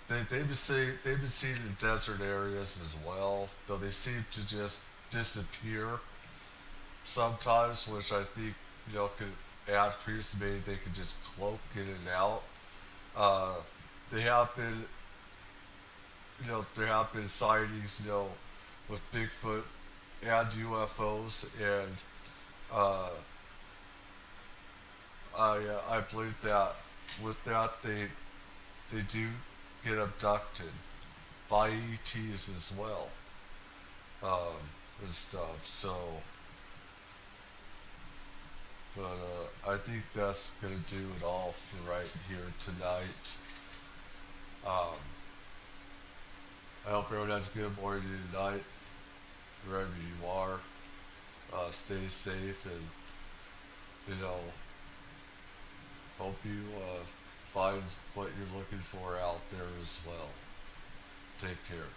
they've been seen in desert areas as well, though they seem to just disappear sometimes, which I think, you know, could add credence to maybe they could just cloak in and out. They have been, you know, there have been sightings, you know, with Bigfoot and UFOs, and I believe that with that they do get abducted by ETs as well, and stuff. So, but I think that's gonna do it all for right here tonight. I hope everyone has a good morning tonight, wherever you are. Stay safe, and, you know, hope you find what you're looking for out there as well. Take care.